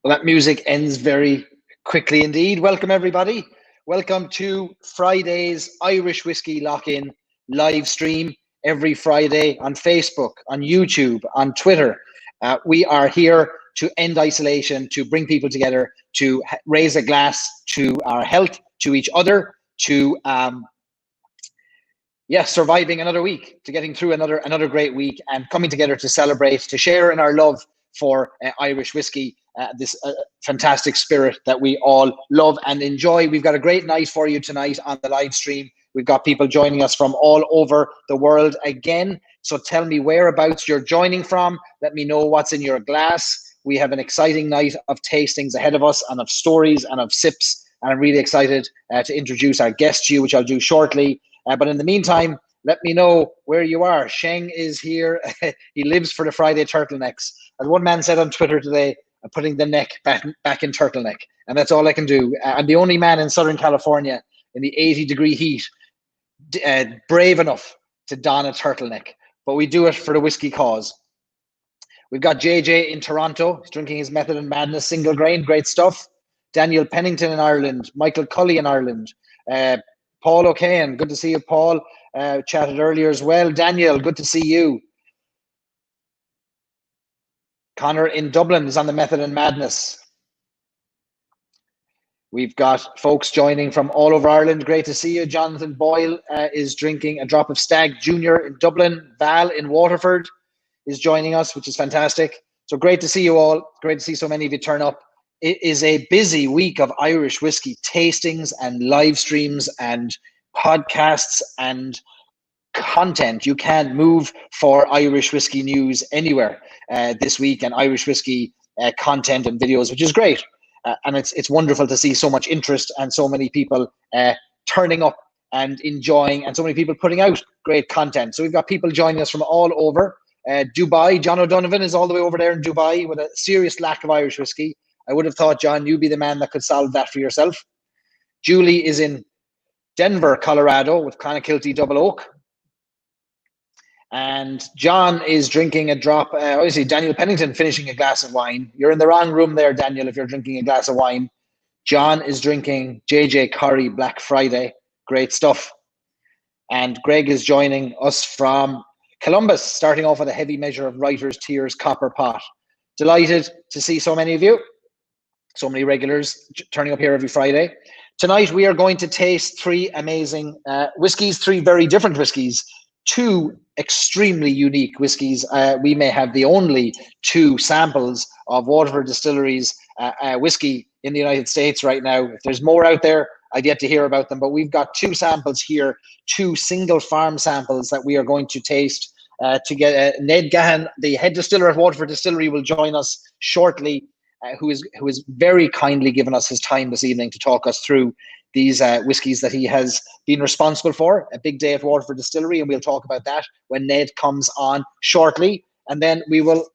Well, that music ends very quickly indeed. Welcome, everybody. Welcome to Friday's Irish Whiskey Lock-in live stream every Friday on Facebook, on YouTube, on Twitter. We are here to end isolation, to bring people together, to raise a glass to our health, to each other, to surviving another week, to getting through another great week, and coming together to celebrate, to share in our love for Irish whiskey, this fantastic spirit that we all love and enjoy. We've got a great night for you tonight on the live stream. We've got people joining us from all over the world again. So tell me whereabouts you're joining from. Let me know what's in your glass. We have an exciting night of tastings ahead of us and of stories and of sips. And I'm really excited to introduce our guest to you, which I'll do shortly. But in the meantime, let me know where you are. Sheng is here. He lives for the Friday turtlenecks. As one man said on Twitter today, I'm putting the neck back in turtleneck. And that's all I can do. I'm the only man in Southern California in the 80-degree heat brave enough to don a turtleneck. But we do it for the whiskey cause. We've got JJ in Toronto. He's drinking his Method and Madness single grain. Great stuff. Daniel Pennington in Ireland. Michael Cully in Ireland. Paul O'Kane, good to see you, Paul. Chatted earlier as well. Daniel, good to see you. Connor in Dublin is on the Method and Madness. We've got folks joining from all over Ireland. Great to see you. Jonathan Boyle is drinking a drop of Stag Junior in Dublin. Val in Waterford is joining us, which is fantastic. So great to see you all. Great to see so many of you turn up. It is a busy week of Irish whiskey tastings and live streams and podcasts and content. You can't move for Irish whiskey news anywhere this week, and Irish whiskey content and videos, which is great. And it's wonderful to see so much interest and so many people turning up and enjoying, and so many people putting out great content. So we've got people joining us from all over. Dubai, John O'Donovan is all the way over there in Dubai with a serious lack of Irish whiskey. I would have thought, John, you'd be the man that could solve that for yourself. Julie is in Denver, Colorado with Clonakilty Double Oak. And John is drinking a drop, obviously Daniel Pennington finishing a glass of wine. You're in the wrong room there, Daniel, if you're drinking a glass of wine. John is drinking JJ Curry Black Friday. Great stuff. And Greg is joining us from Columbus, starting off with a heavy measure of Writer's Tears Copper Pot. Delighted to see so many of you. So many regulars turning up here every Friday. Tonight, we are going to taste three amazing whiskies, three very different whiskies, two extremely unique whiskies. We may have the only two samples of Waterford Distillery's whiskey in the United States right now. If there's more out there, I'd yet to hear about them, but we've got two samples here, two single farm samples that we are going to taste. To get Ned Gahan, the head distiller at Waterford Distillery, will join us shortly. Who is very kindly given us his time this evening to talk us through these whiskies that he has been responsible for. A big day at Waterford Distillery, and we'll talk about that when Ned comes on shortly. And then we will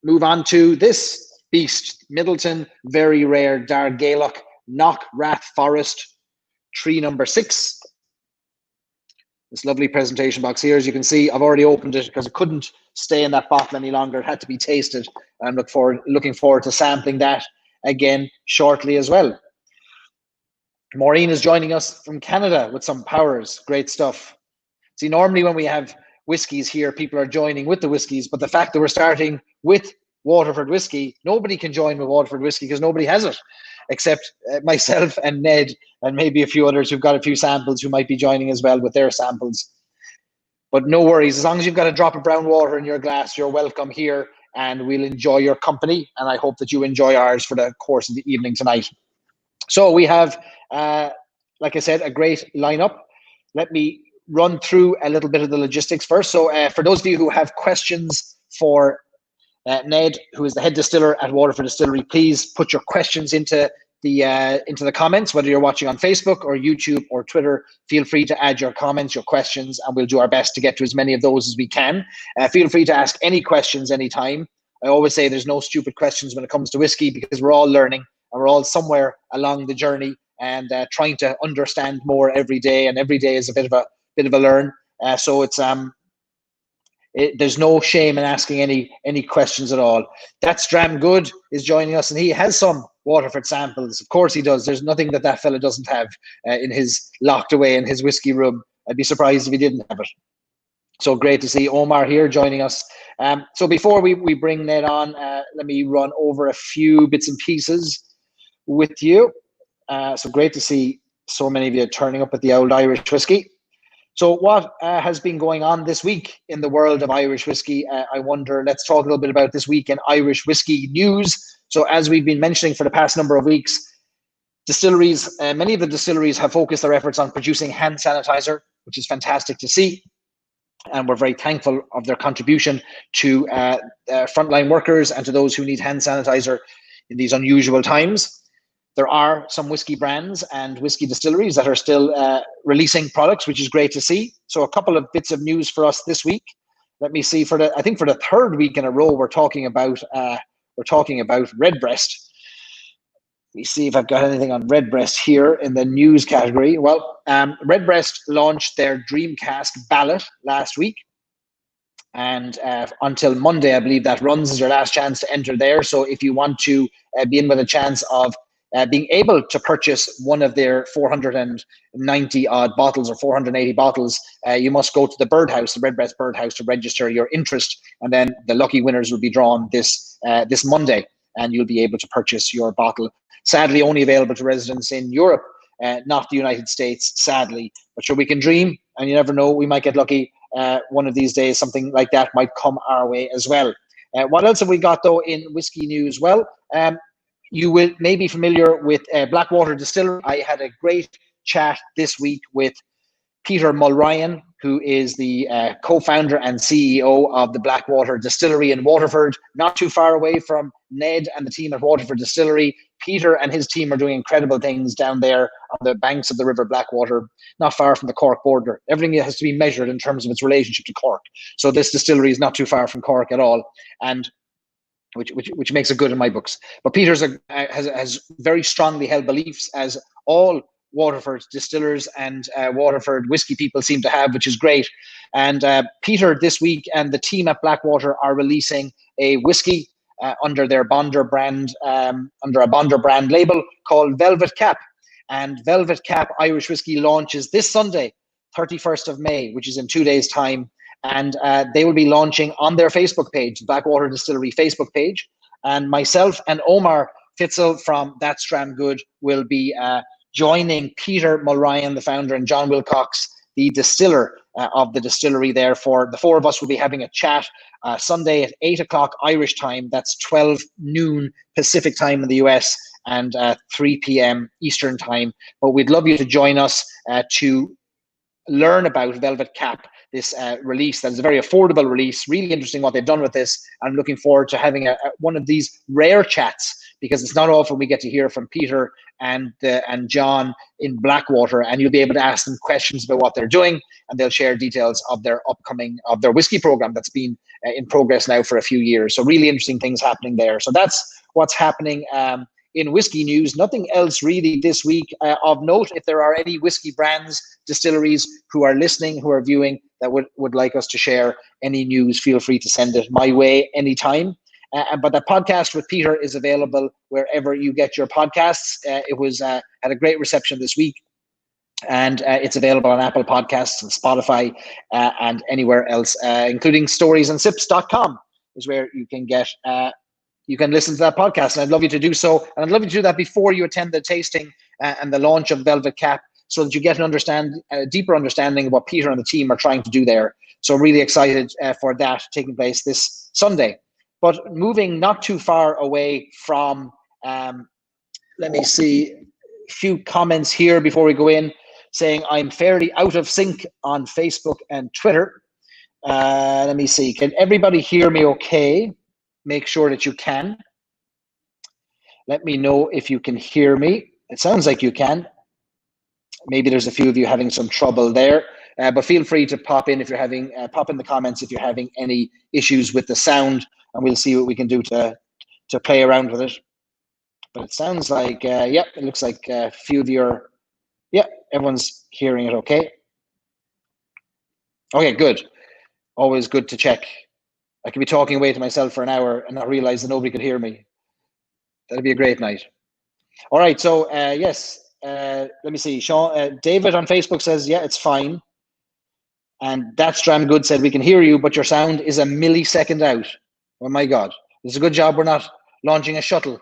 move on to this beast, Midleton Very Rare Dair Ghaelach Knockrath Forest, tree number 6. This lovely presentation box here, as you can see, I've already opened it because it couldn't stay in that bottle any longer. It had to be tasted. I'm looking forward to sampling that again shortly as well. Maureen is joining us from Canada with some powers. Great stuff. See, normally when we have whiskies here, people are joining with the whiskies, but the fact that we're starting with Waterford whiskey, nobody can join with Waterford whiskey because nobody has it, except myself and Ned and maybe a few others who've got a few samples who might be joining as well with their samples. But no worries, as long as you've got a drop of brown water in your glass, you're welcome here, and we'll enjoy your company, and I hope that you enjoy ours for the course of the evening tonight. So we have, like I said, a great lineup. Let me run through a little bit of the logistics first. So for those of you who have questions for Ned, who is the head distiller at Waterford Distillery, please put your questions into the comments, whether you're watching on Facebook or YouTube or Twitter. Feel free to add your comments, your questions, and we'll do our best to get to as many of those as we can. Feel free to ask any questions anytime. I always say there's no stupid questions when it comes to whiskey, because we're all learning and we're all somewhere along the journey and trying to understand more every day, and every day is a bit of a learn. So it's there's no shame in asking any questions at all. That's Dram Good is joining us, and he has some Waterford samples. Of course he does. There's nothing that fella doesn't have in his locked away in his whiskey room. I'd be surprised if he didn't have it. So great to see Omar here joining us. So before we bring Ned on, let me run over a few bits and pieces with you. So great to see so many of you turning up at the Old Irish Whiskey. So what has been going on this week in the world of Irish whiskey? I wonder, let's talk a little bit about this week in Irish whiskey news. So as we've been mentioning for the past number of weeks, distilleries, many of the distilleries have focused their efforts on producing hand sanitizer, which is fantastic to see. And we're very thankful of their contribution to frontline workers and to those who need hand sanitizer in these unusual times. There are some whiskey brands and whiskey distilleries that are still releasing products, which is great to see. So a couple of bits of news for us this week. Let me see, I think for the third week in a row, we're talking about Redbreast. Let me see if I've got anything on Redbreast here in the news category. Well, Redbreast launched their Dreamcast ballot last week. And until Monday, I believe that runs is your last chance to enter there. So if you want to be in with a chance of being able to purchase one of their 490 odd bottles or 480 bottles, you must go to the Birdhouse, the Redbreast Birdhouse, to register your interest. And then the lucky winners will be drawn this Monday, and you'll be able to purchase your bottle. Sadly, only available to residents in Europe, not the United States, sadly. But sure, we can dream, and you never know, we might get lucky. One of these days, something like that might come our way as well. What else have we got, though, in whiskey news? Well, you will may be familiar with Blackwater Distillery. I had a great chat this week with Peter Mulryan, who is the co-founder and CEO of the Blackwater Distillery in Waterford, not too far away from Ned and the team at Waterford Distillery. Peter and his team are doing incredible things down there on the banks of the River Blackwater, not far from the Cork border. Everything has to be measured in terms of its relationship to Cork. So this distillery is not too far from Cork at all, and which makes it good in my books. But Peter's has very strongly held beliefs, as all Waterford distillers and Waterford whiskey people seem to have, which is great. And Peter this week and the team at Blackwater are releasing a whiskey under their Bonder brand, under a Bonder brand label called Velvet Cap. And Velvet Cap Irish whiskey launches this Sunday, 31st of May, which is in 2 days' time. And they will be launching on their Facebook page, the Blackwater Distillery Facebook page. And myself and Omar Fitzel from That's Dram Good will be joining Peter Mulryan, the founder, and John Wilcox, the distiller of the distillery. Therefore, the four of us will be having a chat Sunday at 8 o'clock Irish time. That's 12 noon Pacific time in the US and 3 p.m. Eastern time. But we'd love you to join us to learn about Velvet Cap, this release that is a very affordable release. Really interesting what they've done with this. I'm looking forward to having one of these rare chats, because it's not often we get to hear from Peter and John in Blackwater, and you'll be able to ask them questions about what they're doing, and they'll share details of their whiskey program that's been in progress now for a few years. So really interesting things happening there. So that's what's happening in whiskey news. Nothing else really this week of note. If there are any whiskey brands, distilleries who are listening, who are viewing, that would like us to share any news, feel free to send it my way anytime. But the podcast with Peter is available wherever you get your podcasts. It was had a great reception this week, and it's available on Apple Podcasts and Spotify and anywhere else, including storiesandsIps.com is where you can get you can listen to that podcast. And I'd love you to do so, and I'd love you to do that before you attend the tasting and the launch of Velvet Cap, so that you get a deeper understanding of what Peter and the team are trying to do there. So really excited for that taking place this Sunday. But moving not too far away from, let me see, a few comments here before we go in, saying I'm fairly out of sync on Facebook and Twitter. Let me see, can everybody hear me okay? Make sure that you can. Let me know if you can hear me. It sounds like you can. Maybe there's a few of you having some trouble there, but feel free to pop in if you're having, pop in the comments if you're having any issues with the sound, and we'll see what we can do to play around with it. But it sounds like, yeah, it looks like a few of you are, yeah, everyone's hearing it okay. Okay, good. Always good to check. I could be talking away to myself for an hour and not realize that nobody could hear me. That'd be a great night. All right, so yes, let me see. Sean, David on Facebook says, yeah, it's fine. And That's Dram Good said, we can hear you, but your sound is a millisecond out. Oh my God. It's a good job we're not launching a shuttle.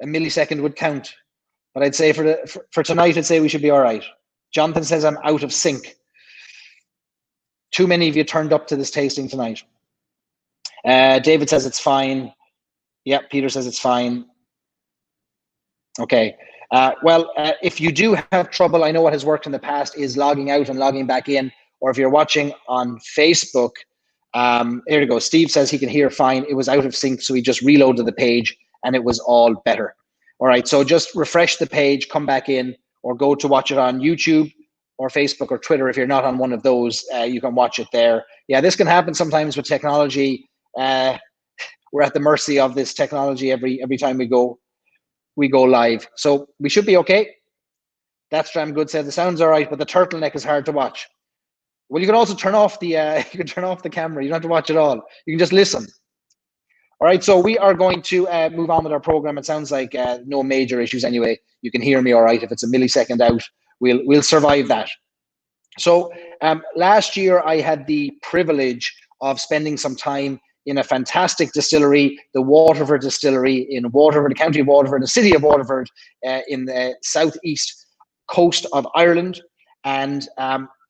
A millisecond would count. But I'd say for tonight, I'd say we should be all right. Jonathan says I'm out of sync. Too many of you turned up to this tasting tonight. David says it's fine. Yeah, Peter says it's fine. Okay. Well, if you do have trouble, I know what has worked in the past is logging out and logging back in. Or if you're watching on Facebook, here we go. Steve says he can hear fine. It was out of sync, so he just reloaded the page and it was all better. All right, so just refresh the page, come back in, or go to watch it on YouTube or Facebook or Twitter. If you're not on one of those, you can watch it there. Yeah, this can happen sometimes with technology. We're at the mercy of this technology every time we go live. So we should be okay. That's Dram Good said the sound's all right, but the turtleneck is hard to watch. Well, you can also turn off the you can turn off the camera. You don't have to watch it all. You can just listen. All right, so we are going to move on with our program. It sounds like no major issues anyway. You can hear me all right. If it's a millisecond out, we'll survive that. So last year I had the privilege of spending some time in a fantastic distillery, the Waterford Distillery in Waterford, the county of Waterford, the city of Waterford, in the southeast coast of Ireland, and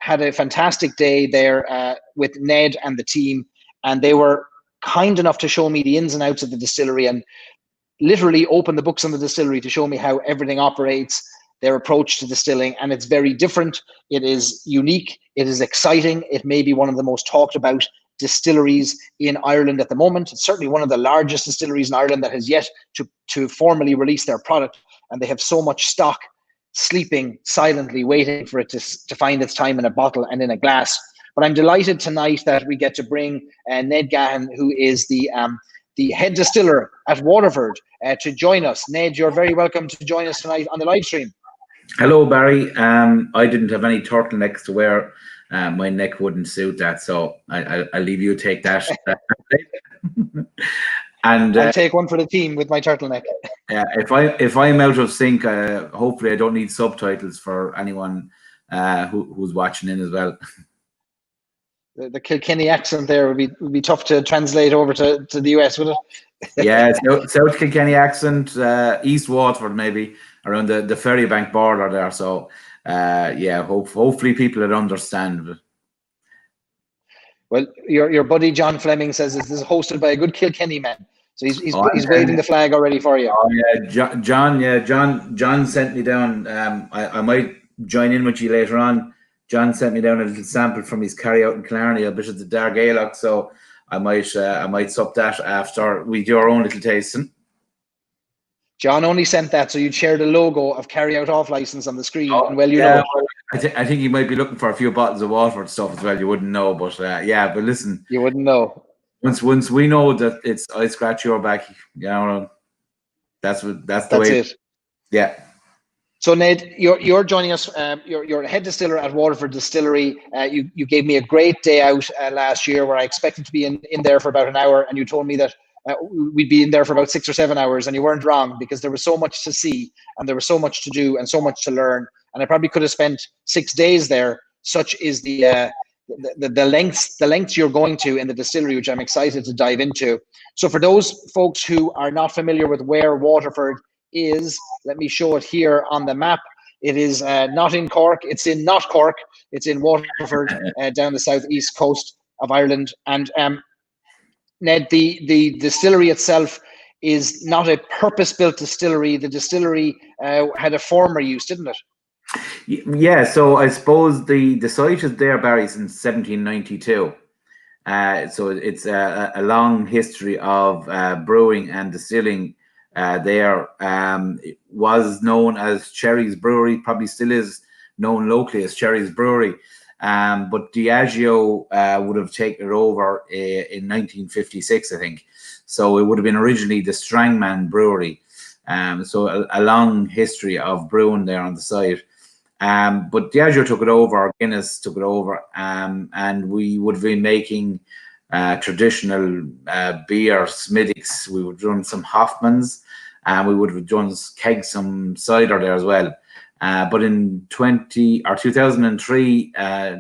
had a fantastic day there with Ned and the team, and they were kind enough to show me the ins and outs of the distillery and literally open the books on the distillery to show me how everything operates, their approach to distilling, and it's very different. It is unique. It is exciting. It may be one of the most talked about distilleries in Ireland at the moment. It's certainly one of the largest distilleries in Ireland that has yet to formally release their product, and they have so much stock sleeping silently, waiting for it to find its time in a bottle and in a glass. But I'm delighted tonight that we get to bring Ned Gahan, who is the head distiller at Waterford, to join us. Ned, you're very welcome to join us tonight on the live stream. Hello, Barry. I didn't have any turtlenecks to wear. My neck wouldn't suit that, so I'll leave you take that. And I'll take one for the team with my turtleneck. Yeah, if I'm out of sync, hopefully I don't need subtitles for anyone who's watching in as well. The Kilkenny accent there would be tough to translate over to the US, would it? Yeah, South Kilkenny accent, East Waterford maybe, around the Ferrybank border there. So yeah, hopefully people would understand. Well, your buddy John Fleming says this is hosted by a good Kilkenny man. So he's waving the flag already for you. Oh yeah, John sent me down. I might join in with you later on. John sent me down a little sample from his carry out in Killarney, a bit of the Dair Ghaelach, so I might sup that after we do our own little tasting. John only sent that so you'd share the logo of carry out off license on the screen, and well, you know. I think he might be looking for a few bottles of Waterford stuff as well. You wouldn't know, but yeah. But listen, you wouldn't know. Once we know that it's I scratch your back, you know, that's the way. It. Yeah. So Ned, you're joining us. You're a head distiller at Waterford Distillery. You gave me a great day out last year where I expected to be in there for about an hour, and you told me that we'd be in there for about 6 or 7 hours, and you weren't wrong, because there was so much to see and there was so much to do and so much to learn, and I probably could have spent 6 days there. Such is the lengths you're going to in the distillery, which I'm excited to dive into. So for those folks who are not familiar with where Waterford is, let me show it here on the map. It is not in Cork. It's in not Cork. It's in Waterford, down the southeast coast of Ireland. And Ned, the distillery itself is not a purpose-built distillery. The distillery had a former use, didn't it? Yeah, so I suppose the site is there, Barry, since 1792. So it's a long history of brewing and distilling there. It was known as Cherry's Brewery, probably still is known locally as Cherry's Brewery. But Diageo would have taken it over in 1956, I think. So it would have been originally the Strangman Brewery. So a long history of brewing there on the site. But Diageo took it over, Guinness took it over, and we would have been making traditional beer, Smiddix. We would run some Hoffmans, and we would have done some cider there as well. But in 2003,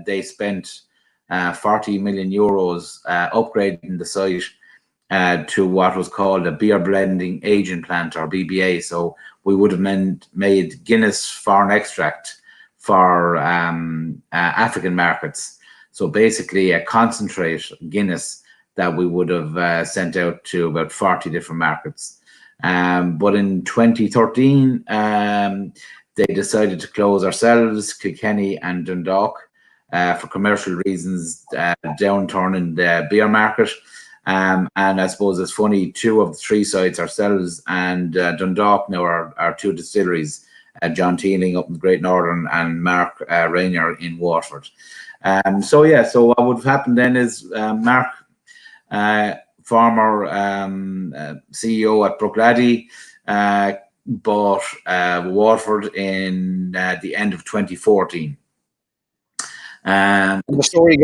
they spent 40 million euros upgrading the site to what was called a beer blending agent plant, or BBA. So we would have made Guinness foreign extract for African markets. So basically a concentrate Guinness that we would have sent out to about 40 different markets. But in 2013, they decided to close ourselves, Kilkenny and Dundalk, for commercial reasons, downturn in the beer market. And I suppose it's funny, 2 of the 3 sites, ourselves and Dundalk, now are 2 distilleries, John Teeling up in the Great Northern and Mark Rainier in Waterford. So what would have happened then is Mark, former CEO at Bruichladdich, bought Waterford in the end of 2014. The story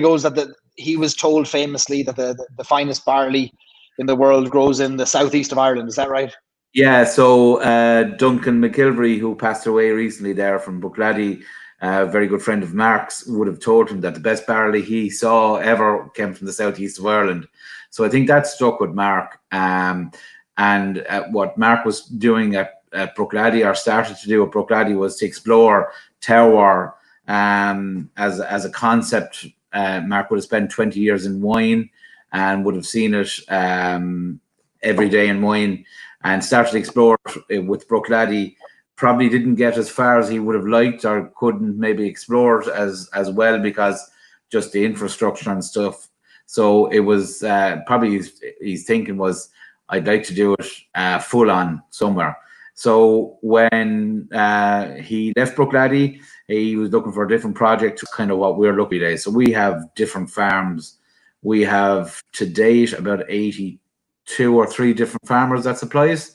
goes that he was told famously that the finest barley in the world grows in the southeast of Ireland. Is that right? Yeah. So Duncan McIlvery, who passed away recently there from Bruichladdich, a very good friend of Mark's, would have told him that the best barley he saw ever came from the southeast of Ireland. So I think that stuck with Mark. And what Mark was doing at Bruichladdich, or started to do at Bruichladdich, was to explore terroir as a concept. Mark would have spent 20 years in wine and would have seen it every day in wine, and started to explore with Bruichladdich. Probably didn't get as far as he would have liked, or couldn't maybe explore it as well, because just the infrastructure and stuff. So it was probably his thinking was, I'd like to do it full on somewhere. So when he left Bruichladdich, he was looking for a different project, kind of what we're looking at. So we have different farms. We have to date about 82 or 3 different farmers that supply us.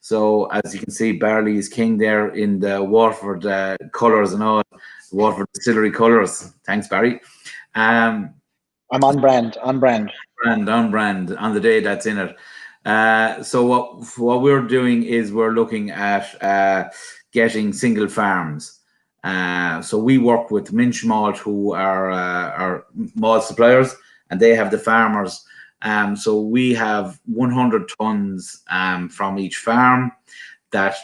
So as you can see, barley is king there in the Waterford colours and all, Waterford Distillery colours. Thanks, Barry. I'm on brand on the day that's in it. So what we're doing is we're looking at getting single farms. So we work with Minch Malt, who are our malt suppliers, and they have the farmers. So we have 100 tons from each farm that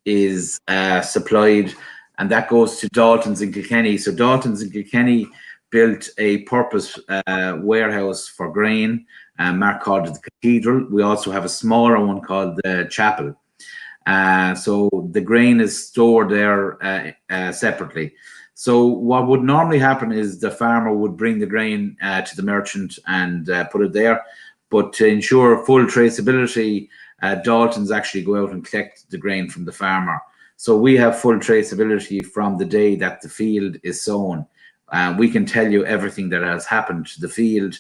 is supplied, and that goes to Dalton's in Kilkenny. So Dalton's in Kilkenny built a purpose warehouse for grain, Mark called it the Cathedral. We also have a smaller one called the Chapel. So the grain is stored there separately. So what would normally happen is the farmer would bring the grain to the merchant and put it there. But to ensure full traceability, Dalton's actually go out and collect the grain from the farmer. So we have full traceability from the day that the field is sown. We can tell you everything that has happened to the field,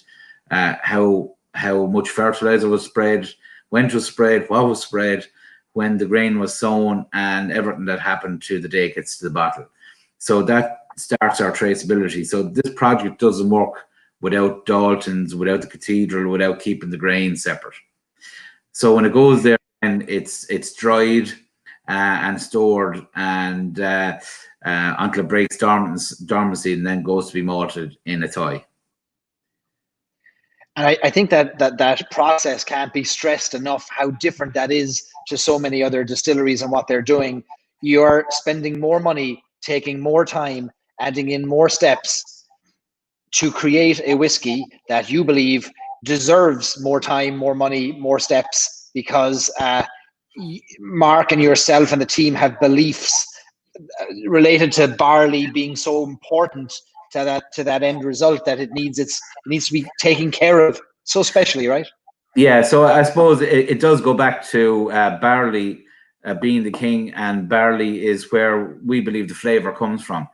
how much fertilizer was spread, when it was spread, what was spread, when the grain was sown, and everything that happened to the day it gets to the bottle. So that starts our traceability. So this project doesn't work without Dalton's, without the Cathedral, without keeping the grain separate. So when it goes there, and it's dried and stored, and until it breaks dormancy, and then goes to be malted in a toy. And I think that process can't be stressed enough, how different that is to so many other distilleries and what they're doing. You're spending more money, taking more time, adding in more steps to create a whiskey that you believe deserves more time, more money, more steps, because Mark and yourself and the team have beliefs related to barley being so important to that end result, that it needs to be taken care of so specially, right? Yeah, so I suppose it does go back to barley being the king, and barley is where we believe the flavor comes from.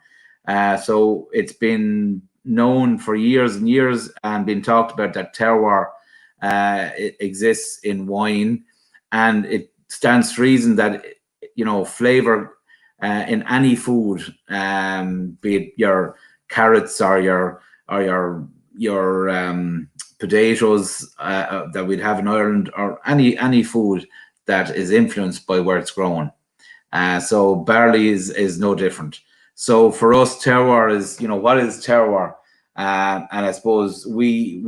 So it's been known for years and years, and been talked about, that terroir it exists in wine, and it stands to reason that, you know, flavor in any food, be it your carrots or your potatoes that we'd have in Ireland, or any food that is influenced by where it's grown. So barley is no different. So for us, terroir is, what is terroir? And I suppose we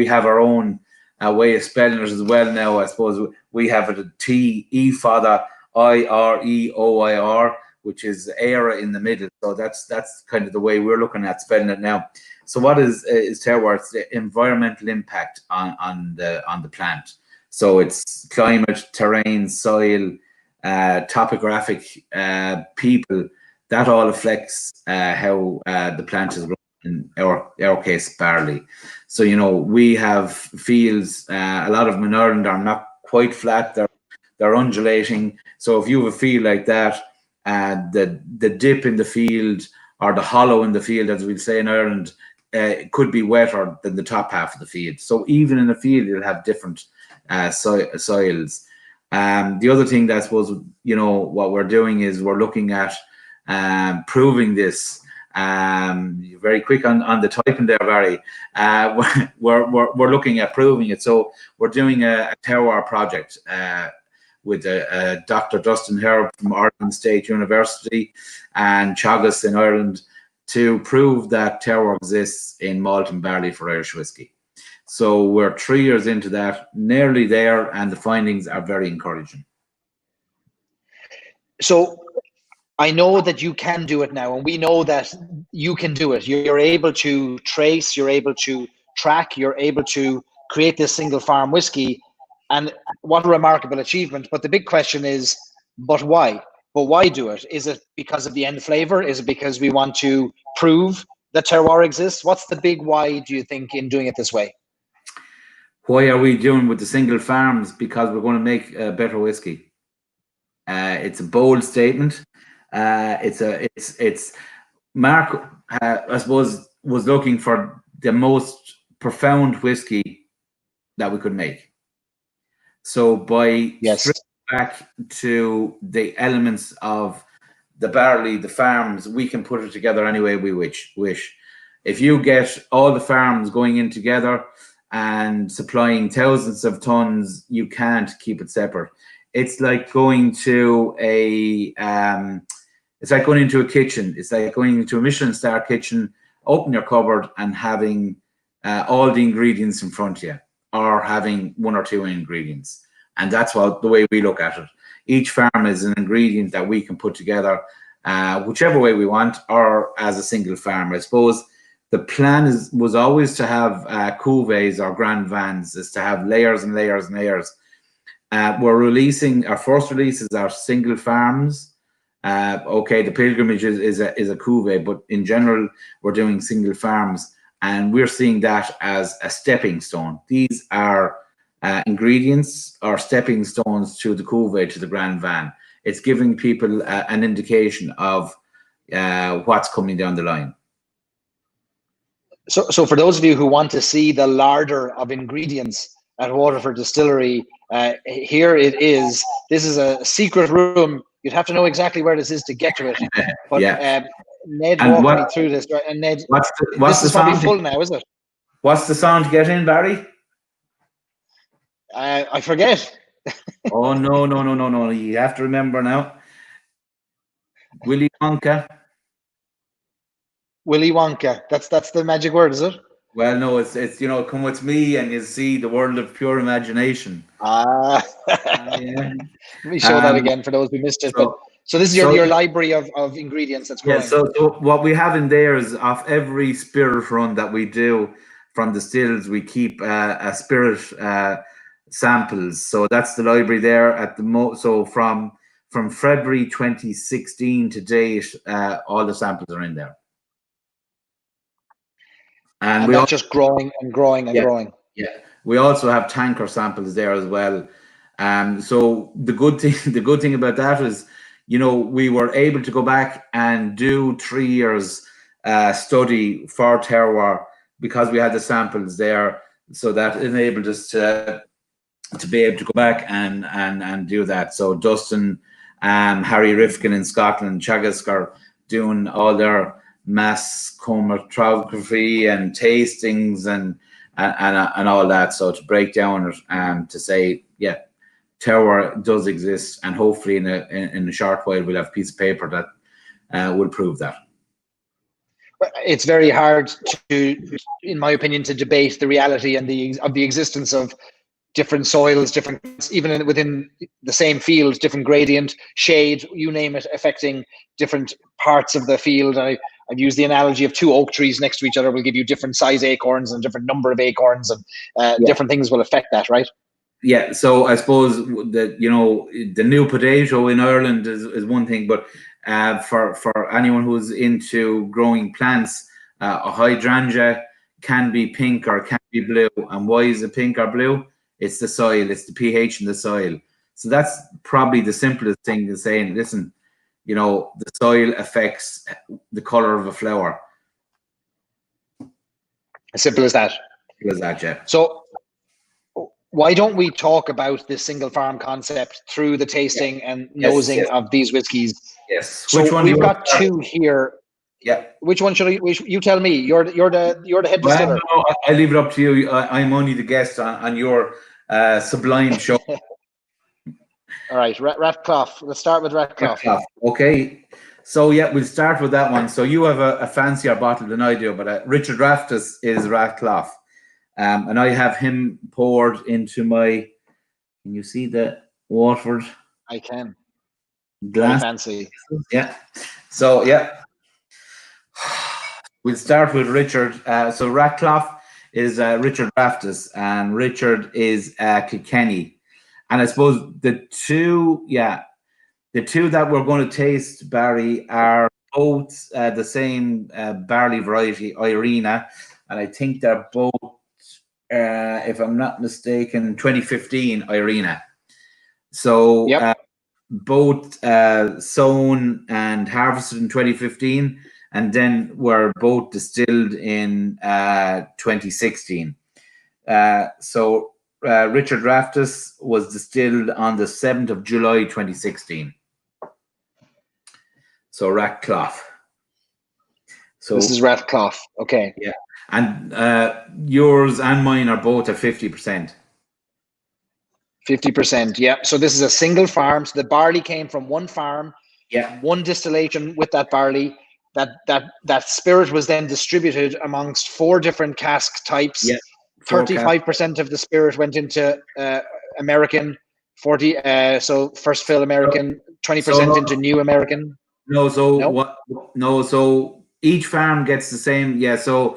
have our own way of spelling it as well now. I suppose we have it T-E father I-R-E-O-I-R, which is era in the middle. So that's kind of the way we're looking at spelling it now. So what is terroir? It's the environmental impact on the plant. So it's climate, terrain, soil, topographic, people. That all affects how the plant is grown. In our case, barley. So we have fields. A lot of them in Ireland are not quite flat. They're undulating. So if you have a field like that, the dip in the field, or the hollow in the field, as we'd say in Ireland, could be wetter than the top half of the field. So even in a field, you'll have different soils. The other thing that I suppose, what we're doing is we're looking at proving this. Very quick on the typing there, Barry. We're looking at proving it. So we're doing a terroir project with Dr. Dustin Herb from Ireland State University and Teagasc in Ireland to prove that terroir exists in malt and barley for Irish whiskey. So we're 3 years into that, nearly there, and the findings are very encouraging. So I know that you can do it now, and we know that you can do it. You're able to trace, you're able to track, you're able to create this single farm whiskey, and what a remarkable achievement. But the big question is, but why? But why do it? Is it because of the end flavor? Is it because we want to prove that terroir exists? What's the big why, do you think, in doing it this way? Why are we doing with the single farms? Because we're going to make a better whiskey. It's a bold statement. It's Mark, I suppose, was looking for the most profound whiskey that we could make. So by stripping back to the elements of the barley, the farms, we can put it together any way we wish. If you get all the farms going in together and supplying thousands of tons, you can't keep it separate. It's like going to it's like going into a kitchen. It's like going into a Michelin star kitchen, open your cupboard and having all the ingredients in front of you, or having one or two ingredients. And that's the way we look at it. Each farm is an ingredient that we can put together whichever way we want, or as a single farm. I suppose the plan was always to have cuvées or grand vans, is to have layers and layers and layers. We're releasing, our first releases are single farms. Okay, the Pilgrimage is a cuvée, but in general, we're doing single farms, and we're seeing that as a stepping stone. These are ingredients or stepping stones to the cuvée, to the grand van. It's giving people an indication of what's coming down the line. So for those of you who want to see the larder of ingredients at Waterford Distillery, here it is. This is a secret room. You'd have to know exactly where this is to get to it. But yeah. Ned walked me through this, right? And Ned, what's this is probably full now, is it? What's the sound to get in, Barry? I forget. Oh, no. You have to remember now. Willy Wonka. Willy Wonka. That's the magic word, is it? Well, no, it's come with me and you'll see the world of pure imagination. Yeah. Let me show that again for those who missed it. So this is your library of ingredients that's growing. Yeah, so what we have in there is, off every spirit run that we do from the stills, we keep a spirit samples. So that's the library there at the so from February 2016 to date, all the samples are in there. And that's just growing and growing and growing. Yeah, we also have tanker samples there as well. So the good thing about that is, we were able to go back and do 3 years study for terroir because we had the samples there. So that enabled us to be able to go back and do that. So Dustin Harry Rifkin in Scotland, Teagasc are doing all their mass chromatography and tastings and all that. So to break down it, to say, yeah, terroir does exist, and hopefully in a short while we'll have a piece of paper that will prove that. It's very hard to, in my opinion, to debate the reality and of the existence of different soils, different, even within the same field, different gradient, shade, you name it, affecting different parts of the field. I've used the analogy of two oak trees next to each other will give you different size acorns and different number of acorns, and different things will affect that, right? Yeah, so I suppose that, you know, the new potato in Ireland is one thing, but for anyone who's into growing plants, a hydrangea can be pink or can be blue. And why is it pink or blue? It's the soil, it's the pH in the soil. So that's probably the simplest thing to saying, listen, you know, the soil affects the color of a flower. As simple as that. Simple as that, yeah. So why don't we talk about this single farm concept through the tasting and nosing of these whiskies? Yes. So which one we've got two here. Yeah. Which one should you tell me? You're the head distiller. No, I leave it up to you. I'm only the guest on your sublime show. All right, Rathclough. Let's start with Rathclough. Okay. So yeah, we'll start with that one. So you have a fancier bottle than I do, but Richard Raftus is Rathclough. And I have him poured into my, can you see the Waterford? I can. Glass. Very fancy. Yeah. So yeah. We'll start with Richard. So Rathclough is Richard Raftus, and Richard is Kilkenny. And I suppose the two that we're going to taste, Barry, are both the same barley variety, Irina, and I think they're both, if I'm not mistaken, 2015 Irina. So both sown and harvested in 2015, and then were both distilled in 2016. So Richard Raftus was distilled on the 7th of July 2016. So Rathclough. So this is Rathclough. Okay. Yeah. And yours and mine are both at 50%. 50%, yeah. So this is a single farm. So the barley came from one farm, one distillation with that barley. That spirit was then distributed amongst 4 different cask types. 35% of the spirit went into American, 40 so first fill American, 20% into new American. So each farm gets the same. Yeah. So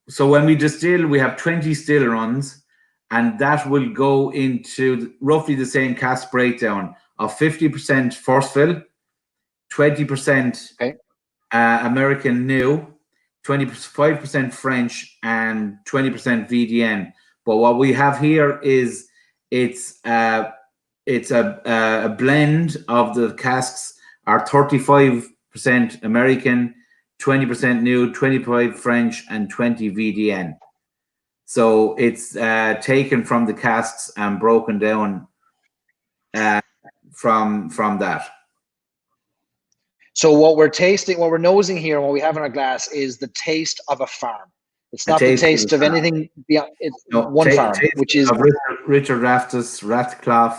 so when we distill, we have 20 still runs, and that will go into roughly the same cask breakdown of 50% first fill, 20% American new, 25% French, and 20% VDN. But what we have here is it's a blend of the casks are 35% American, 20% new, 25 French, and 20 VDN. So it's taken from the casks and broken down from that. So what we're tasting, what we're nosing here, and what we have in our glass is the taste of a farm. It's not the taste of anything beyond. It's one farm, which is Richard Raftus, Rathclough,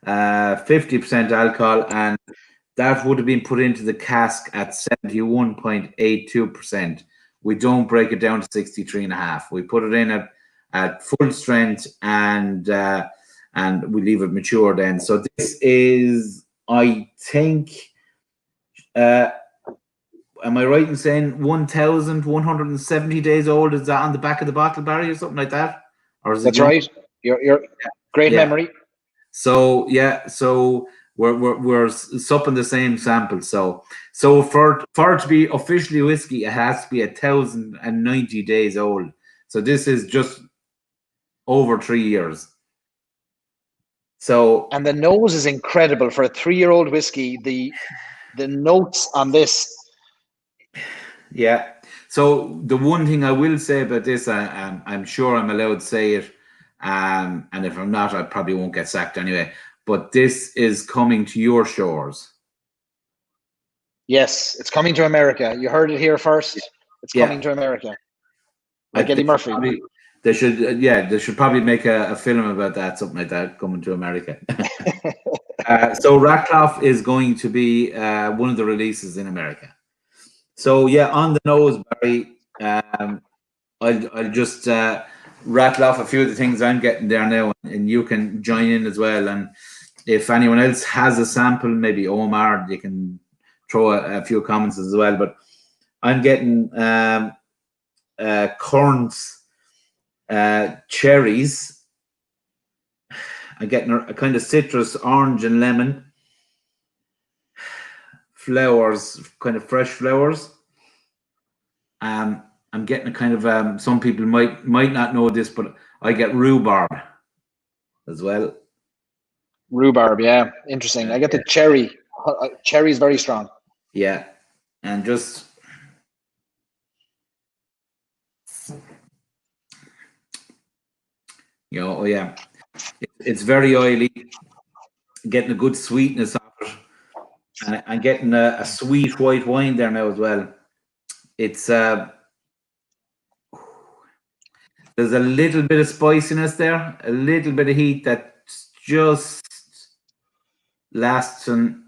50% alcohol, and that would have been put into the cask at 71.82%. We don't break it down to 63.5. We put it in at full strength, and we leave it mature then. So this is, I think, am I right in saying 1,170 days old? Is that on the back of the bottle, Barry, or something like that? Or is That's right. You're great memory. So yeah, so we're supping the same sample. So for it to be officially whiskey, it has to be 1,090 days old. So this is just over 3 years. So, and the nose is incredible for a 3-year-old whiskey. The notes on this. Yeah. So the one thing I will say about this, I'm sure I'm allowed to say it, and if I'm not, I probably won't get sacked anyway. but this is coming to your shores. Yes, it's coming to America. You heard it here first. It's coming to America. Like Eddie Murphy. They should probably make a film about that, something like that, coming to America. So Ratcliffe is going to be one of the releases in America. So yeah, on the nose, Barry, I'll just rattle off a few of the things I'm getting there now, and you can join in as well. And if anyone else has a sample, maybe Omar, you can throw a few comments as well. But I'm getting corns, cherries. I'm getting a kind of citrus, orange and lemon. Flowers, kind of fresh flowers. I'm getting a kind of some people might not know this, but I get rhubarb as well. Rhubarb, yeah, interesting. I get the cherry. Cherry is very strong. Yeah, and just oh yeah, it's very oily. Getting a good sweetness off it, and I'm getting a sweet white wine there now as well. It's there's a little bit of spiciness there, a little bit of heat that's just lasting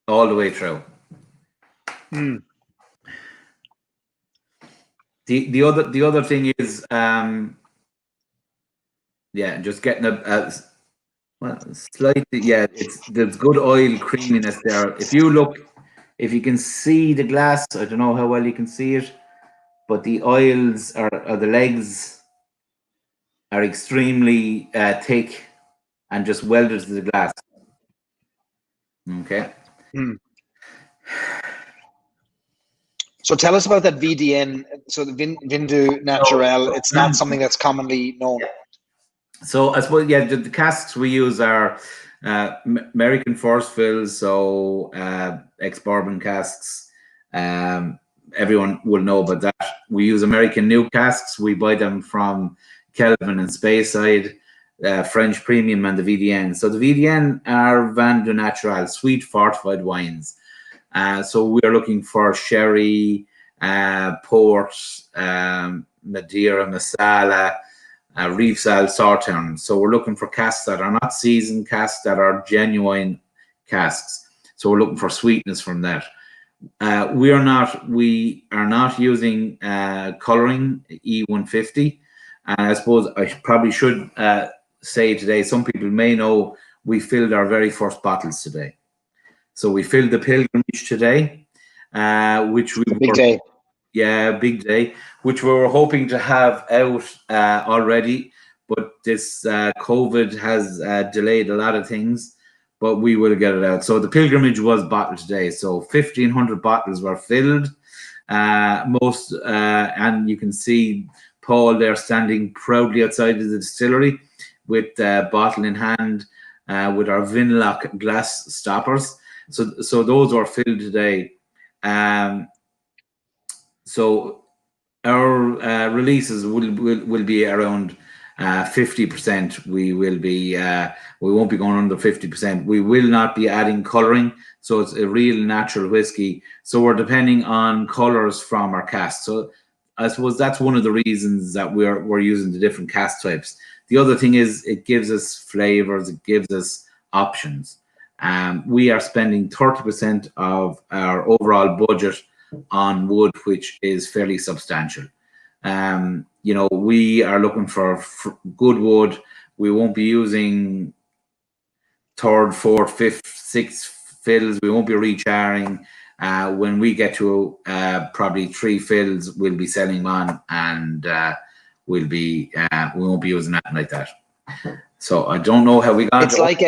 all the way through. The other thing is just getting a slightly there's good oil creaminess there. If you can see the glass, I don't know how well you can see it, but the oils or the legs are extremely thick and just welded to the glass. Okay. So tell us about that VDN. So the Vindu Naturel, it's not something that's commonly known. So I suppose, the casks we use are American force fills, so ex-bourbon casks. Everyone will know about that. We use American new casks. We buy them from Kelvin and Speyside, French Premium and the VDN. So the VDN are Vin du Naturel, sweet fortified wines. So we are looking for sherry, port, Madeira, Masala, Riesal, Sautern. So we're looking for casks that are not seasoned, casks that are genuine casks. So we're looking for sweetness from that. We are not using coloring E150. And I suppose I probably should say today, some people may know we filled our very first bottles today. So we filled the pilgrimage today, which we big day. Yeah, big day, which we were hoping to have out already, but this COVID has delayed a lot of things, but we will get it out. So the pilgrimage was bottled today. So 1,500 bottles were filled. And you can see Paul there standing proudly outside of the distillery with bottle in hand with our Ghaelach glass stoppers. So those were filled today. So our releases will be around 50%. We won't be going under 50%. We will not be adding colouring, so it's a real natural whiskey. So we're depending on colours from our cask. So I suppose that's one of the reasons that we're using the different cask types. The other thing is it gives us flavours, it gives us options. We are spending 30% of our overall budget on wood, which is fairly substantial. We are looking for good wood. We won't be using third, fourth, fifth, sixth fills. We won't be recharring. When we get to probably 3 fills, we'll be selling on, and we won't be using nothing like that. So I don't know how we got. It's like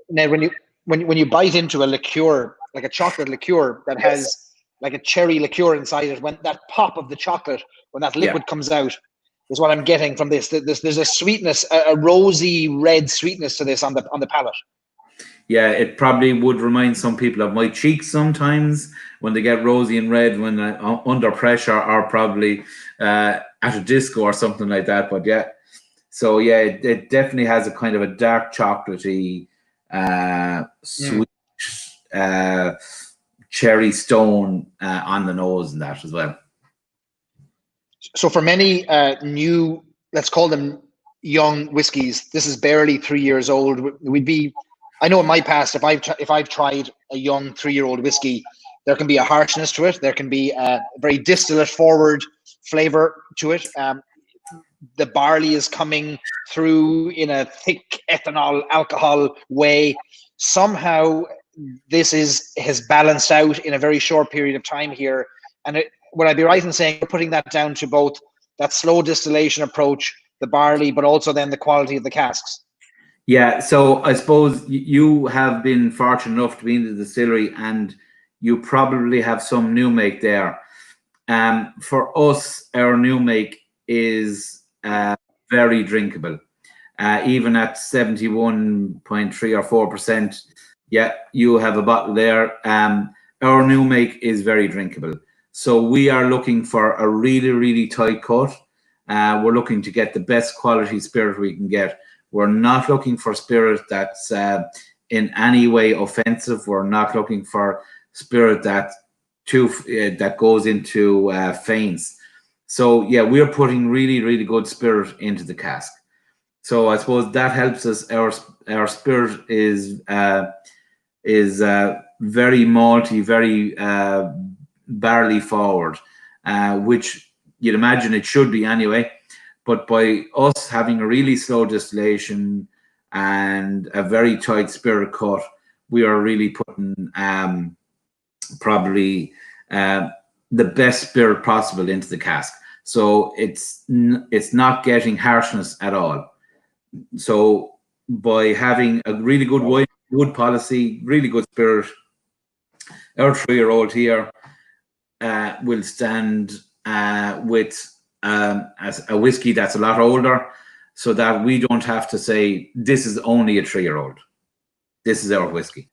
Ned, when you bite into a liqueur, like a chocolate liqueur that has like a cherry liqueur inside it, when that pop of the chocolate, when that liquid comes out, is what I'm getting from this. There's a sweetness, a rosy red sweetness to this on the palate. Yeah, it probably would remind some people of my cheeks sometimes when they get rosy and red when under pressure, or probably at a disco or something like that. But yeah, So yeah, it definitely has a kind of a dark chocolatey, sweet, cherry stone on the nose and that as well. So for many new, let's call them young whiskies, this is barely 3 years old. I know in my past, if I've tried a young 3-year-old whiskey, there can be a harshness to it. There can be a very distillate forward flavor to it. The barley is coming through in a thick ethanol alcohol way. Somehow this has balanced out in a very short period of time here. And would I be right in saying you're putting that down to both that slow distillation approach, the barley, but also then the quality of the casks? Yeah, so I suppose you have been fortunate enough to be in the distillery, and you probably have some new make there. For us, our new make is very drinkable. Even at 71.3 or 4%, yeah, you have a bottle there. Our new make is very drinkable. So we are looking for a really, really tight cut. We're looking to get the best quality spirit we can get. We're not looking for spirit that's in any way offensive. We're not looking for spirit that goes into feints. So yeah, we're putting really, really good spirit into the cask. So I suppose that helps us. Our spirit is very malty, very barley forward, which you'd imagine it should be anyway. But by us having a really slow distillation and a very tight spirit cut, we are really putting probably the best spirit possible into the cask. So it's not getting harshness at all. So by having a really good wood policy, really good spirit, our 3-year-old here will stand with as a whiskey that's a lot older, so that we don't have to say this is only a 3-year-old. This is our whiskey.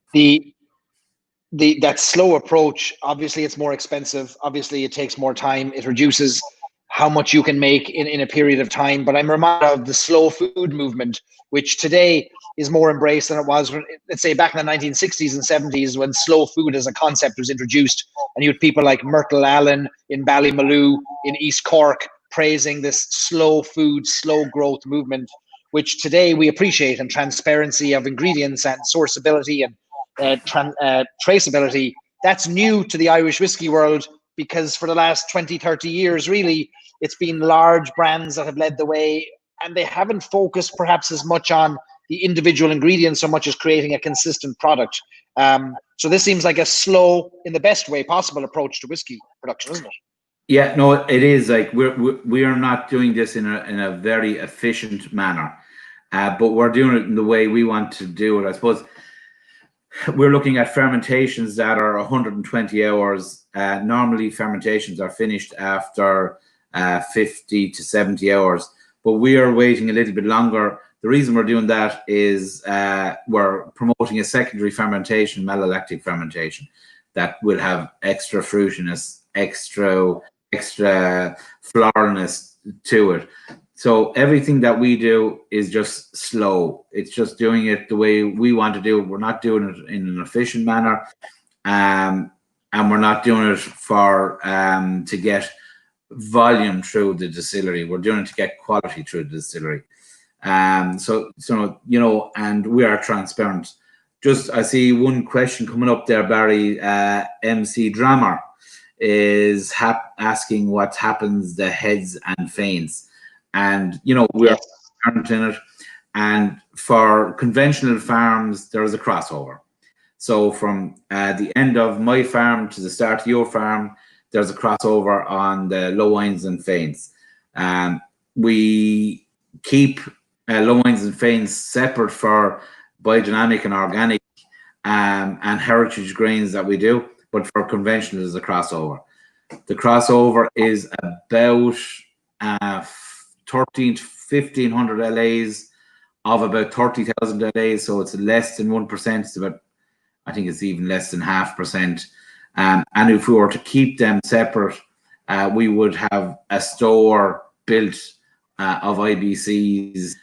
That slow approach, obviously it's more expensive. Obviously it takes more time. It reduces how much you can make in a period of time. But I'm reminded of the slow food movement, which today is more embraced than it was, let's say, back in the 1960s and 70s, when slow food as a concept was introduced. And you had people like Myrtle Allen in Ballymaloe, in East Cork, praising this slow food, slow growth movement, which today we appreciate, and transparency of ingredients and sourceability and traceability. That's new to the Irish whiskey world, because for the last 20, 30 years, really, it's been large brands that have led the way, and they haven't focused perhaps as much on the individual ingredients so much as creating a consistent product. So this seems like a slow, in the best way possible, approach to whiskey production, isn't it? Yeah, no, it is. Like we are not doing this in a very efficient manner, but we're doing it in the way we want to do it. I suppose we're looking at fermentations that are 120 hours. Normally, fermentations are finished after 50 to 70 hours, but we are waiting a little bit longer. The reason we're doing that is we're promoting a secondary fermentation, malolactic fermentation, that will have extra fruitiness, extra floralness to it. So everything that we do is just slow. It's just doing it the way we want to do it. We're not doing it in an efficient manner, and we're not doing it for to get volume through the distillery. We're doing it to get quality through the distillery. So you know, and we are transparent. Just, I see one question coming up there, Barry. MC Drammer is asking what happens the heads and feints, and you know, we're transparent in it. And for conventional farms, there is a crossover. So from the end of my farm to the start of your farm, there's a crossover on the low wines and feints. We keep low wines and feints separate for biodynamic and organic and heritage grains that we do, but for conventional is a crossover. The crossover is about 13 to 1500 LAs of about 30,000 LAs, so it's less than 1%. It's about, I think it's even less than 0.5%. And if we were to keep them separate, we would have a store built IBCs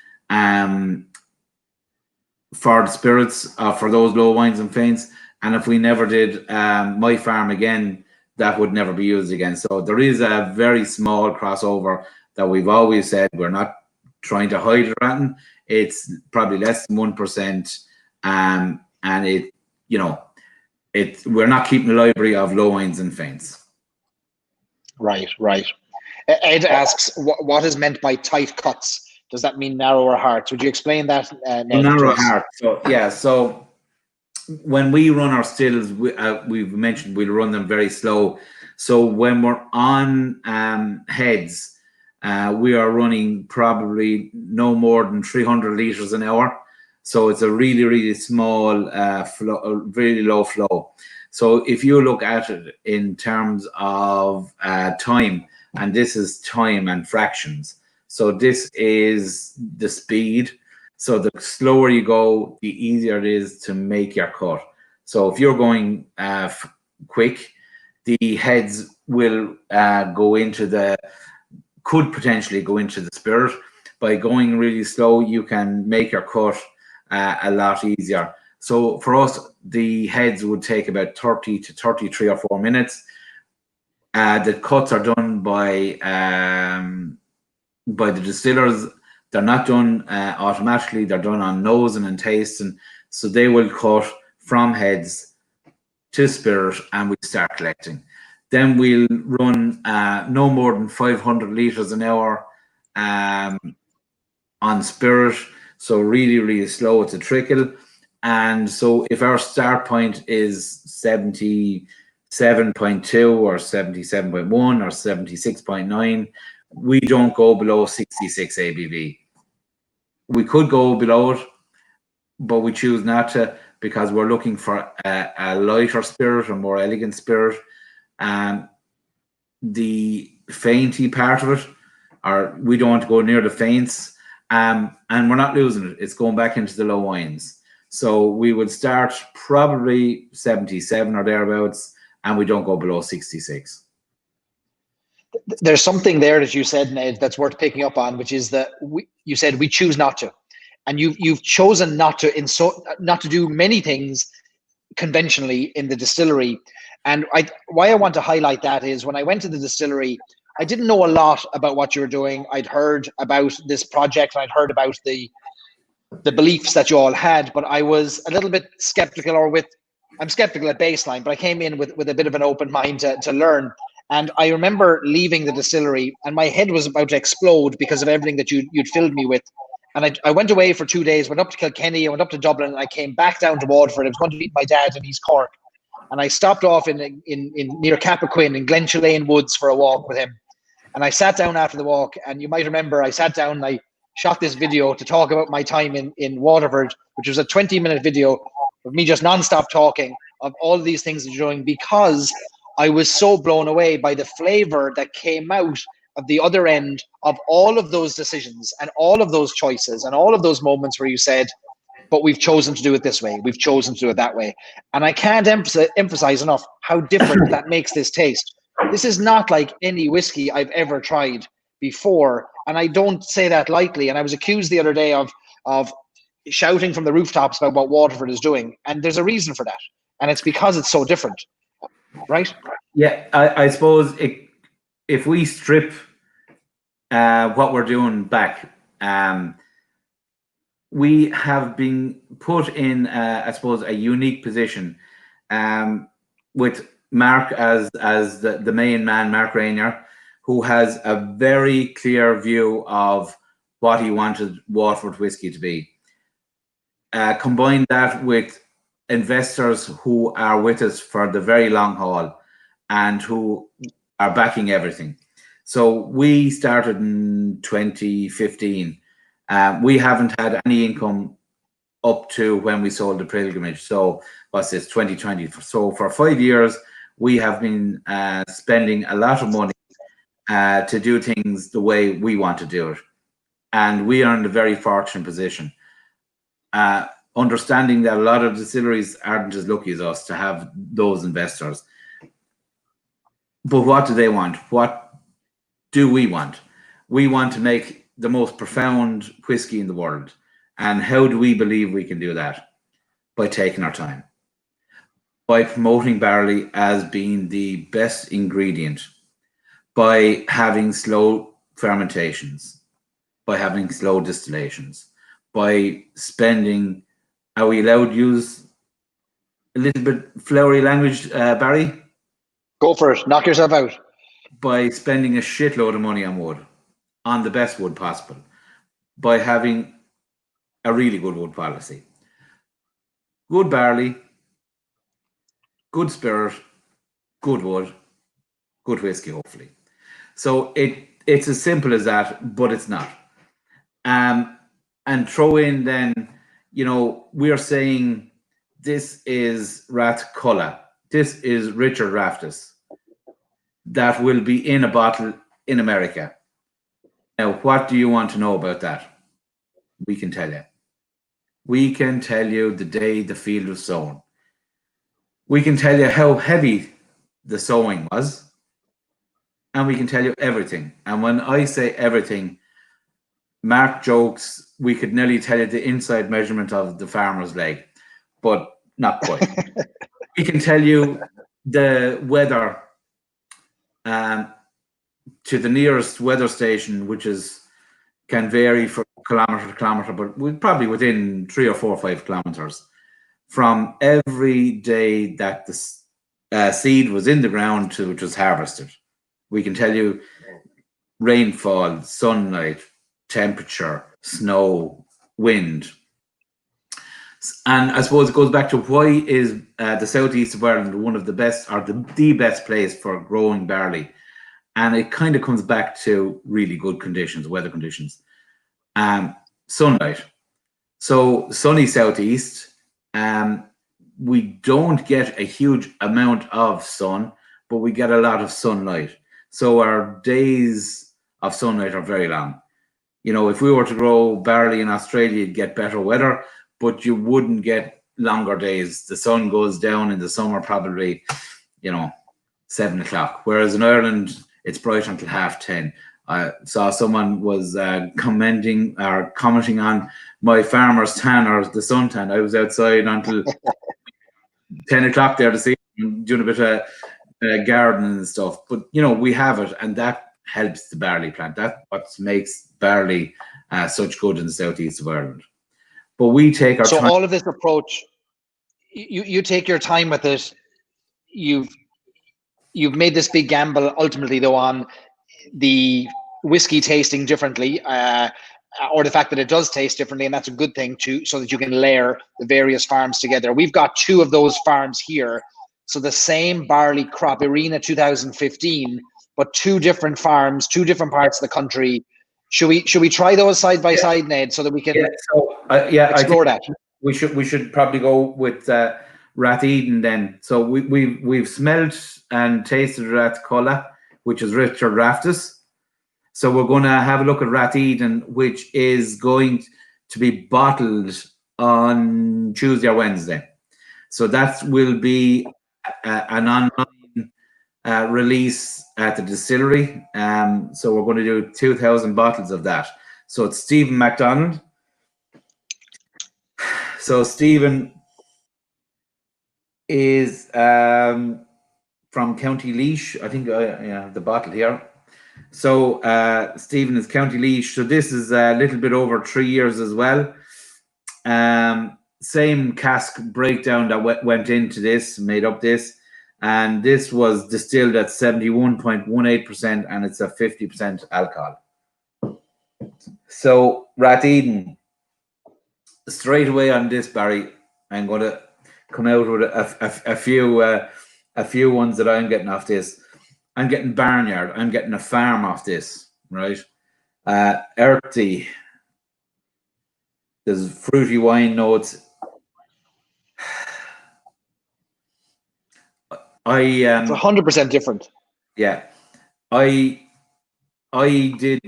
for the spirits, for those low wines and faints. And if we never did My Farm again, that would never be used again. So there is a very small crossover that we've always said we're not trying to hide it at. It's probably less than 1%, and it, you know, we're not keeping a library of low wines and faints. Right, right. Ed asks, what is meant by tight cuts? Does that mean narrower hearts? Would you explain that, Ned? Narrow heart. So yeah, so when we run our stills, we've mentioned we'll run them very slow. So when we're on heads, we are running probably no more than 300 liters an hour. So it's a really, really small flow, really low flow. So if you look at it in terms of time, and this is time and fractions. So this is the speed. So the slower you go, the easier it is to make your cut. So if you're going quick, the heads will could potentially go into the spirit. By going really slow, you can make your cut a lot easier. So for us, the heads would take about 30 to 33 or 4 minutes. The cuts are done by the distillers. They're not done automatically. They're done on nosing and tasting. So they will cut from heads to spirit, and we start collecting. Then we'll run no more than 500 liters an hour on spirit. So really, really slow. It's a trickle. And so if our start point is 77.2 or 77.1 or 76.9, we don't go below 66 ABV. We could go below it, but we choose not to, because we're looking for a lighter spirit, a more elegant spirit. The fainty part of it, or we don't want to go near the faints, and we're not losing it. It's going back into the low wines. So we would start probably 77 or thereabouts, and we don't go below 66. There's something there that you said, Ned, that's worth picking up on, which is that you said we choose not to, and you've chosen not to do many things conventionally in the distillery. And why I want to highlight that is when I went to the distillery, I didn't know a lot about what you were doing. I'd heard about this project, and I'd heard about the beliefs that you all had, but I was a little bit skeptical, I'm skeptical at baseline, but I came in with a bit of an open mind to learn. And I remember leaving the distillery, and my head was about to explode because of everything that you'd filled me with. And I went away for 2 days, went up to Kilkenny, I went up to Dublin, and I came back down to Waterford. I was going to meet my dad in East Cork. And I stopped off in near Cappoquin in Glenchillane Woods for a walk with him. And I sat down after the walk, and you might remember I sat down and I shot this video to talk about my time in Waterford, which was a 20-minute video of me just nonstop talking of all of these things that you're doing, because I was so blown away by the flavor that came out of the other end of all of those decisions and all of those choices and all of those moments where you said, but we've chosen to do it this way, we've chosen to do it that way. And I can't emphasize enough how different that makes this taste. This is not like any whiskey I've ever tried before, and I don't say that lightly. And I was accused the other day of shouting from the rooftops about what Waterford is doing, and there's a reason for that, and it's because it's so different, right? Yeah, I suppose if we strip what we're doing back, we have been put in, I suppose, a unique position with Mark as the main man, Mark Rainier, who has a very clear view of what he wanted Waterford whiskey to be. Combine that with investors who are with us for the very long haul and who are backing everything. So we started in 2015. We haven't had any income up to when we sold the pilgrimage. So what's this, 2020? So for 5 years, we have been spending a lot of money to do things the way we want to do it. And we are in a very fortunate position. Understanding that a lot of distilleries aren't as lucky as us to have those investors. But what do they want? What do we want? We want to make the most profound whiskey in the world. And how do we believe we can do that? By taking our time, by promoting barley as being the best ingredient, by having slow fermentations, by having slow distillations, by spending, are we allowed to use a little bit flowery language, Barry? Go for it. Knock yourself out. By spending a shitload of money on wood, on the best wood possible, by having a really good wood policy. Good barley, good spirit, good wood, good whiskey, hopefully. So it's as simple as that, but it's not. And throw in then, you know, we're saying this is Rath Culla, this is Richard Raftus, that will be in a bottle in America. Now, what do you want to know about that? We can tell you. We can tell you the day the field was sown. We can tell you how heavy the sowing was. And we can tell you everything. And when I say everything, Mark jokes, we could nearly tell you the inside measurement of the farmer's leg, but not quite. We can tell you the weather to the nearest weather station, which can vary from kilometre to kilometre, but we're probably within 3 or 4 or 5 kilometres from every day that the seed was in the ground to it was harvested. We can tell you rainfall, sunlight, temperature, snow, wind. And I suppose it goes back to why is the southeast of Ireland one of the best, or the best place for growing barley. And it kind of comes back to really good conditions, weather conditions. Sunlight. So sunny southeast, we don't get a huge amount of sun, but we get a lot of sunlight. So our days of sunlight are very long. You know, if we were to grow barley in Australia, you'd get better weather, but you wouldn't get longer days. The sun goes down in the summer probably, 7 o'clock. Whereas in Ireland, it's bright until 10:30. I saw someone was commenting on my farmer's tan, or the suntan. I was outside until 10 o'clock there to see doing a bit of gardening and stuff. But, we have it, and that helps the barley plant. That's what makes barley such good in the southeast of Ireland. But we take our time. So all of this approach, you take your time with it. You've made this big gamble ultimately, though, on the whiskey tasting differently, or the fact that it does taste differently, and that's a good thing too, so that you can layer the various farms together. We've got 2 of those farms here. So the same barley crop, Irina 2015, but 2 different farms, 2 different parts of the country. Should we try those side by side, Ned, so that we can explore that? We should probably go with Rath Eden then. So we've smelled and tasted Rath Culla, which is Richard Raftus. So we're going to have a look at Rath Eden, which is going to be bottled on Tuesday or Wednesday. So that will be an online release at the distillery. So we're going to do 2,000 bottles of that. So it's Stephen MacDonald. So Stephen is from County Laois. I think I have the bottle here. So Stephen is County Laois. So this is a little bit over 3 years as well. Same cask breakdown that went into this, made up this. And this was distilled at 71.18%, and it's a 50% alcohol. So Rath Eden, straight away on this, Barry, I'm going to come out with a few ones that I'm getting off this. I'm getting barnyard. I'm getting a farm off this, right? Earthy. There's fruity wine notes. It's 100% different. Yeah, I did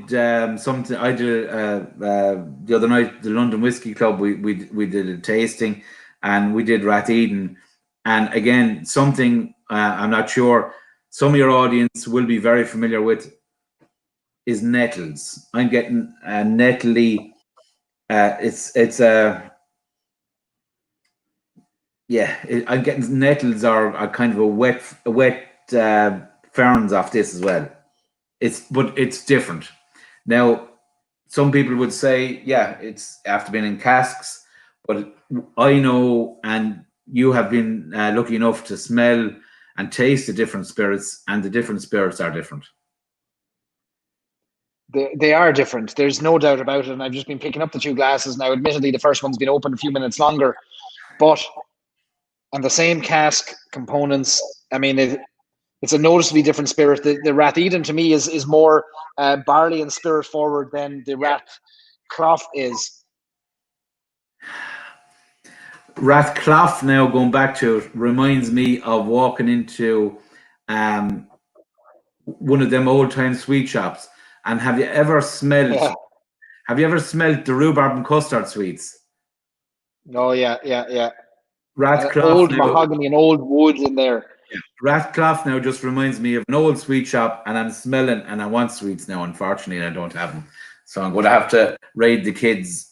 something. I did the other night, the London Whisky Club. We did a tasting, and we did Rath Eden. And again, something I'm not sure some of your audience will be very familiar with. is nettles. I'm getting nettly. I'm getting nettles or a kind of a wet ferns off this as well. But it's different. Now, some people would say, yeah, it's after being in casks, but I know, and you have been lucky enough to smell and taste the different spirits, and the different spirits are different. They are different. There's no doubt about it. And I've just been picking up the 2 glasses now. Admittedly, the first one's been open a few minutes longer, but on the same cask components, I mean, it's a noticeably different spirit. The Rath Eden to me is more barley and spirit forward than the Rath Clough is. Rath Clough, now going back to it, reminds me of walking into one of them old time sweet shops. And have you ever smelled? Yeah. Have you ever smelled the rhubarb and custard sweets? Oh yeah. Rath Clough, old mahogany and old wood in there. Yeah. Rath Clough now just reminds me of an old sweet shop, and I'm smelling, and I want sweets now. Unfortunately, I don't have them, so I'm going to have to raid the kids'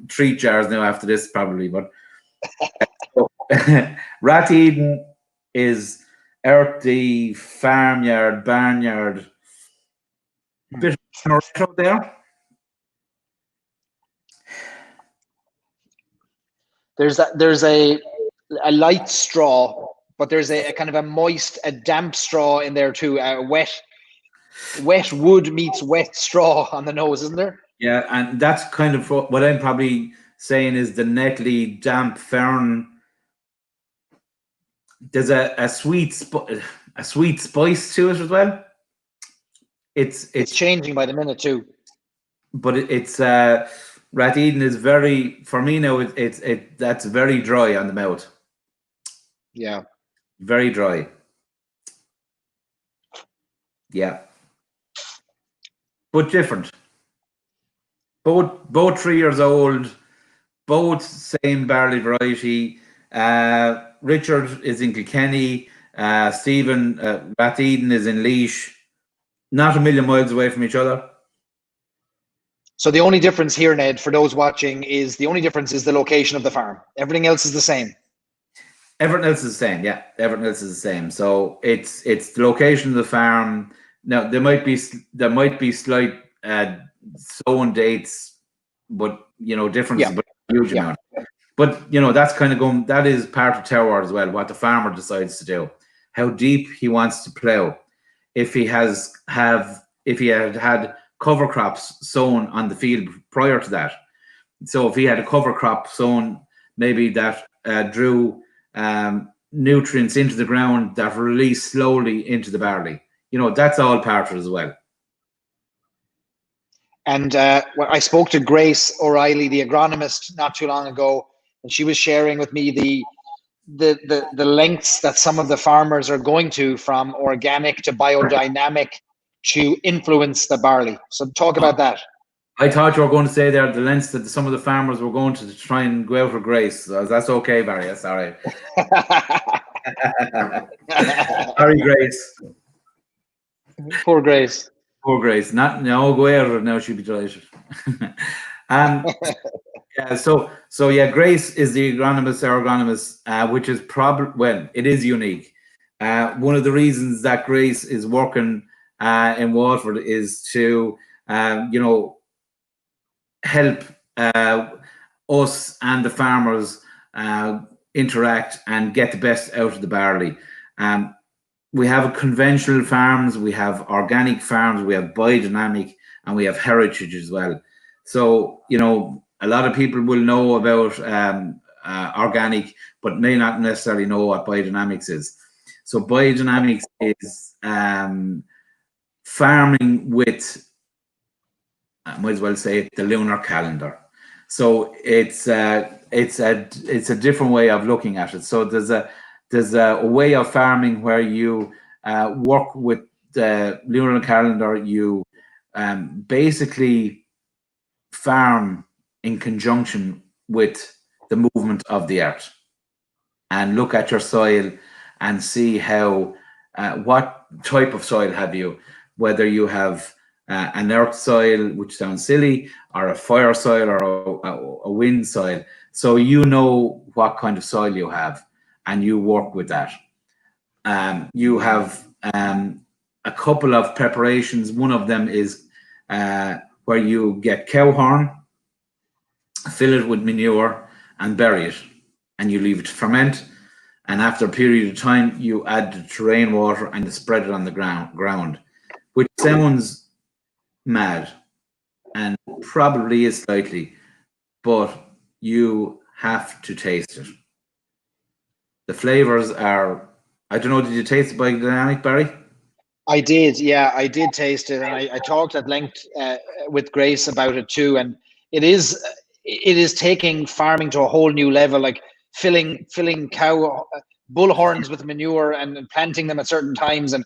treat jars now after this, probably. But Rath Eden is earthy, farmyard, barnyard. Bit of there. There's a light straw, but there's a kind of a moist, a damp straw in there too. Wet wood meets wet straw on the nose, isn't there? Yeah, and that's kind of what I'm probably saying is the nettly, damp fern. There's a sweet spice to it as well. It's changing by the minute too. But it's Rath Eden is very, for me now. That's very dry on the mouth. Yeah, very dry. Yeah, but different. Both 3 years old, both same barley variety. Richard is in Kilkenny. Stephen Rath Eden is in Laois. Not a million miles away from each other. So the only difference here, Ned, for those watching, is the location of the farm. Everything else is the same. Everything else is the same. Yeah, everything else is the same. So it's the location of the farm. Now there might be slight sowing dates, but differences, but huge amount. But that's kind of going. That is part of terroir as well. What the farmer decides to do, how deep he wants to plough. If he had cover crops sown on the field prior to that, so if he had a cover crop sown, maybe that drew nutrients into the ground that release slowly into the barley. That's all part of it as well. And I spoke to Grace O'Reilly, the agronomist, not too long ago, and she was sharing with me the lengths that some of the farmers are going to, from organic to biodynamic, to influence the barley. So talk about that. I thought you were going to say there the lengths that some of the farmers were going to try and go out for Grace. So that's okay, Barry. That's all right. Sorry, Grace. Poor Grace. Poor Grace. Go out now. She'd be delighted. Grace is the agronomist, which is it is unique. One of the reasons that Grace is working in Waterford is to help us and the farmers interact and get the best out of the barley. We have conventional farms, we have organic farms, we have biodynamic, and we have heritage as well. So, a lot of people will know about organic, but may not necessarily know what biodynamics is. So biodynamics is farming with, I might as well say, the lunar calendar. So it's a different way of looking at it. So there's a way of farming where you work with the lunar calendar. You basically farm in conjunction with the movement of the earth, and look at your soil and see how what type of soil have you, whether you have an earth soil, which sounds silly, or a fire soil, or a wind soil. So you know what kind of soil you have, and you work with that. You have a couple of preparations. One of them is where you get cow horn, fill it with manure, and bury it, and you leave it to ferment. And after a period of time, you add the terrain water and you spread it on the ground, which sounds mad and probably is slightly, but you have to taste it. The flavors are, I don't know, did you taste the biodynamic, Barry? I did, yeah, I did taste it, and I talked at length with Grace about it too. And it is taking farming to a whole new level, like filling cow bull horns with manure and planting them at certain times, and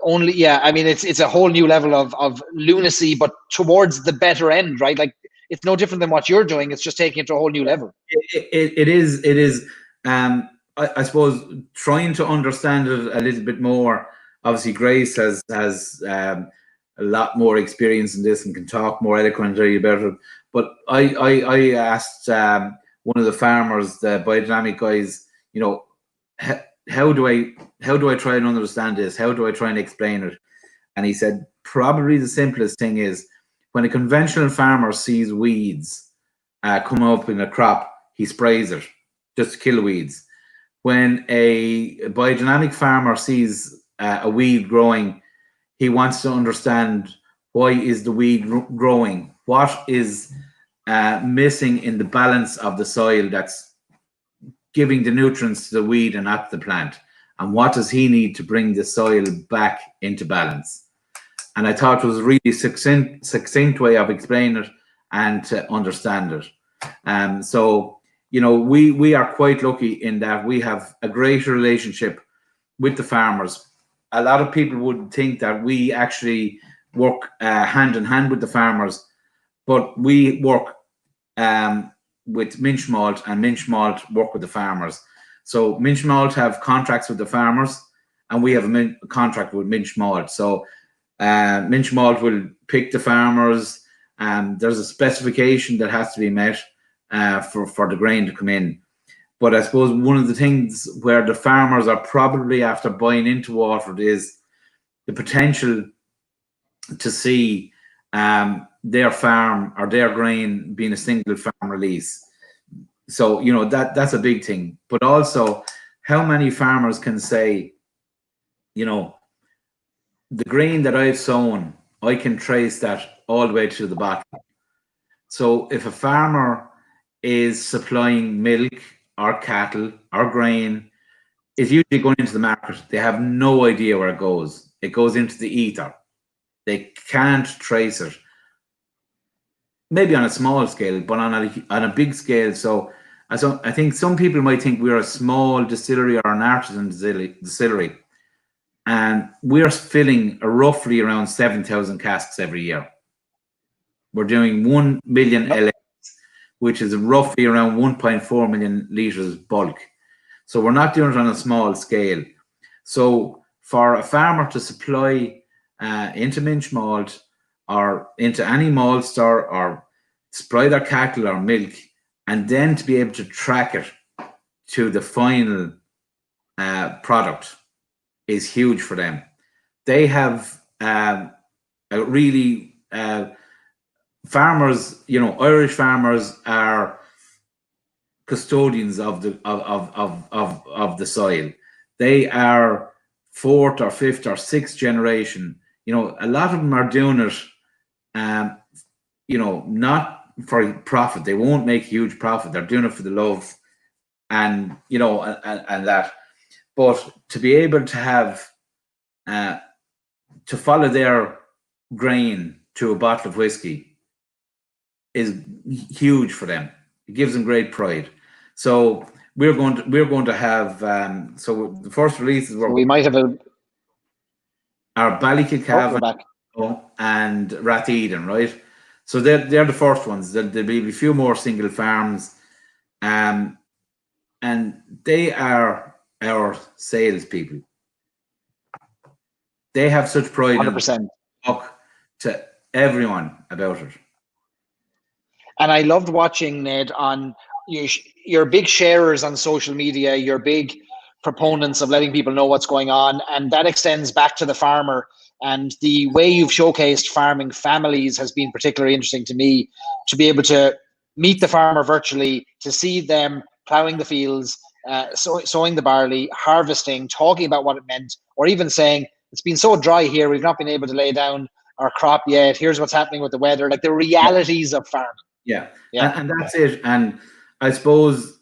only, yeah, I mean, it's a whole new level of lunacy, but towards the better end, right? Like, it's no different than what you're doing. It's just taking it to a whole new level. It is. I suppose trying to understand it a little bit more. Obviously, Grace has a lot more experience in this and can talk more eloquently about it. But I asked one of the farmers, the biodynamic guys, you know, how do I try and understand this? How do I try and explain it? And he said probably the simplest thing is when a conventional farmer sees weeds come up in a crop, he sprays it just to kill weeds. When a biodynamic farmer sees a weed growing, he wants to understand why is the weed growing? What is missing in the balance of the soil that's giving the nutrients to the weed and not the plant? And what does he need to bring the soil back into balance? And I thought it was a really succinct way of explaining it and to understand it. So, you know, we are quite lucky in that we have a great relationship with the farmers. A lot of people would think that we actually work hand in hand with the farmers, but we work with Minch Malt, and Minch Malt work with the farmers. So Minch Malt have contracts with the farmers, and we have a contract with Minch Malt. So Minch Malt will pick the farmers. There's a specification that has to be met for the grain to come in. But I suppose one of the things where the farmers are probably after buying into Waterford is the potential to see their farm or their grain being a single farm release. So, you know, that's a big thing. But also, how many farmers can say, you know, the grain that I've sown, I can trace that all the way to the bottom. So if a farmer is supplying milk or cattle or grain, it's usually going into the market. They have no idea where it goes. It goes into the ether. They can't trace it. Maybe on a small scale, but on a big scale. So I think some people might think we're a small distillery or an artisan distillery. And we're filling roughly around 7,000 casks every year. We're doing 1 million LX, which is roughly around 1.4 million litres bulk. So we're not doing it on a small scale. So for a farmer to supply into Minch Malt or into any malt store or supply their cattle or milk, and then to be able to track it to the final product is huge for them. They have a really farmers, you know, Irish farmers are custodians of the soil. They are fourth or fifth or sixth generation. You know, a lot of them are doing it, you know, not for profit. They won't make huge profit. They're doing it for the love, and you know, and that. But to be able to have to follow their grain to a bottle of whiskey is huge for them. It gives them great pride. So we're going to have so the first releases were, we might have our Ballykilcavan and Ratheden, right? So they're the first ones. There'll be a few more single farms, and they are our salespeople. They have such pride 100%. to everyone about it. And I loved watching, Ned, on your big sharers on social media, your big proponents of letting people know what's going on, and that extends back to the farmer. And the way you've showcased farming families has been particularly interesting to me, to be able to meet the farmer virtually, to see them ploughing the fields, sowing the barley, harvesting, talking about what it meant, or even saying, it's been so dry here, we've not been able to lay down our crop yet. Here's what's happening with the weather, like the realities of farming. Yeah. And that's it. And I suppose,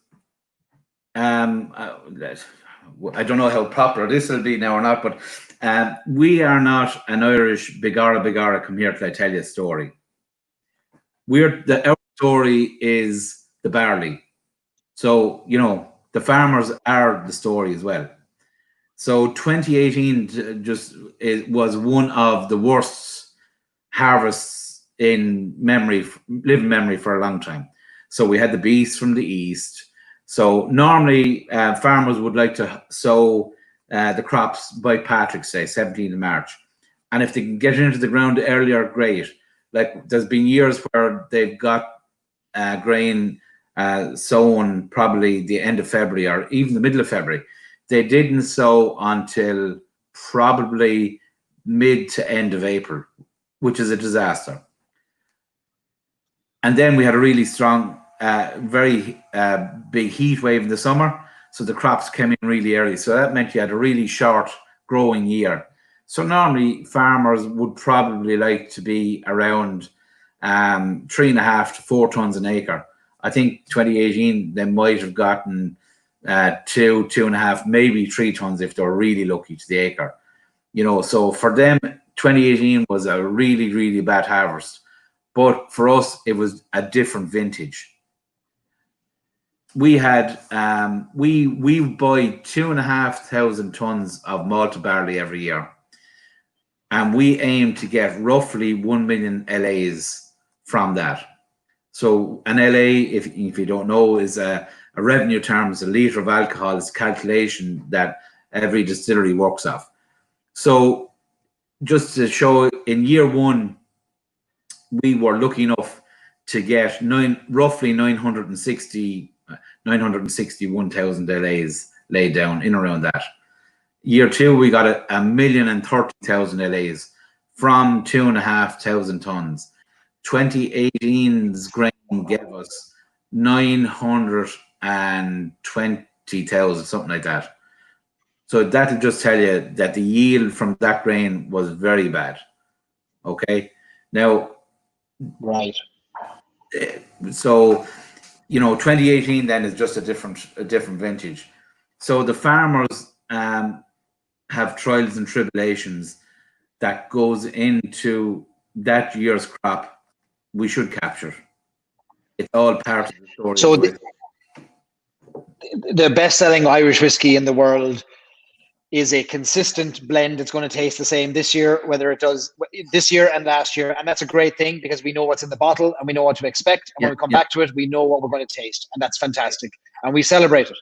I don't know how proper this will be now or not, but we are not an Irish bigara come here till I tell you a story. Our story is the barley. So, you know, the farmers are the story as well. So 2018 was one of the worst harvests in living memory for a long time. So we had the beasts from the east. So normally farmers would like to sow the crops by Patrick's Day, 17th of March. And if they can get into the ground earlier, great. Like there's been years where they've got grain sown probably the end of February or even the middle of February. They didn't sow until probably mid to end of April, which is a disaster. And then we had a really strong, very big heat wave in the summer. So the crops came in really early. So that meant you had a really short growing year. So normally farmers would probably like to be around 3.5 to 4 tons an acre. I think 2018, they might have gotten 2.5, maybe 3 tons if they were really lucky to the acre. You know, so for them, 2018 was a really, really bad harvest. But for us, it was a different vintage. We had, we buy 2,500 tons of malted barley every year. And we aim to get roughly 1 million LAs from that. So an LA, if you don't know, is a revenue term, is a litre of alcohol. It's a calculation that every distillery works off. So just to show, in year one, we were lucky enough to get roughly 961,000 LAs laid down in around that. Year two, we got 1,030,000 LAs from 2,500 tons. 2018's grain gave us 920,000, something like that. So that'll just tell you that the yield from that grain was very bad. Okay, now, right. So, you know, 2018 then is just a different vintage. So the farmers have trials and tribulations that goes into that year's crop. We should capture. It's all part of the story. So the best-selling Irish whiskey in the world is a consistent blend. It's going to taste the same this year, whether it does this year and last year. And that's a great thing because we know what's in the bottle and we know what to expect. And when we come back to it, we know what we're going to taste. And that's fantastic. And we celebrate it.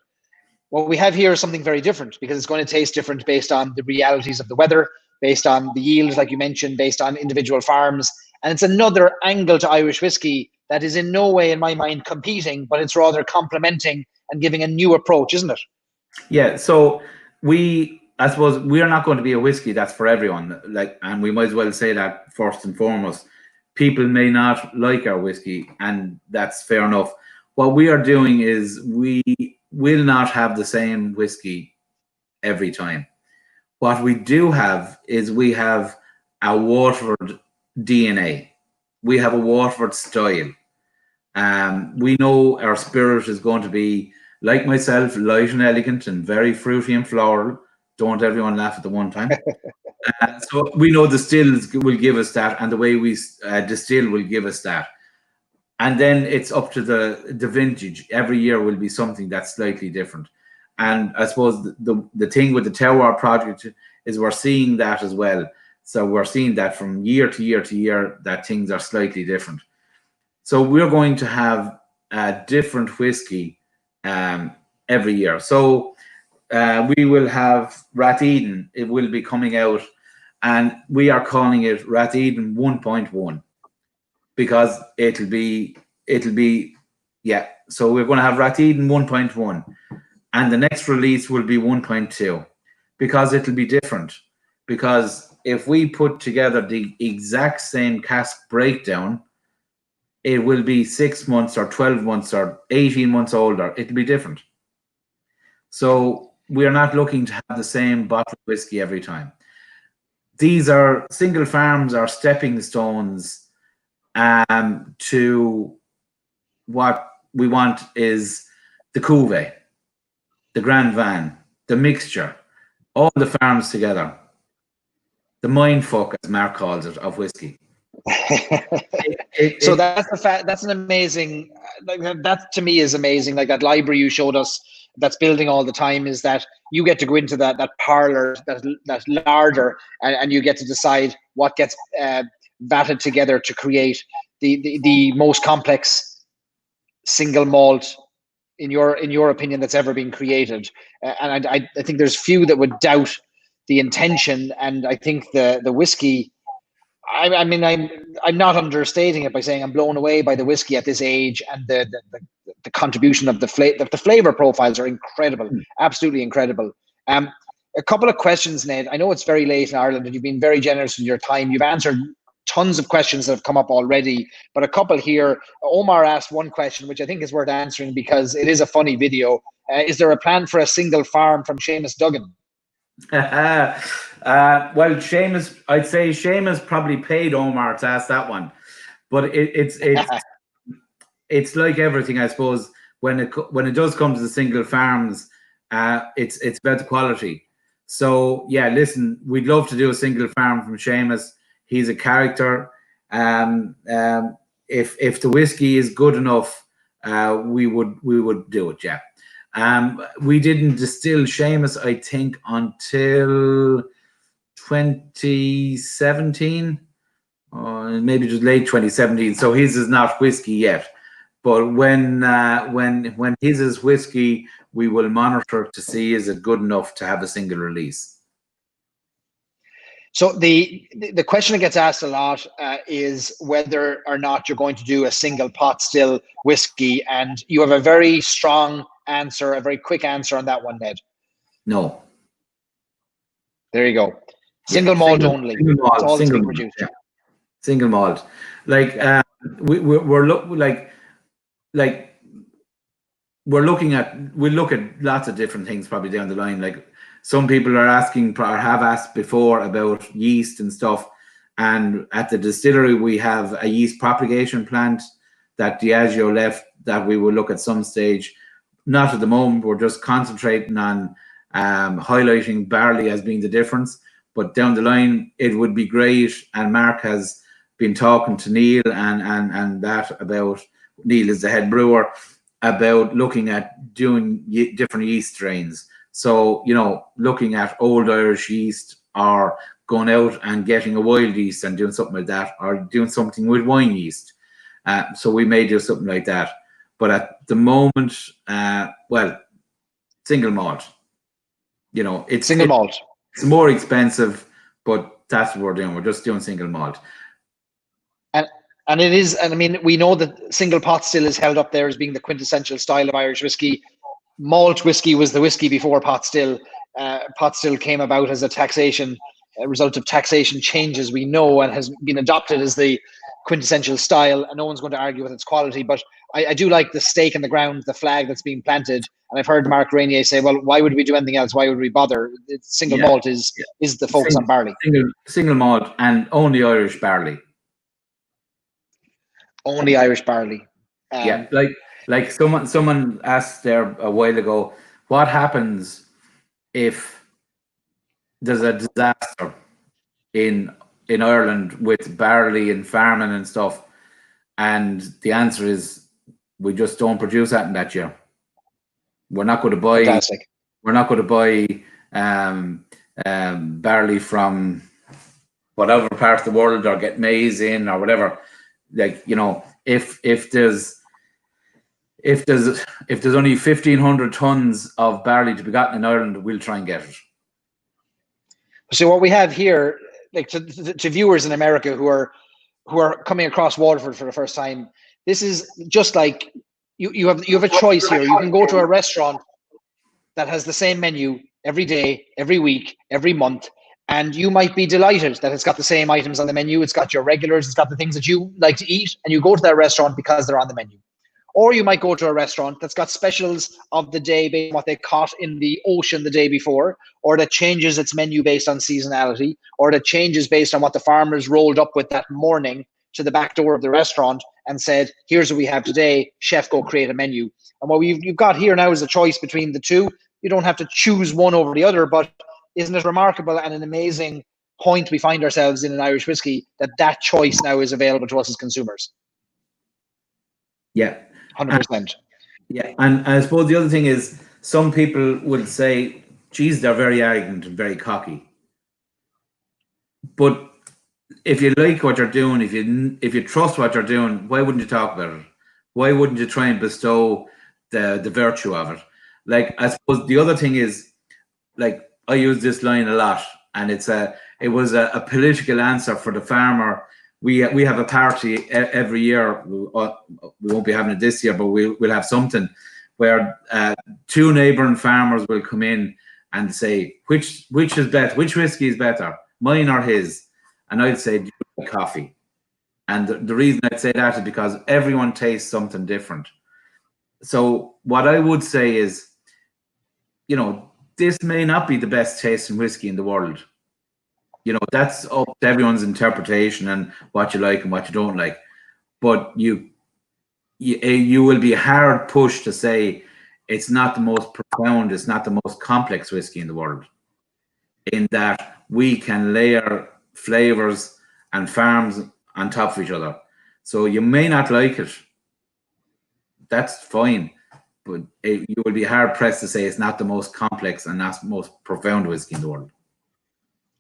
What we have here is something very different because it's going to taste different based on the realities of the weather, based on the yield, like you mentioned, based on individual farms. And it's another angle to Irish whiskey that is in no way, in my mind, competing, but it's rather complementing and giving a new approach, isn't it? Yeah. So I suppose we are not going to be a whiskey that's for everyone. And we might as well say that first and foremost. People may not like our whiskey, and that's fair enough. What we are doing is we will not have the same whiskey every time. What we do have is we have a Waterford DNA. We have a Waterford style. We know our spirit is going to be, like myself, light and elegant and very fruity and floral. Don't everyone laugh at the one time. So we know the stills will give us that, and the way we distill will give us that. And then it's up to the vintage. Every year will be something that's slightly different. And I suppose the thing with the Terroir project is we're seeing that as well. So we're seeing that from year to year to year that things are slightly different. So we're going to have a different whiskey every year. So we will have Rath Eden. It will be coming out and we are calling it Ratheden 1.1 because it'll be yeah. So we're going to have Ratheden 1.1, and the next release will be 1.2 because it'll be different. Because if we put together the exact same cask breakdown, it will be 6 months or 12 months or 18 months older. It'll be different. So we are not looking to have the same bottle of whiskey every time. These are single farms are stepping stones to what we want is the cuvee, the Grand Van, the mixture, all the farms together. The mindfuck, as Mark calls it, of whiskey. So that's the fact. That's an amazing. Like that to me is amazing. Like that library you showed us, that's building all the time. Is that you get to go into that parlor, that larder, and you get to decide what gets vatted together to create the most complex single malt in your opinion that's ever been created. And I think there's few that would doubt the intention, and I think the whiskey. I mean, I'm not understating it by saying I'm blown away by the whiskey at this age, and the contribution of the flavor profiles are incredible, absolutely incredible. A couple of questions, Ned. I know it's very late in Ireland, and you've been very generous with your time. You've answered tons of questions that have come up already, but a couple here. Omar asked one question, which I think is worth answering because it is a funny video. Is there a plan for a single farm from Seamus Duggan? Well, Seamus, I'd say Seamus probably paid Omar to ask that one, but it's like everything, I suppose. When it does come to the single farms, it's about the quality. So yeah, listen, we'd love to do a single farm from Seamus. He's a character. If the whiskey is good enough, we would do it. Yeah. We didn't distill Seamus, I think, until 2017, or maybe just late 2017. So his is not whiskey yet. But when his is whiskey, we will monitor to see is it good enough to have a single release. So the question that gets asked a lot is whether or not you're going to do a single pot still whiskey, and you have a very strong answer, a very quick answer on that one, Ned. No. There you go. Single malt only. Single malt. That's all Single that's being produced. Yeah. Single malt. Like we're look at lots of different things probably down the line. Like some people are asking or have asked before about yeast and stuff. And at the distillery, we have a yeast propagation plant that Diageo left that we will look at some stage. Not at the moment. We're just concentrating on highlighting barley as being the difference. But down the line, it would be great. And Mark has been talking to Neil and that about, Neil is the head brewer, about looking at doing different yeast strains. So, you know, looking at old Irish yeast or going out and getting a wild yeast and doing something like that, or doing something with wine yeast. So we may do something like that. But at the moment, well, single malt. You know, it's single malt. It's more expensive, but that's what we're doing. We're just doing single malt. And it is, and I mean, we know that single pot still is held up there as being the quintessential style of Irish whiskey. Malt whiskey was the whiskey before pot still. Pot still came about as a result of taxation changes, we know, and has been adopted as the quintessential style, and no one's going to argue with its quality. But I do like the stake in the ground, the flag that's being planted. And I've heard Mark Rainier say, well, why would we do anything else? Why would we bother? Single malt is the focus on barley. Single malt and only Irish barley. Only Irish barley. Yeah, like someone asked there a while ago, what happens if there's a disaster in Ireland with barley and farming and stuff? And the answer is we just don't produce that in that year. We're not going to buy. Fantastic. We're not going to buy barley from whatever part of the world, or get maize in or whatever. Like, you know, if there's only 1,500 tons of barley to be gotten in Ireland, we'll try and get it. So what we have here, like to viewers in America who are coming across Waterford for the first time, this is just like you have a choice here. You can go to a restaurant that has the same menu every day, every week, every month, and you might be delighted that it's got the same items on the menu. It's got your regulars, it's got the things that you like to eat, and you go to that restaurant because they're on the menu. Or you might go to a restaurant that's got specials of the day based on what they caught in the ocean the day before, or that changes its menu based on seasonality, or that changes based on what the farmers rolled up with that morning to the back door of the restaurant and said, here's what we have today, chef, go create a menu. And what you've got here now is a choice between the two. You don't have to choose one over the other, but isn't it remarkable and an amazing point we find ourselves in Irish whiskey that choice now is available to us as consumers? Yeah. 100%. Yeah, and I suppose the other thing is some people will say, geez, they're very arrogant and very cocky. But if you like what you're doing, if you trust what you're doing, why wouldn't you talk about it? Why wouldn't you try and bestow the virtue of it? Like, I suppose the other thing is, like, I use this line a lot, and it was a political answer for the farmer. We have a party every year. We won't be having it this year, but we'll have something where two neighbouring farmers will come in and say, which is better, which whiskey is better, mine or his? And I'd say coffee. And the reason I'd say that is because everyone tastes something different. So what I would say is, this may not be the best tasting whiskey in the world. That's up to everyone's interpretation and what you like and what you don't like. But you will be hard pushed to say it's not the most profound, it's not the most complex whiskey in the world. In that we can layer flavors and farms on top of each other. So you may not like it. That's fine. But you will be hard pressed to say it's not the most complex and not the most profound whiskey in the world.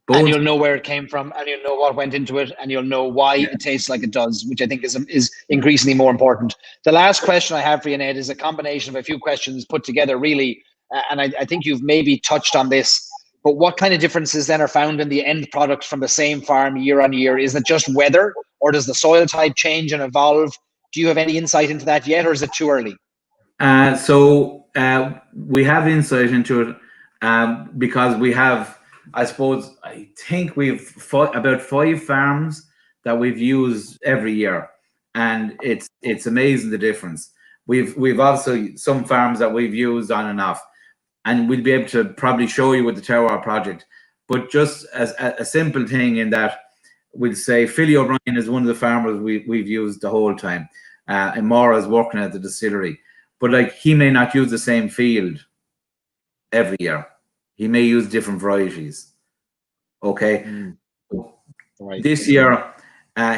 And you'll know where it came from, and you'll know what went into it, and you'll know why it tastes like it does, which I think is increasingly more important. The last question I have for you, Ned, is a combination of a few questions put together, really, and I think you've maybe touched on this, but what kind of differences then are found in the end product from the same farm year on year? Is it just weather, or does the soil type change and evolve? Do you have any insight into that yet, or is it too early? So we have insight into it because we have, I think we've about 5 farms that we've used every year, and it's amazing the difference. We've also some farms that we've used on and off, and we'll be able to probably show you with the Tower project. But just as a simple thing in that, we'll say Philly O'Brien is one of the farmers we've used the whole time, and Maura's working at the distillery. But like, he may not use the same field every year. He may use different varieties. Okay. Right. This year,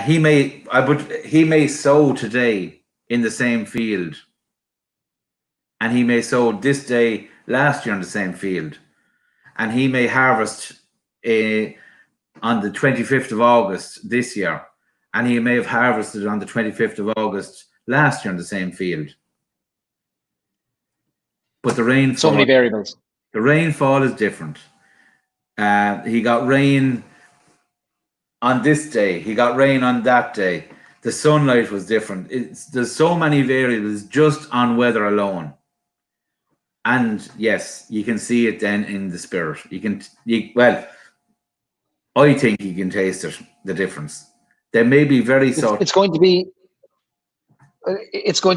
he may sow today in the same field, and he may sow this day last year in the same field, and he may harvest on the 25th of August this year, and he may have harvested on the 25th of August last year in the same field. But the rainfall, so many variables. The rainfall is different. He got rain on this day. He got rain on that day. The sunlight was different. There's so many variables just on weather alone. And yes, you can see it then in the spirit. I think you can taste it, the difference. They may be very subtle. It's going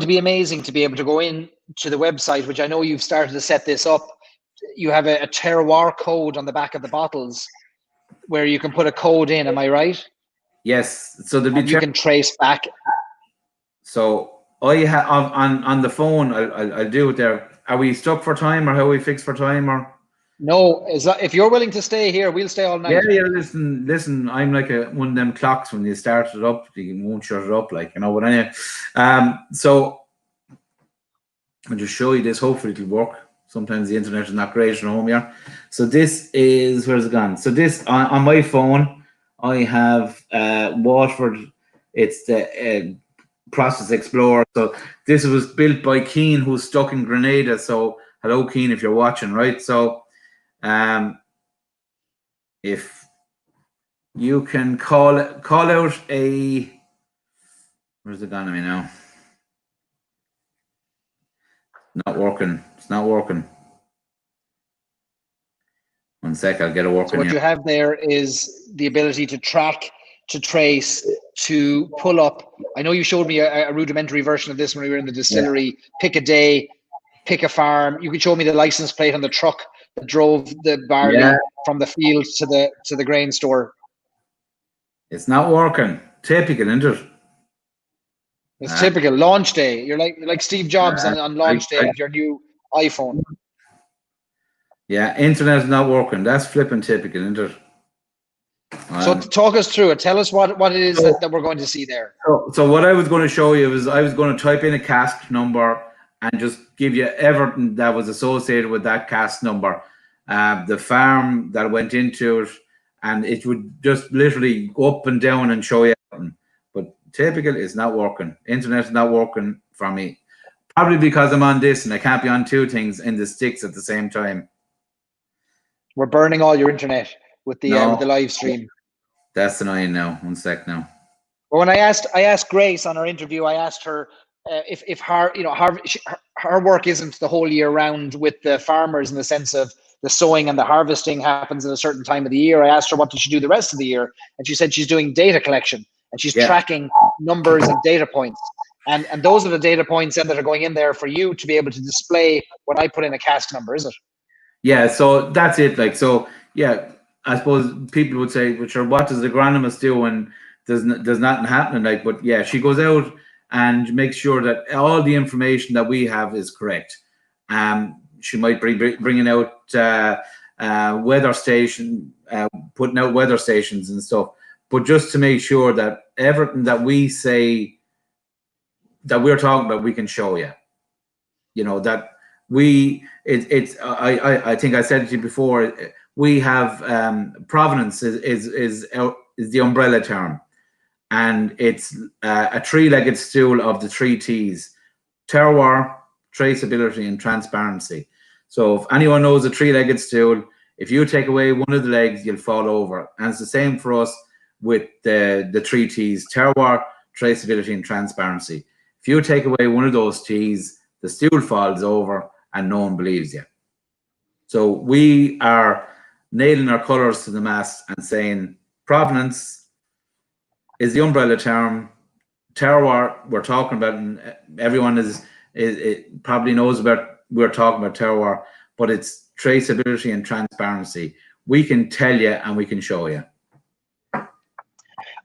to be amazing to be able to go in to the website, which I know you've started to set this up. You have a terroir code on the back of the bottles where you can put a code in. Am I right? Yes. So you can trace back. So I have on the phone. I'll do it there. Are we stuck for time, or how are we fixed for time, or? No, if you're willing to stay here, we'll stay all night. Yeah. Listen. I'm like one of them clocks. When you start it up, you won't shut it up. But anyway. So I'll just show you this. Hopefully it'll work. Sometimes the internet is not great at home here. So this is, where's it gone? So this on my phone, I have Waterford. It's the Process Explorer. So this was built by Keane, who's stuck in Grenada. So hello, Keane, if you're watching, right? So if You can call out a. Where's it gone to me now? Not working. It's not working. 1 sec, I'll get it working. So what here. you have there is the ability to track, to trace, to pull up. I know you showed me a rudimentary version of this when we were in the distillery. Yeah. Pick a day, pick a farm. You could show me the license plate on the truck that drove the barley from the field to the grain store. It's not working. Typical, isn't it? It's typical. Launch day. You're like Steve Jobs on launch day with your new iPhone. Yeah, internet is not working. That's flipping typical, isn't it? So talk us through it. Tell us what it is that we're going to see there. So what I was going to show you was I was going to type in a cask number and just give you everything that was associated with that cask number. The farm that went into it, and it would just literally go up and down and show you everything. But typical is not working. Internet is not working for me. Probably because I'm on this and I can't be on two things in the sticks at the same time. We're burning all your internet with the live stream. That's annoying now. 1 sec now. Well, when I asked Grace on our interview, I asked her if her work isn't the whole year round with the farmers in the sense of the sowing and the harvesting happens at a certain time of the year. I asked her what does she do the rest of the year, and she said she's doing data collection and she's tracking numbers and data points. And those are the data points then that are going in there for you to be able to display when I put in a cask number, is it? Yeah, so that's it. Like, so yeah, I suppose people would say, well, sure, what does the agronomist do when there's nothing happening? Like, but yeah, she goes out and makes sure that all the information that we have is correct. She might be bringing out weather station, putting out weather stations and stuff, but just to make sure that everything that we say that we're talking about, we can show you. You know that I think I said it to you before. We have provenance is the umbrella term, and it's a three-legged stool of the three T's: terroir, traceability, and transparency. So if anyone knows a three-legged stool, if you take away one of the legs, you'll fall over. And it's the same for us with the three T's: terroir, traceability, and transparency. If you take away one of those T's, the stool falls over and no one believes you. So we are nailing our colours to the mast and saying provenance is the umbrella term. Terroir, we're talking about, and everyone it probably knows about, we're talking about terroir, but it's traceability and transparency. We can tell you and we can show you.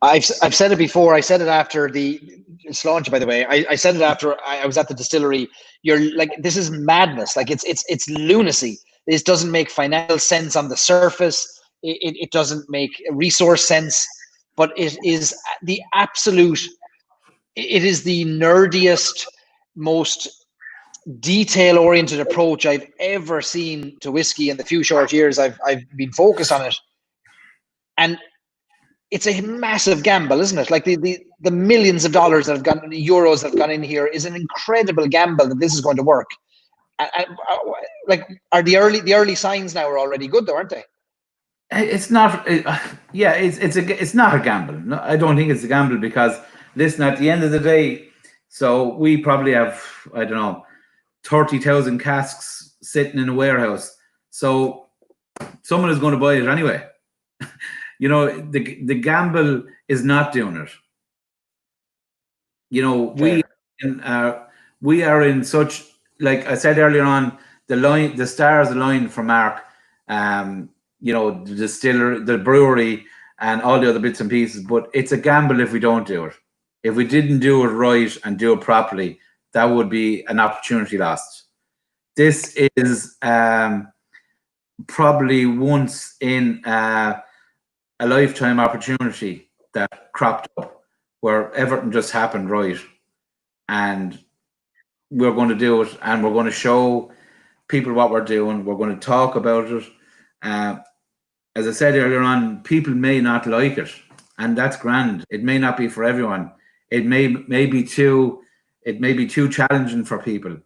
I've said it before. I said it after it's launch, by the way. I said it after I was at the distillery. You're like, this is madness. Like it's lunacy. This doesn't make financial sense on the surface. It doesn't make resource sense, but it is the absolute. It is the nerdiest, most detail-oriented approach I've ever seen to whiskey in the few short years I've been focused on it, and it's a massive gamble, isn't it? Like the millions of dollars that have gone, euros that have gone in here, is an incredible gamble that this is going to work. Like, are the early signs now are already good, though, aren't they? It's not. It's not a gamble. No, I don't think it's a gamble because listen, at the end of the day, so we probably have, I don't know, 30,000 casks sitting in a warehouse. So someone is going to buy it anyway. You know, the gamble is not doing it. You know, we are in such, like I said earlier on, the stars align for Mark. You know, the distiller, the brewery, and all the other bits and pieces. But it's a gamble if we don't do it. If we didn't do it right and do it properly, that would be an opportunity lost. This is probably once in a lifetime opportunity that cropped up where everything just happened right, and we're going to do it, and we're going to show people what we're doing. We're going to talk about it. As I said earlier on, people may not like it, and that's grand. It may not be for everyone. It may be too challenging for people.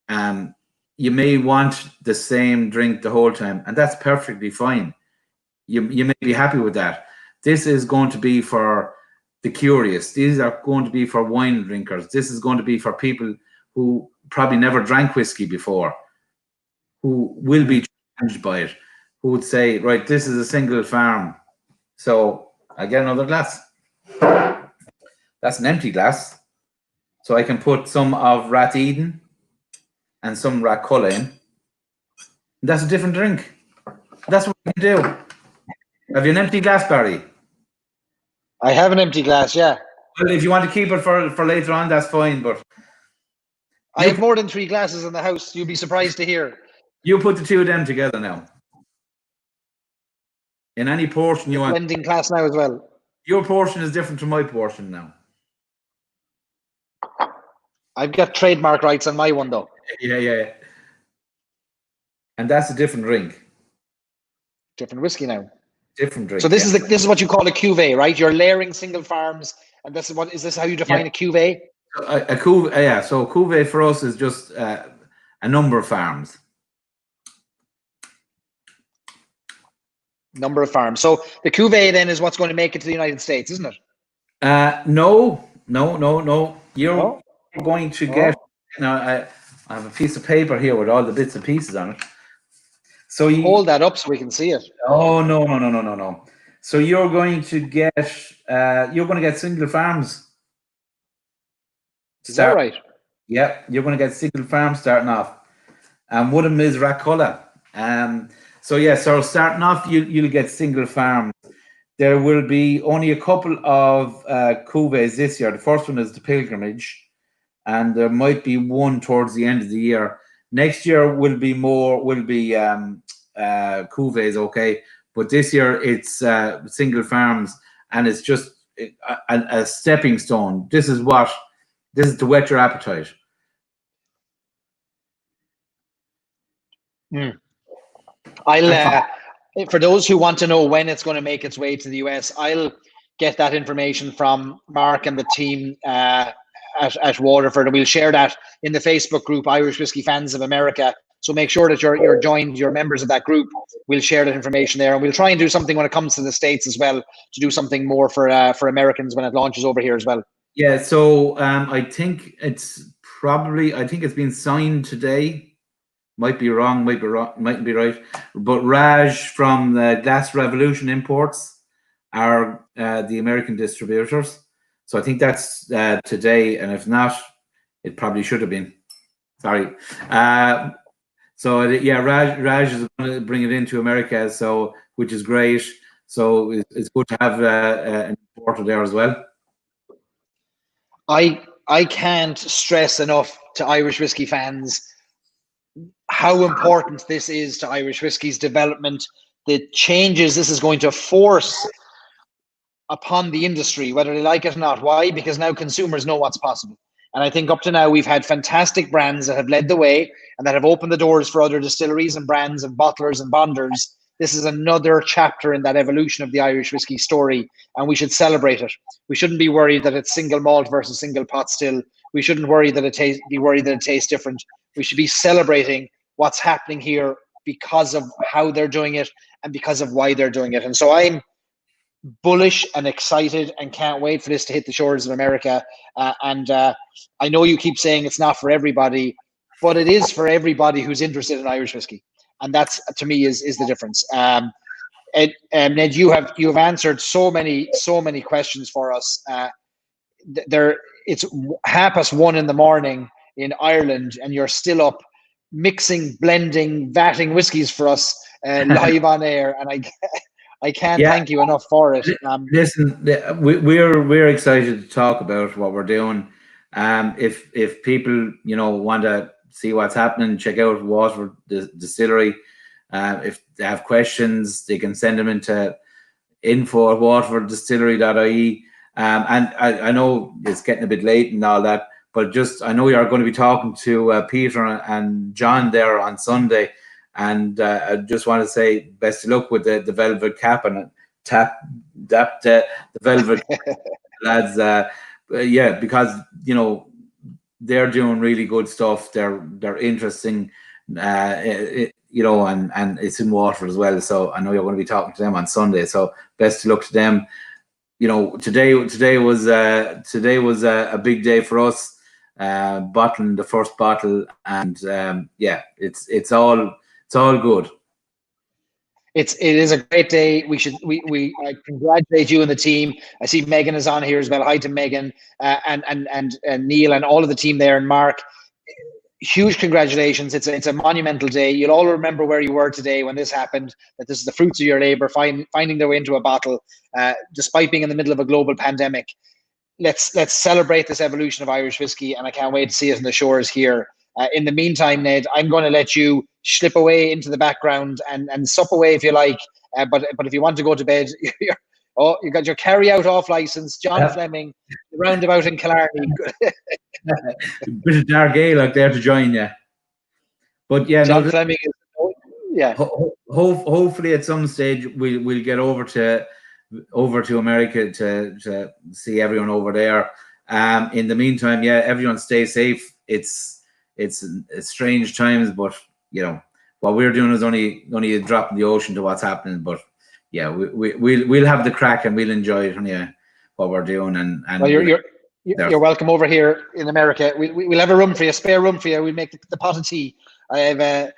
You may want the same drink the whole time, and that's perfectly fine. You may be happy with that, This is going to be for the curious. These are going to be for wine drinkers. This is going to be for people who probably never drank whiskey before, who will be challenged by it, who would say, right, this is a single farm. So I get another glass. That's an empty glass. So I can put some of Rat Eden and some Rat Culla in. That's a different drink. That's what we can do. Have you an empty glass, Barry? I have an empty glass, yeah. Well, if you want to keep it for later on, that's fine. But I have more than 3 glasses in the house. You'll be surprised to hear. You put the two of them together now. In any portion you want. Blending glass now as well. Your portion is different from my portion now. I've got trademark rights on my one, though. Yeah. And that's a different drink. Different whiskey now. Different drink. So this is what you call a cuvee, right? You're layering single farms, and this is how you define a cuvee? A cuvee, yeah. So a cuvee for us is just a number of farms. Number of farms. So the cuvee then is what's going to make it to the United States, isn't it? No. You're going to get. Now I have a piece of paper here with all the bits and pieces on it. So you hold that up so we can see it. Oh no. So you're going to get single farms. Is that right? Yeah, you're going to get single farms starting off. And one of them is Rat Culla. So starting off, you'll get single farms. There will be only a couple of cuvées this year. The first one is the Pilgrimage, and there might be one towards the end of the year. Next year will be cuvées, okay, but this year it's single farms, and it's just a stepping stone. This is to whet your appetite. I'll for those who want to know when it's going to make its way to the US, I'll get that information from Mark and the team at Waterford, and we'll share that in the Facebook group Irish Whiskey Fans of America. So make sure that you're joined, you're members of that group. We'll share that information there, and we'll try and do something when it comes to the States as well, to do something more for Americans when it launches over here as well. Yeah, so I think it's been signed today. Might be wrong, might be right. But Raj from the Glass Revolution Imports are the American distributors. So I think that's today, and if not, it probably should have been. Sorry. Raj is going to bring it into America, so which is great. So it's good to have an importer there as well. I can't stress enough to Irish whiskey fans how important this is to Irish whiskey's development, the changes this is going to force upon the industry, whether they like it or not. Why? Because now consumers know what's possible. And I think up to now, we've had fantastic brands that have led the way and that have opened the doors for other distilleries and brands and bottlers and bonders. This is another chapter in that evolution of the Irish whiskey story, and we should celebrate it. We shouldn't be worried that it's single malt versus single pot still. We shouldn't worry that it tastes different. We should be celebrating what's happening here because of how they're doing it and because of why they're doing it. And so I'm bullish and excited and can't wait for this to hit the shores of America. I know you keep saying it's not for everybody, but it is for everybody who's interested in Irish whiskey. And that's, to me, is the difference. Ned, you have answered so many questions for us. It's 1:30 a.m. in Ireland, and you're still up mixing, blending, vatting whiskies for us live on air, and I can't thank you enough for it. Listen, we're excited to talk about what we're doing. If people want to see what's happening, check out Waterford Distillery. If they have questions, they can send them into info@waterforddistillery.ie. And I know it's getting a bit late and all that, but I know you're going to be talking to Peter and John there on Sunday, and I just want to say best of luck with the velvet cap and the velvet lads. Because they're doing really good stuff. They're interesting you know, and it's in Waterford as well. So I know you're going to be talking to them on Sunday. So best of luck to them. You know, today was a big day for us, bottling the first bottle, and yeah, it's all good. It is a great day. I congratulate you and the team. I see Megan is on here as well. Hi to Megan and Neil and all of the team there, and Mark. Huge congratulations. It's a monumental day. You'll all remember where you were today when this happened, that this is the fruits of your labor finding their way into a bottle, despite being in the middle of a global pandemic. Let's celebrate this evolution of Irish whiskey, and I can't wait to see it in the shores here. In the meantime, Ned, I'm going to let you slip away into the background and sup away if you like. But if you want to go to bed, you got your carry-out off license, John Fleming, roundabout in Killarney. Bit of Dair Ghaelach there to join you. But yeah, John Fleming is, yeah. Hopefully at some stage we'll get over to America to see everyone over there. In the meantime, yeah, everyone stay safe. It's strange times, but you know what we're doing is only a drop in the ocean to what's happening. But yeah, we'll have the crack and we'll enjoy it. What we're doing and well, you're welcome over here in America. We'll have a spare room for you. We'll make the pot of tea. I have a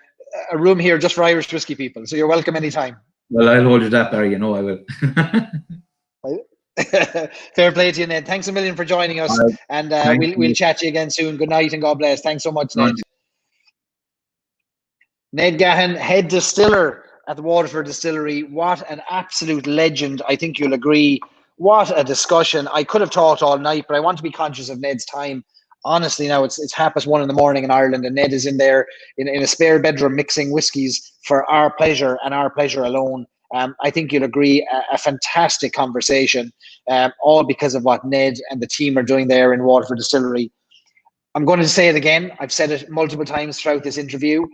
room here just for Irish whiskey people, so you're welcome anytime. Well, I'll hold you that, Barry. You know I will. Fair play to you, Ned. Thanks a million for joining us, and we'll chat to you again soon. Good night and God bless. Thanks so much, Ned. Ned Gahan, head distiller at the Waterford Distillery. What an absolute legend. I think you'll agree. What a discussion. I could have talked all night, but I want to be conscious of Ned's time. Honestly, now it's 1:30 in the morning in Ireland, and Ned is in there in a spare bedroom mixing whiskies for our pleasure and our pleasure alone. I think you'll agree, a fantastic conversation, all because of what Ned and the team are doing there in Waterford Distillery. I'm going to say it again. I've said it multiple times throughout this interview,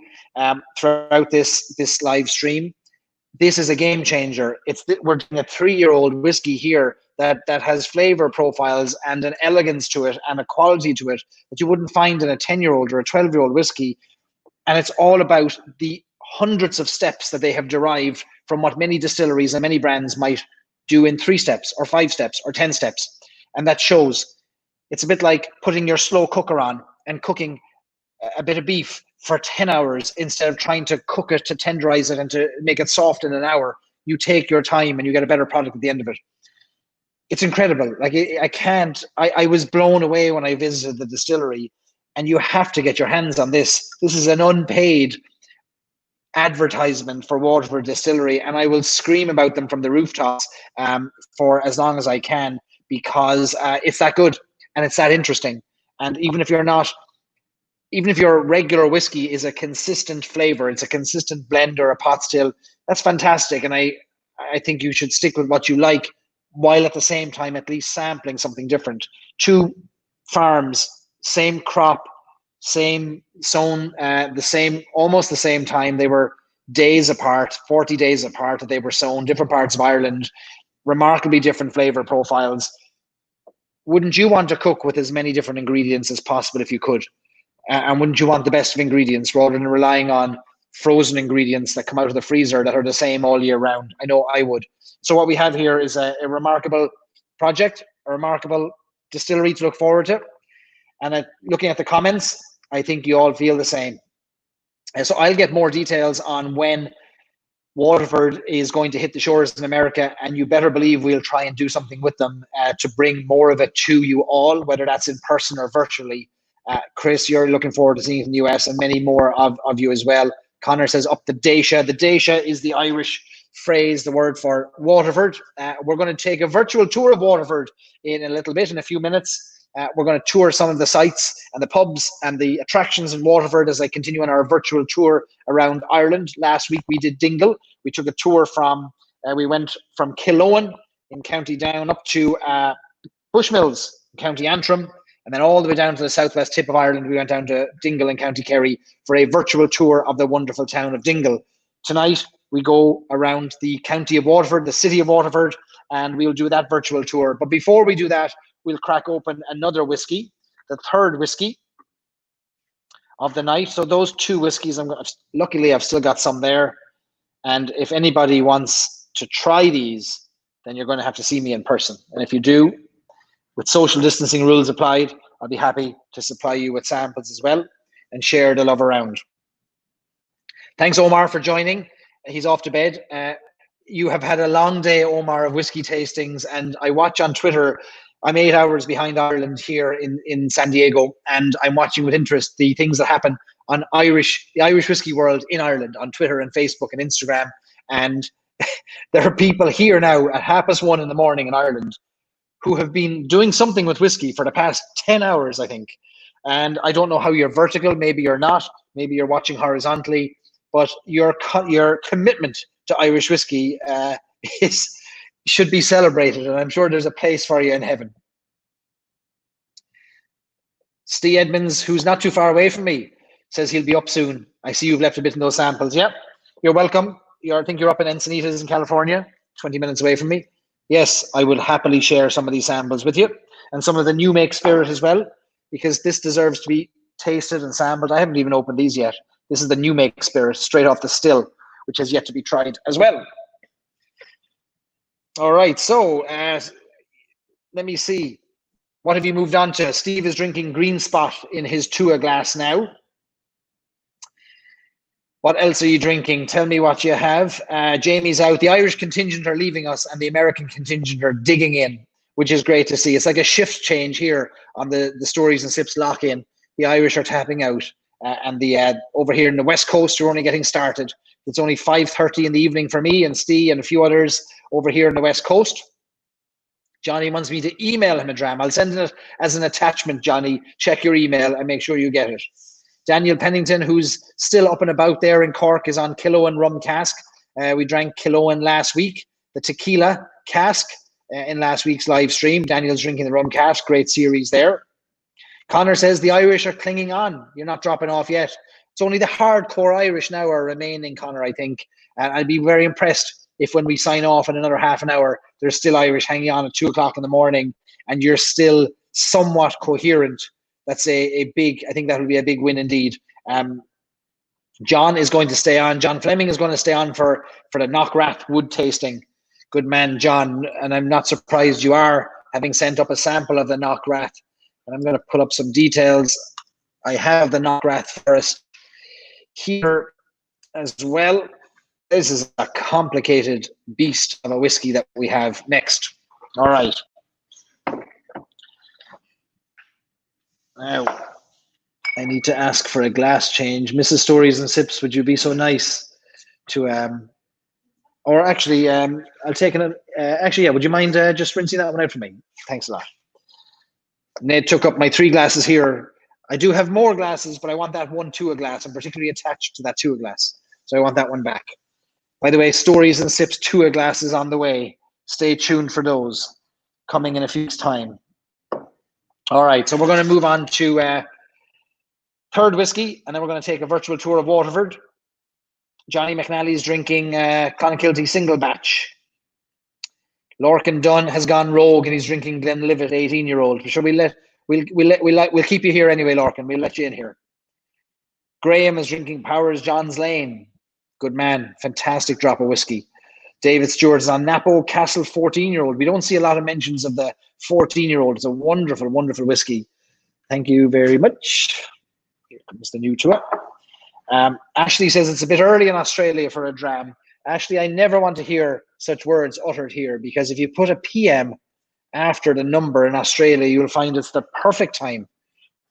throughout this live stream. This is a game changer. We're doing a 3-year-old whiskey here that has flavor profiles and an elegance to it and a quality to it that you wouldn't find in a 10-year-old or a 12-year-old whiskey. And it's all about the hundreds of steps that they have derived from what many distilleries and many brands might do in 3 steps or 5 steps or 10 steps. And that shows. It's a bit like putting your slow cooker on and cooking a bit of beef for 10 hours instead of trying to cook it, to tenderize it and to make it soft in an hour. You take your time and you get a better product at the end of it. It's incredible. Like I was blown away when I visited the distillery, and you have to get your hands on this. This is an unpaid advertisement for Waterford Distillery, and I will scream about them from the rooftops for as long as I can, because it's that good and it's that interesting. And even if your regular whiskey is a consistent flavor, it's a consistent blend or a pot still, that's fantastic. And I think you should stick with what you like, while at the same time at least sampling something different. 2 farms, same crop, same sown, almost the same time. They were days apart, 40 days apart that they were sown, different parts of Ireland, remarkably different flavor profiles. Wouldn't you want to cook with as many different ingredients as possible if you could? And wouldn't you want the best of ingredients rather than relying on frozen ingredients that come out of the freezer that are the same all year round? I know I would. So what we have here is a remarkable project, a remarkable distillery to look forward to. And looking at the comments, I think you all feel the same. So I'll get more details on when Waterford is going to hit the shores in America, and you better believe we'll try and do something with them to bring more of it to you all, whether that's in person or virtually. Chris, you're looking forward to seeing it in the US, and many more of you as well. Connor says up the Daisha. The Daisha is the Irish phrase, the word for Waterford. We're going to take a virtual tour of Waterford in a little bit, in a few minutes. We're going to tour some of the sites and the pubs and the attractions in Waterford as I continue on our virtual tour around Ireland. Last week we did Dingle. We took a tour we went from Killowen in County Down up to Bushmills in County Antrim, and then all the way down to the southwest tip of Ireland. We went down to Dingle in County Kerry for a virtual tour of the wonderful town of Dingle. Tonight we go around the county of Waterford, the city of Waterford, and we'll do that virtual tour. But before we do that, we'll crack open another whiskey, the third whiskey of the night. So those two whiskies, luckily I've still got some there. And if anybody wants to try these, then you're going to have to see me in person. And if you do, with social distancing rules applied, I'll be happy to supply you with samples as well and share the love around. Thanks, Omar, for joining. He's off to bed. You have had a long day, Omar, of whiskey tastings, and I watch on Twitter. I'm 8 hours behind Ireland here in San Diego, and I'm watching with interest the things that happen on the Irish whiskey world in Ireland on Twitter and Facebook and Instagram. And there are people here now at 1:30 in the morning in Ireland who have been doing something with whiskey for the past 10 hours, I think. And I don't know how you're vertical, maybe you're not, maybe you're watching horizontally, but your commitment to Irish whiskey should be celebrated, and I'm sure there's a place for you in heaven. Steve Edmonds, who's not too far away from me, says he'll be up soon. I see you've left a bit in those samples. Yep, you're welcome. I think you're up in Encinitas in California, 20 minutes away from me. Yes, I will happily share some of these samples with you, and some of the new make spirit as well, because this deserves to be tasted and sampled. I haven't even opened these yet. This is the new make spirit, straight off the still, which has yet to be tried as well. All right, so let me see. What have you moved on to? Steve is drinking Green Spot in his Tua glass now. What else are you drinking? Tell me what you have. Jamie's out. The Irish contingent are leaving us and the American contingent are digging in, which is great to see. It's like a shift change here on the Stories and Sips lock-in. The Irish are tapping out. And over here in the West Coast, we're only getting started. It's only 5:30 in the evening for me and Steve and a few others over here in the West Coast. Johnny wants me to email him a dram. I'll send it as an attachment, Johnny. Check your email and make sure you get it. Daniel Pennington, who's still up and about there in Cork, is on Killowen rum cask. We drank Killowen last week, the tequila cask in last week's live stream. Daniel's drinking the rum cask. Great series there. Connor says the Irish are clinging on. You're not dropping off yet. It's only the hardcore Irish now are remaining, Connor, I think. And I'd be very impressed if when we sign off in another half an hour, there's still Irish hanging on at 2 o'clock in the morning and you're still somewhat coherent. That's a big, I think that will be a big win indeed. John is going to stay on. John Fleming is going to stay on for the Knockrath wood tasting. Good man, John. And I'm not surprised you are, having sent up a sample of the Knockrath. And I'm going to pull up some details. I have the Knockrath first here as well. This is a complicated beast of a whiskey that we have next. All right. Now, I need to ask for a glass change. Mrs. Stories and Sips, would you be so nice to, or actually, I'll take it. Actually, yeah, would you mind just rinsing that one out for me? Thanks a lot. Ned took up my 3 glasses here. I do have more glasses, but I want that one Tua glass. I'm particularly attached to that Tua glass, so I want that one back. By the way, Stories and Sips Tua glasses on the way. Stay tuned for those coming in a few weeks' time. All right, so we're going to move on to third whiskey, and then we're going to take a virtual tour of Waterford. Johnny McNally is drinking Clonakilty single batch. Lorcan Dunn has gone rogue and he's drinking Glenlivet 18-year-old. For sure, we'll keep you here anyway, Lorcan. We'll let you in here. Graham is drinking Powers John's Lane. Good man, fantastic drop of whiskey. David Stewart is on Napo Castle 14-year-old. We don't see a lot of mentions of the 14-year-old. It's a wonderful, wonderful whiskey. Thank you very much. Here comes the new to it. Ashley says it's a bit early in Australia for a dram. Ashley, I never want to hear such words uttered here, because if you put a PM after the number in Australia, you'll find it's the perfect time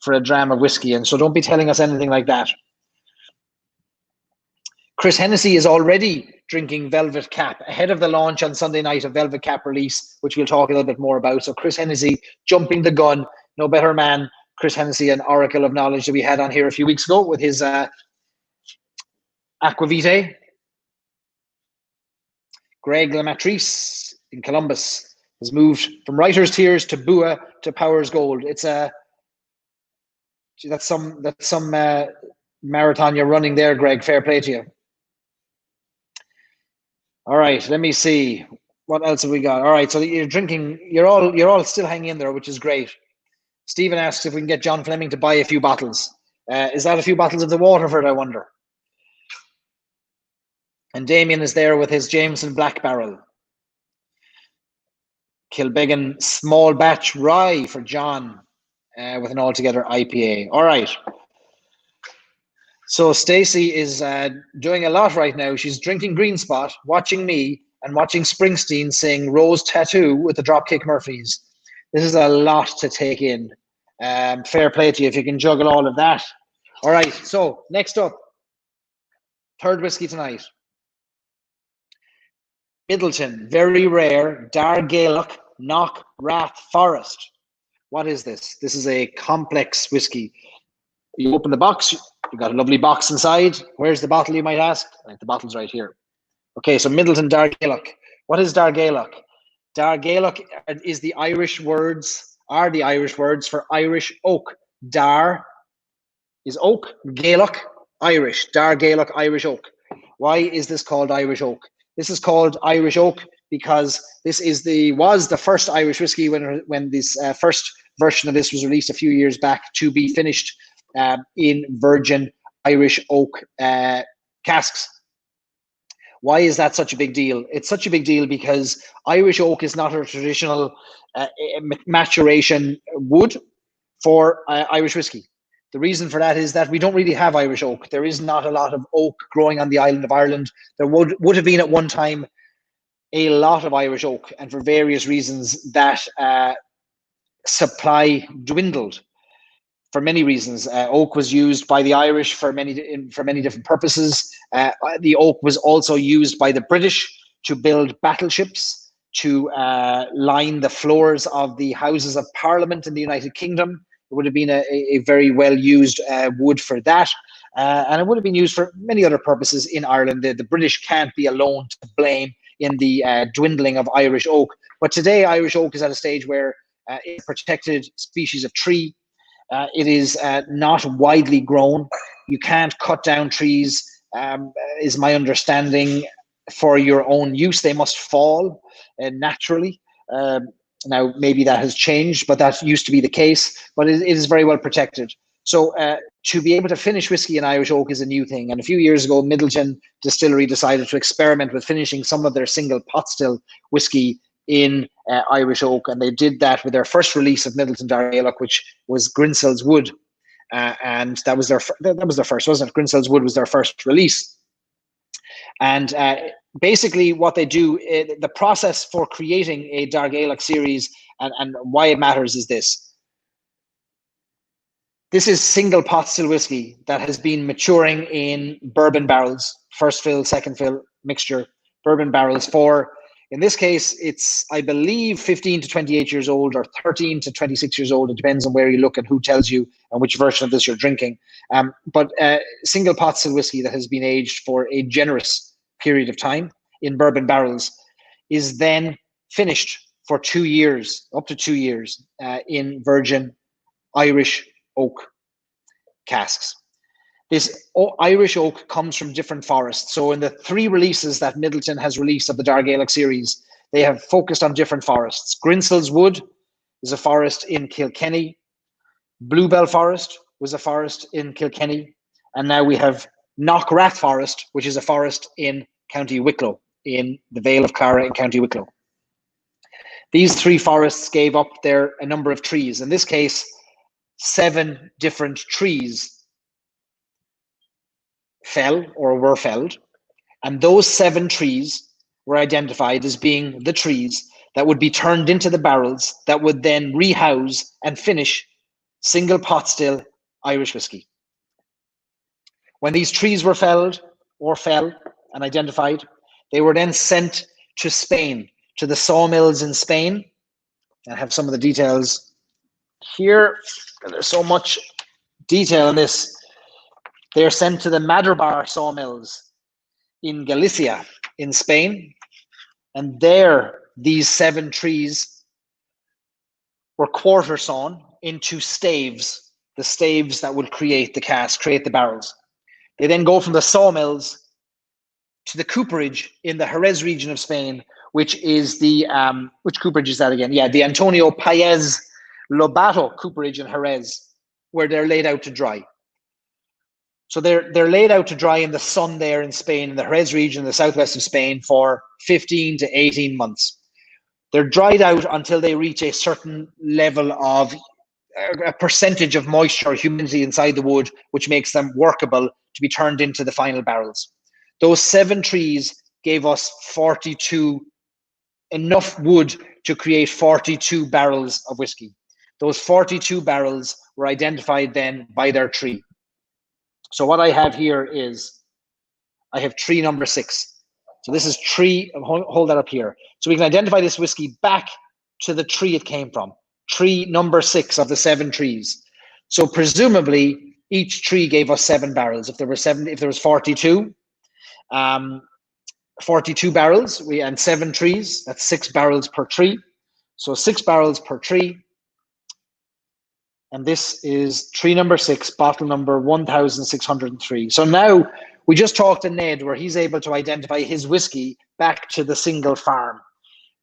for a dram of whiskey. And so don't be telling us anything like that. Chris Hennessy is already drinking Velvet Cap ahead of the launch on Sunday night of Velvet Cap release, which we'll talk a little bit more about. So Chris Hennessy jumping the gun, no better man. Chris Hennessy, an oracle of knowledge that we had on here a few weeks ago with his Aquavitae. Greg Lamatrice in Columbus has moved from Writer's Tears to Bua to Powers Gold. It's that's some marathon you're running there, Greg. Fair play to you. All right, let me see. What else have we got? All right, so you're drinking, you're all still hanging in there, which is great. Stephen asks if we can get John Fleming to buy a few bottles. Is that a few bottles of the Waterford, I wonder? And Damien is there with his Jameson Black Barrel. Kilbeggan Small Batch Rye for John with an altogether IPA. All right. So Stacey is doing a lot right now. She's drinking Green Spot, watching me, and watching Springsteen sing Rose Tattoo with the Dropkick Murphys. This is a lot to take in. Fair play to you if you can juggle all of that. All right, so next up, third whiskey tonight. Midleton, very rare, Dair Ghaelach, Knockrath Forest. What is this? This is a complex whiskey. You open the box, you've got a lovely box inside. Where's the bottle, you might ask? Right, the bottle's right here. Okay, so Midleton Dair Ghaelach. What is Dair Ghaelach? Dair Ghaelach is the Irish words for Irish oak. Dair is oak, Ghaelach, Irish. Dair Ghaelach, Irish oak. Why is this called Irish oak? This is called Irish oak because this was the first Irish whiskey when this first version of this was released a few years back to be finished in virgin Irish oak casks. Why is that such a big deal? It's such a big deal because Irish oak is not a traditional maturation wood for Irish whiskey. The reason for that is that we don't really have Irish oak. There is not a lot of oak growing on the island of Ireland. There would have been at one time a lot of Irish oak, and for various reasons that supply dwindled. For many reasons, oak was used by the Irish for many different purposes. The oak was also used by the British to build battleships, to line the floors of the Houses of Parliament in the United Kingdom. It would have been a very well used wood for that, and it would have been used for many other purposes in Ireland. The British can't be alone to blame in the dwindling of Irish oak. But today, Irish oak is at a stage where it's a protected species of tree. It is not widely grown. You can't cut down trees, is my understanding, for your own use. They must fall naturally. Now, maybe that has changed, but that used to be the case. But it is very well protected. So to be able to finish whiskey in Irish oak is a new thing. And a few years ago, Midleton Distillery decided to experiment with finishing some of their single pot still whiskey in Irish oak, and they did that with their first release of Midleton Dair Ghaelach, which was Grinsel's Wood, and that was their first, wasn't it? Grinsel's Wood was their first release, and basically what they do, the process for creating a Dair Ghaelach series, and why it matters is this. This is single pot still whiskey that has been maturing in bourbon barrels, first fill, second fill mixture, bourbon barrels for. In this case, it's, I believe, 15 to 28 years old or 13 to 26 years old. It depends on where you look and who tells you and which version of this you're drinking. But single pot still whiskey that has been aged for a generous period of time in bourbon barrels is then finished for 2 years, up to 2 years, in virgin Irish oak casks. This Irish oak comes from different forests. So in the 3 releases that Midleton has released of the Dair Ghaelach series, they have focused on different forests. Grinsel's Wood is a forest in Kilkenny. Bluebell Forest was a forest in Kilkenny. And now we have Knockrath Forest, which is a forest in County Wicklow, in the Vale of Clara in County Wicklow. These 3 forests gave up a number of trees. In this case, 7 different trees fell or were felled, and those 7 trees were identified as being the trees that would be turned into the barrels that would then rehouse and finish single pot still Irish whiskey. When these trees were felled or fell and identified, they were then sent to Spain, to the sawmills in Spain. I have some of the details here. There's so much detail in this. They are sent to the Madrbar sawmills in Galicia, in Spain, and there these 7 trees were quarter sawn into staves, the staves that would create the cask, create the barrels. They then go from the sawmills to the cooperage in the Jerez region of Spain, which is the, which cooperage is that again? Yeah, the Antonio Paez Lobato cooperage in Jerez, where they're laid out to dry. So they're laid out to dry in the sun there in Spain, in the Jerez region, in the southwest of Spain, for 15 to 18 months. They're dried out until they reach a certain level of a percentage of moisture or humidity inside the wood, which makes them workable to be turned into the final barrels. Those 7 trees gave us 42, enough wood to create 42 barrels of whiskey. Those 42 barrels were identified then by their tree. So what I have here is, I have tree number 6. So this is tree, hold that up here. So we can identify this whiskey back to the tree it came from. Tree number 6 of the 7 trees. So presumably each tree gave us 7 barrels. If there was 42, 42 barrels, and 7 trees, that's 6 barrels per tree. So 6 barrels per tree. And this is tree number 6, bottle number 1603. So now we just talked to Ned, where he's able to identify his whiskey back to the single farm.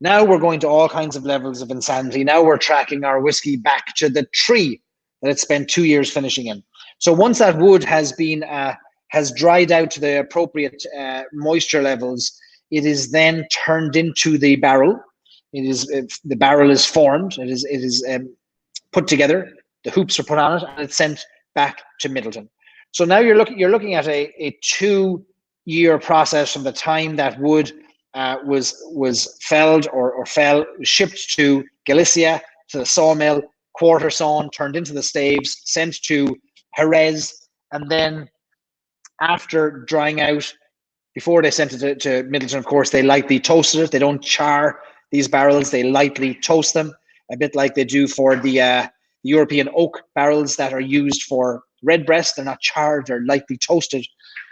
Now we're going to all kinds of levels of insanity. Now we're tracking our whiskey back to the tree that it spent 2 years finishing in. So once that wood has been has dried out to the appropriate moisture levels, it is then turned into the barrel. The barrel is formed. It is put together. The hoops are put on it, and it's sent back to Midleton. So now you're looking at a 2-year process from the time that wood was felled or shipped to Galicia, to the sawmill, quarter sawn, turned into the staves, sent to Jerez, and then after drying out, before they sent it to Midleton, of course, they lightly toasted it. They don't char these barrels. They lightly toast them, a bit like they do for the European oak barrels that are used for redbreast. They're not charred, they're lightly toasted.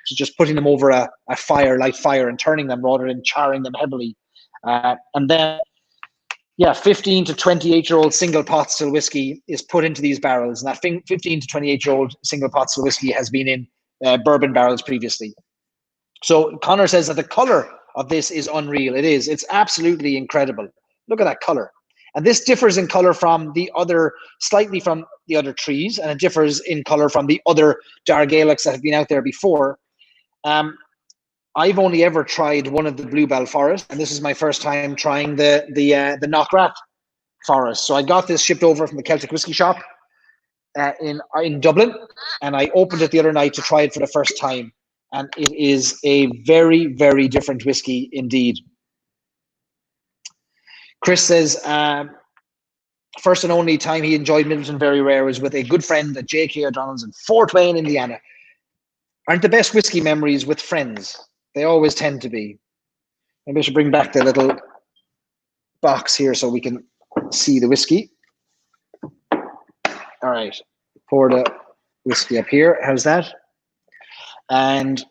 So just putting them over a light fire, and turning them rather than charring them heavily. And then, 15 to 28-year-old single pot still whiskey is put into these barrels. And that 15 to 28-year-old single pot still whiskey has been in bourbon barrels previously. So Connor says that the color of this is unreal. It is. It's absolutely incredible. Look at that color. And this differs in color slightly from the other trees, and it differs in color from the other Dair Ghaelachs that have been out there before. I've only ever tried one of the Bluebell Forest, and this is my first time trying the Knockrath Forest. So I got this shipped over from the Celtic Whisky Shop in Dublin, and I opened it the other night to try it for the first time. And it is a very, very different whiskey indeed. Chris says, first and only time he enjoyed Midleton very rare was with a good friend at J.K. O'Donnell's in Fort Wayne, Indiana. Aren't the best whiskey memories with friends? They always tend to be. Maybe I should bring back the little box here so we can see the whiskey. All right, pour the whiskey up here. How's that? And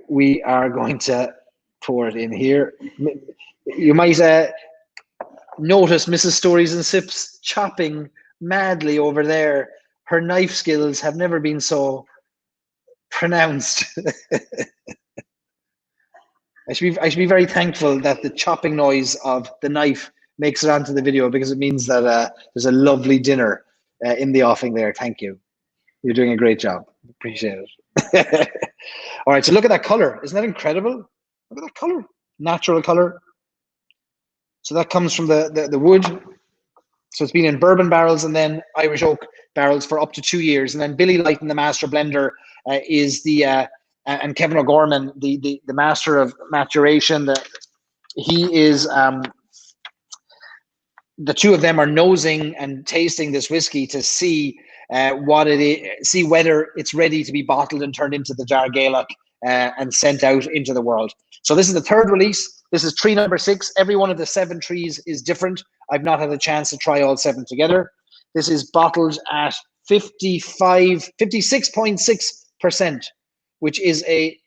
we are going to pour it in here. You might notice Mrs. Stories and Sips chopping madly over there. Her knife skills have never been so pronounced. I should be very thankful that the chopping noise of the knife makes it onto the video, because it means that there's a lovely dinner in the offing there. Thank you. You're doing a great job. Appreciate it. All right, so look at that color. Isn't that incredible? Look at that color. Natural color. So that comes from the wood. So it's been in bourbon barrels and then Irish oak barrels for up to 2 years. And then Billy Lighton, the master blender, is and Kevin O'Gorman, the master of maturation. He is the two of them are nosing and tasting this whiskey to see what it is, see whether it's ready to be bottled and turned into the Dair Ghaelach and sent out into the world. So this is the 3rd release. This is tree number 6. Every one of the 7 trees is different. I've not had a chance to try all 7 together. This is bottled at 56.6%, which is a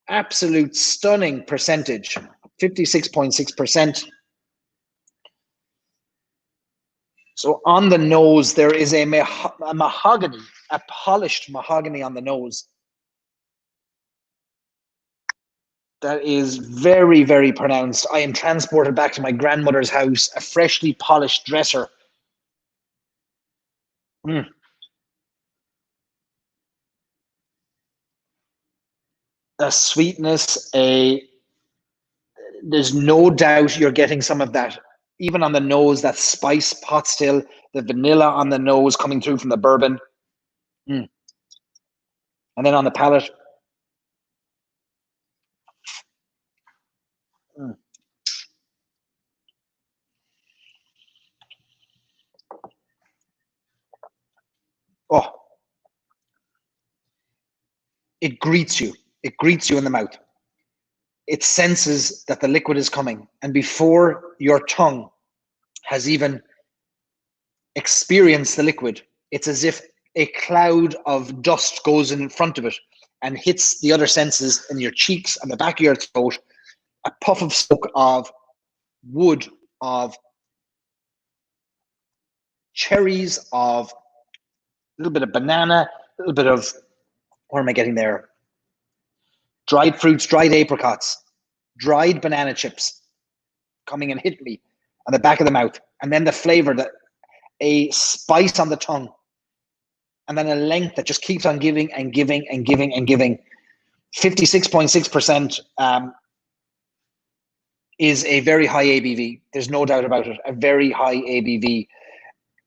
absolute stunning percentage. 56.6%. So on the nose, there is a mahogany, a polished mahogany on the nose. That is very, very pronounced. I am transported back to my grandmother's house, a freshly polished dresser. a sweetness, there's no doubt you're getting some of that, even on the nose, that spice pot still, the vanilla on the nose coming through from the bourbon. And then on the palate, oh, it greets you. It greets you in the mouth. It senses that the liquid is coming. And before your tongue has even experienced the liquid, it's as if a cloud of dust goes in front of it and hits the other senses in your cheeks and the back of your throat. A puff of smoke of wood, of cherries, of a little bit of banana, a little bit of, what am I getting there? Dried fruits, dried apricots, dried banana chips coming and hit me on the back of the mouth. And then the flavor, that a spice on the tongue, and then a length that just keeps on giving and giving and giving and giving. 56.6% is a very high ABV. There's no doubt about it, a very high ABV.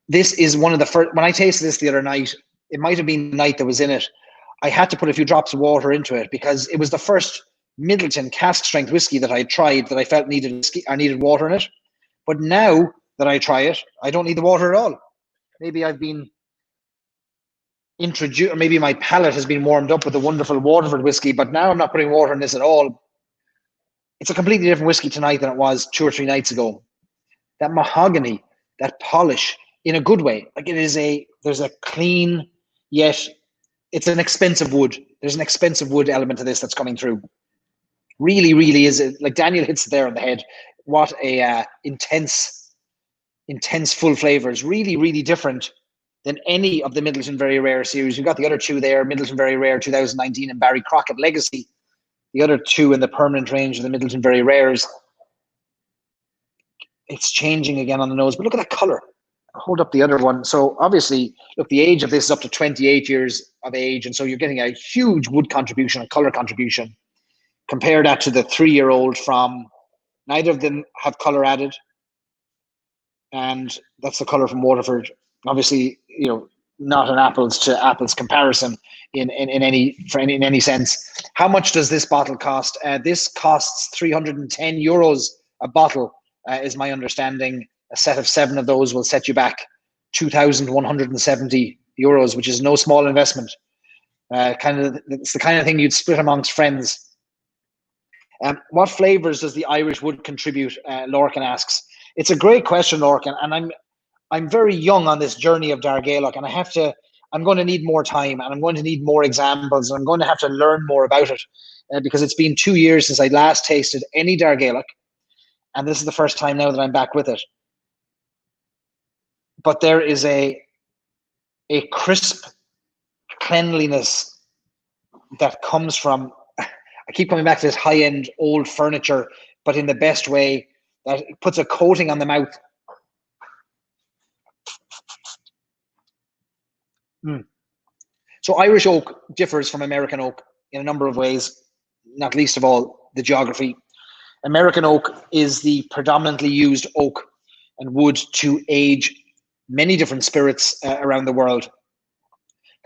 This is one of the first, when I tasted this the other night, it might have been the night that was in it, I had to put a few drops of water into it because it was the first Midleton cask strength whiskey that I tried that I felt needed water in it. But now that I try it, I don't need the water at all. Maybe I've been introduced, or maybe my palate has been warmed up with the wonderful Waterford whiskey, but now I'm not putting water in this at all. It's a completely different whiskey tonight than it was 2 or 3 nights ago. That mahogany, that polish, in a good way. Like there's a clean, yet it's an expensive wood. There's an expensive wood element to this that's coming through. Really, really is it. Like Daniel hits it there on the head. What a intense full flavors. Really, really different than any of the Midleton Very Rare series. You've got the other two there, Midleton Very Rare 2019 and Barry Crockett Legacy. The other two in the permanent range of the Midleton Very Rares. It's changing again on the nose, but look at that color. Hold up the other one. So obviously, look, the age of this is up to 28 years of age, and so you're getting a huge wood contribution, a color contribution. Compare that to the 3-year-old from, neither of them have color added, and that's the color from Waterford. Obviously, you know, not an apples to apples comparison in any sense. How much does this bottle cost? This costs €310 a bottle, is my understanding. A set of 7 of those will set you back €2,170, which is no small investment. It's the kind of thing you'd split amongst friends. What flavors does the Irish wood contribute? Lorcan asks. It's a great question, Lorcan, and I'm very young on this journey of Dair Ghaelach, and I'm going to need more time, and I'm going to need more examples, and I'm going to have to learn more about it, because it's been 2 years since I last tasted any Dair Ghaelach, and this is the first time now that I'm back with it. But there is a crisp cleanliness that comes from, I keep coming back to this high-end old furniture, but in the best way, that puts a coating on the mouth. So Irish oak differs from American oak in a number of ways, not least of all the geography. American oak is the predominantly used oak and wood to age many different spirits around the world.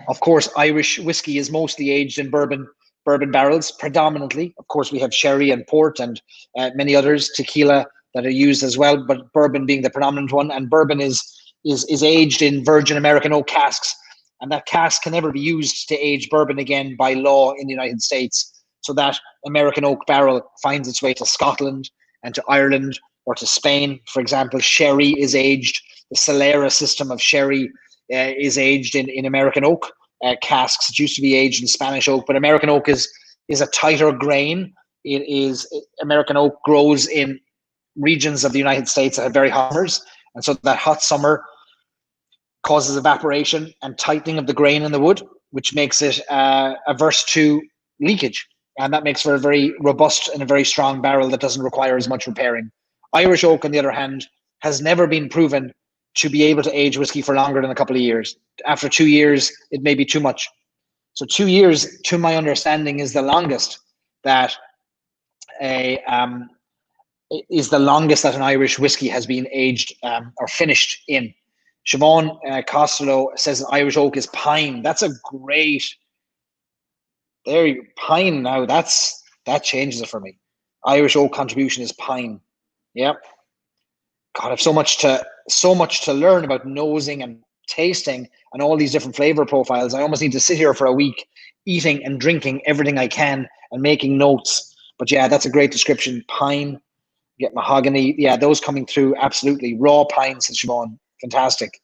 Of course, Irish whiskey is mostly aged in bourbon barrels, predominantly. Of course, we have sherry and port and many others, tequila, that are used as well, but bourbon being the predominant one. And bourbon is aged in virgin American oak casks, and that cask can never be used to age bourbon again by law in the United States. So that American oak barrel finds its way to Scotland and to Ireland or to Spain. For example, sherry is aged. The Solera system of sherry is aged in American oak casks. It used to be aged in Spanish oak, but American oak is a tighter grain. American oak grows in regions of the United States that have very hot summers, and so that hot summer causes evaporation and tightening of the grain in the wood, which makes it averse to leakage, and that makes for a very robust and a very strong barrel that doesn't require as much repairing. Irish oak, on the other hand, has never been proven to be able to age whiskey for longer than a couple of years. After 2 years, it may be too much. So 2 years, to my understanding, is the longest that is the longest that an Irish whiskey has been aged or finished in. Siobhan Costello says an Irish oak is pine. That's a great. Pine now. That changes it for me. Irish oak contribution is pine. Yep. God, I've so much to learn about nosing and tasting and all these different flavor profiles. I almost need to sit here for a week, eating and drinking everything I can and making notes. But yeah, that's a great description. Pine, get mahogany. Yeah, those coming through absolutely. Raw pine, says Siobhan. Fantastic.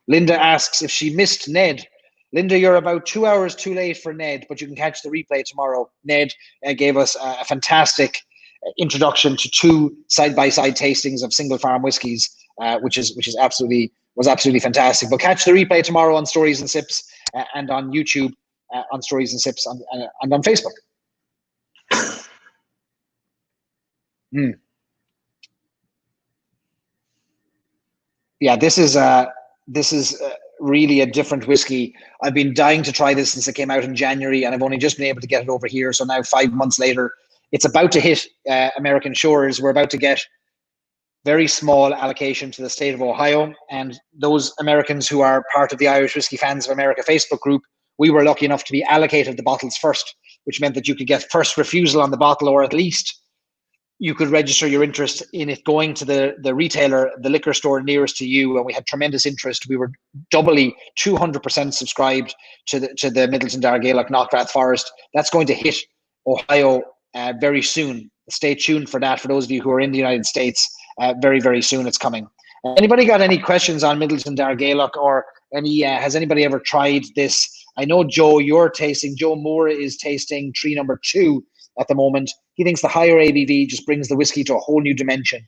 Linda asks if she missed Ned. Linda, you're about 2 hours too late for Ned, but you can catch the replay tomorrow. Ned gave us a fantastic introduction to 2 side-by-side tastings of single farm whiskies, which was absolutely fantastic. But catch the replay tomorrow on Stories and Sips and on YouTube on Stories and Sips and on Facebook. Yeah, this is really a different whiskey. I've been dying to try this since it came out in January, and I've only just been able to get it over here. So now 5 months later, it's about to hit American shores. We're about to get very small allocation to the state of Ohio. And those Americans who are part of the Irish Whiskey Fans of America Facebook group, we were lucky enough to be allocated the bottles first, which meant that you could get first refusal on the bottle, or at least you could register your interest in it going to the retailer, the liquor store nearest to you. And we had tremendous interest. We were doubly 200% subscribed to the Midleton, Dair, Ghaelach, Knockrath Forest. That's going to hit Ohio very soon. Stay tuned for that. For those of you who are in the United States, very, very soon it's coming. Anybody got any questions on Midleton, Dair, Ghaelach, or has anybody ever tried this? I know, Joe, Joe Moore is tasting tree number 2 at the moment. He thinks the higher ABV just brings the whiskey to a whole new dimension.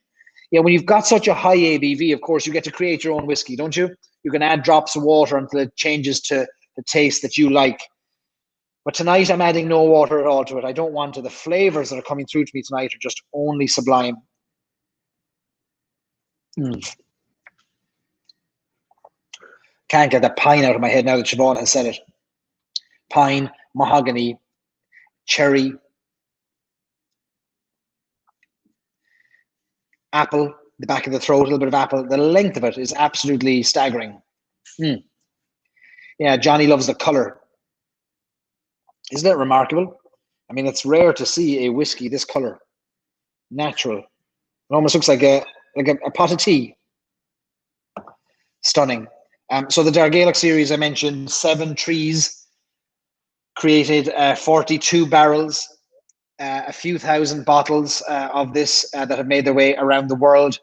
Yeah, when you've got such a high ABV, of course, you get to create your own whiskey, don't you? You can add drops of water until it changes to the taste that you like. But tonight, I'm adding no water at all to it. I don't want to. The flavors that are coming through to me tonight are just only sublime. Can't get that pine out of my head now that Siobhan has said it. Pine, mahogany, cherry, apple, the back of the throat, a little bit of apple. The length of it is absolutely staggering. Yeah, Johnny loves the color. Isn't it remarkable? I mean, it's rare to see a whiskey this color. Natural. It almost looks like a pot of tea. Stunning. So the Dair Ghaelach series, I mentioned 7 trees, created 42 barrels, a few thousand bottles of this that have made their way around the world.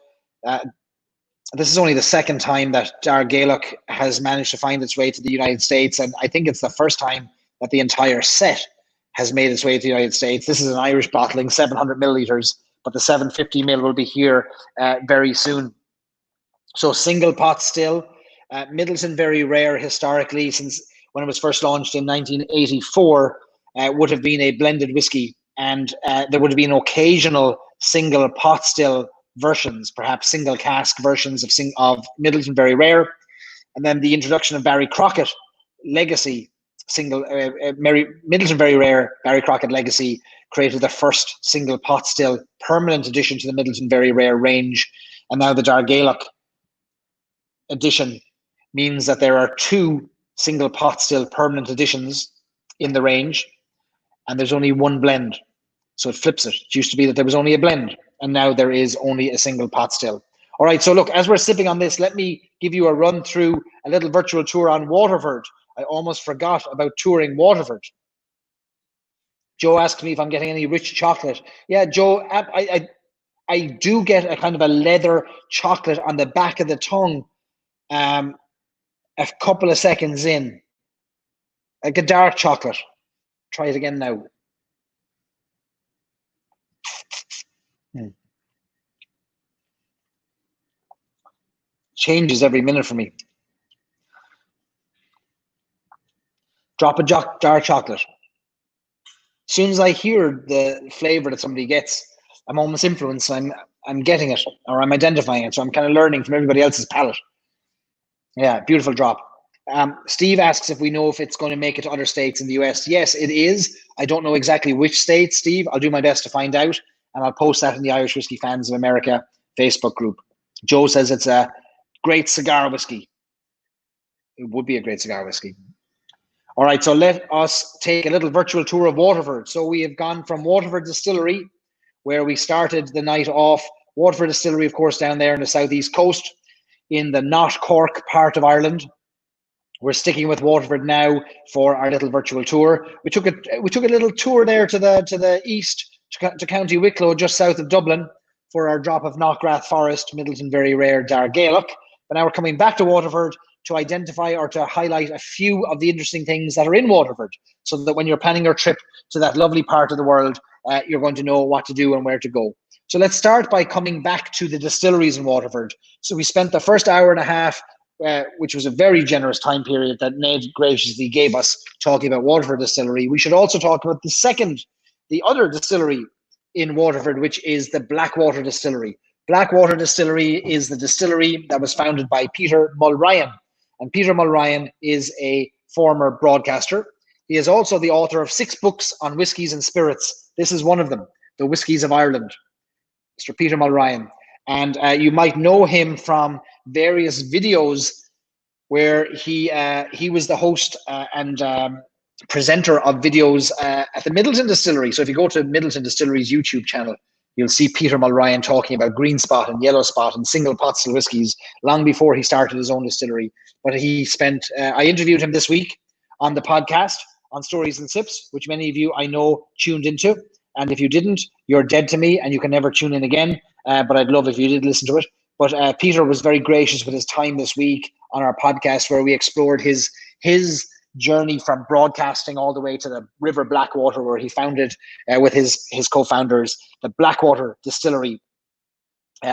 This is only the second time that Dair Ghaelach has managed to find its way to the United States, and I think it's the first time that the entire set has made its way to the United States. This is an Irish bottling, 700 milliliters, but the 750 mil will be here very soon. So single pot still. Midleton, very rare historically, since when it was first launched in 1984, would have been a blended whiskey, and there would have been occasional single pot still versions, perhaps single cask versions of Midleton, very rare. And then the introduction of Barry Crockett Legacy single, Midleton, very rare, Barry Crockett Legacy created the first single pot still permanent addition to the Midleton, very rare range. And now the Dair Ghaelach edition means that there are 2 single pot still permanent editions in the range, and there's only 1 blend. So it flips it. It used to be that there was only a blend, and now there is only a single pot still. All right, so look, as we're sipping on this, let me give you a run through a little virtual tour on Waterford. I almost forgot about touring Waterford. Joe asked me if I'm getting any rich chocolate. Yeah, Joe, I do get a kind of a leather chocolate on the back of the tongue a couple of seconds in, like a dark chocolate. Try it again now. Changes every minute for me. Drop a dark chocolate. As soon as I hear the flavor that somebody gets, I'm almost influenced. I'm getting it, or I'm identifying it. So I'm kind of learning from everybody else's palate. Yeah, beautiful drop. Steve asks if we know if it's going to make it to other states in the US. Yes, it is. I don't know exactly which states, Steve. I'll do my best to find out, and I'll post that in the Irish Whiskey Fans of America Facebook group. Joe says it's a great cigar whiskey. It would be a great cigar whiskey. All right, so let us take a little virtual tour of Waterford. So we have gone from Waterford Distillery, where we started the night off. Waterford Distillery, of course, down there in the southeast coast, in the not Cork part of Ireland. We're sticking with Waterford now for our little virtual tour. We took a little tour there to the east, to County Wicklow, just south of Dublin, for our drop of Knockrath Forest, Midleton Very Rare, Dair, Ghaelach. But now we're coming back to Waterford to identify or to highlight a few of the interesting things that are in Waterford, so that when you're planning your trip to that lovely part of the world, you're going to know what to do and where to go. So let's start by coming back to the distilleries in Waterford. So we spent the first hour and a half, which was a very generous time period that Ned graciously gave us, talking about Waterford Distillery. We should also talk about the other distillery in Waterford, which is the Blackwater Distillery. Blackwater Distillery is the distillery that was founded by Peter Mulryan. And Peter Mulryan is a former broadcaster. He is also the author of 6 books on whiskies and spirits. This is one of them, The Whiskies of Ireland, Mr. Peter Mulryan. And you might know him from various videos where he was the host and presenter of videos at the Midleton Distillery. So if you go to Midleton Distillery's YouTube channel, you'll see Peter Mulryan talking about green spot and yellow spot and single pot still whiskies long before he started his own distillery. But he spent, I interviewed him this week on the podcast on Stories and Sips, which many of you I know tuned into. And if you didn't, you're dead to me and you can never tune in again. But I'd love if you did listen to it. But Peter was very gracious with his time this week on our podcast, where we explored his journey from broadcasting all the way to the River Blackwater, where he founded with his co-founders the Blackwater Distillery,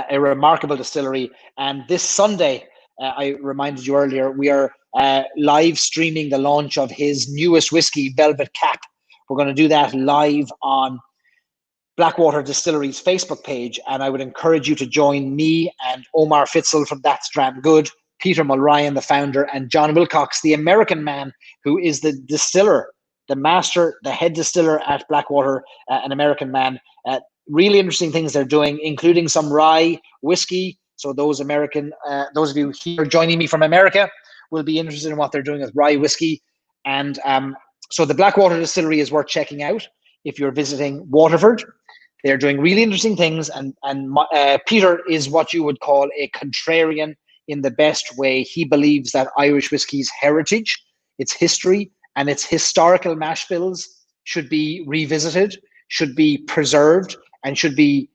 a remarkable distillery. And this Sunday, I reminded you earlier, we are live streaming the launch of his newest whiskey, Velvet Cap. We're going to do that live on Blackwater Distillery's Facebook page, and I would encourage you to join me and Omar Fitzel from That's Dram Good, Peter Mulryan, the founder, and John Wilcox, the American man who is the distiller, the master, the head distiller at Blackwater, an American man. Really interesting things they're doing, including some rye whiskey. So those of you here joining me from America will be interested in what they're doing with rye whiskey. And so the Blackwater Distillery is worth checking out if you're visiting Waterford. They're doing really interesting things, and Peter is what you would call a contrarian in the best way. He believes that Irish whiskey's heritage, its history, and its historical mash bills should be revisited, should be preserved, and should be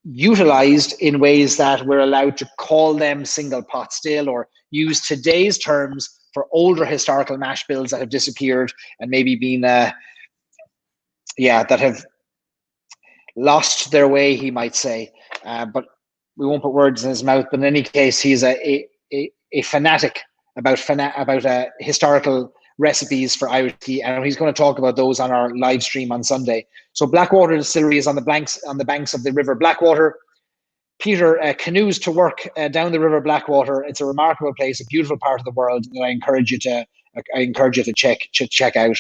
utilized in ways that we're allowed to call them single pot still, or use today's terms for older historical mash bills that have disappeared and maybe been, that have lost their way, he might say. But we won't put words in his mouth. But in any case, he's a fanatic about historical recipes for Irish whiskey, and he's going to talk about those on our live stream on Sunday. So Blackwater Distillery is on the banks of the River Blackwater. Peter canoes to work down the River Blackwater. It's a remarkable place, a beautiful part of the world, and I encourage you to check out.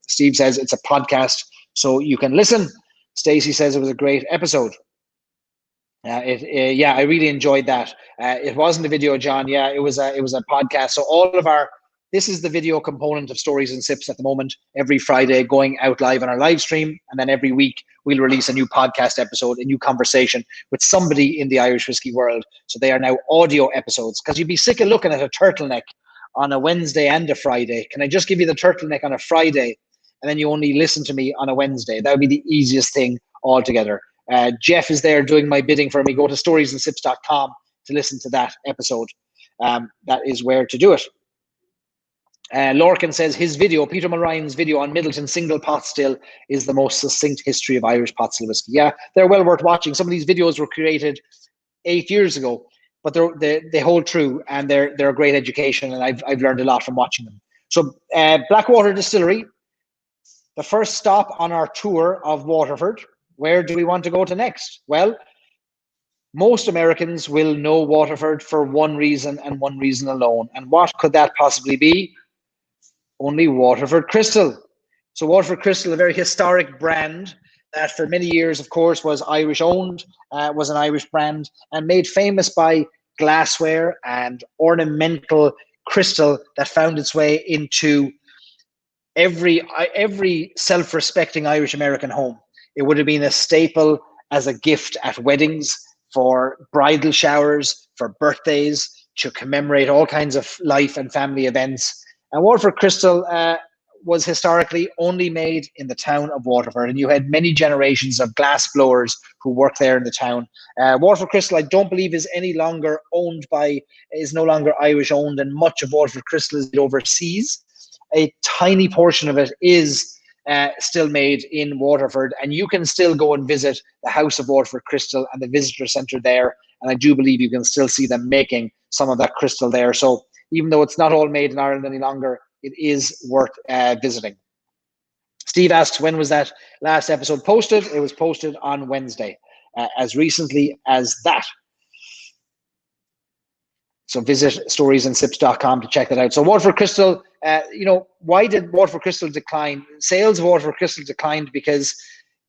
Steve says it's a podcast, so you can listen. Stacey says it was a great episode. I really enjoyed that. It wasn't a video, John. Yeah, it was a podcast. So this is the video component of Stories and Sips at the moment, every Friday going out live on our live stream. And then every week we'll release a new podcast episode, a new conversation with somebody in the Irish whiskey world. So they are now audio episodes, because you'd be sick of looking at a turtleneck on a Wednesday and a Friday. Can I just give you the turtleneck on a Friday and then you only listen to me on a Wednesday? That would be the easiest thing altogether. Jeff is there doing my bidding for me. Go to storiesandsIps.com to listen to that episode. That is where to do it. Lorcan says his video, Peter Mulryan's video on Midleton single pot still, is the most succinct history of Irish pot still whiskey. Yeah, they're well worth watching. Some of these videos were created 8 years ago, but they hold true, and they're a great education, and I've learned a lot from watching them. So Blackwater Distillery, the first stop on our tour of Waterford. Where do we want to go to next? Well, Most Americans will know Waterford for one reason and one reason alone. And what could that possibly be? Only Waterford Crystal. So Waterford Crystal, a very historic brand that for many years, of course, was Irish owned, was an Irish brand, and made famous by glassware and ornamental crystal that found its way into every self-respecting Irish American home. It would have been a staple as a gift at weddings, for bridal showers, for birthdays, to commemorate all kinds of life and family events. And Waterford Crystal was historically only made in the town of Waterford, and you had many generations of glass blowers who worked there in the town. Waterford Crystal, I don't believe, is no longer Irish owned, and much of Waterford Crystal is overseas. A tiny portion of it is still made in Waterford, and you can still go and visit the House of Waterford Crystal and the visitor centre there, and I do believe you can still see them making some of that crystal there. So even though it's not all made in Ireland any longer, it is worth visiting. Steve asks, when was that last episode posted? It was posted on Wednesday, as recently as that. So visit storiesandsips.com to check that out. So Waterford Crystal, why did Waterford Crystal decline? Sales of Waterford Crystal declined because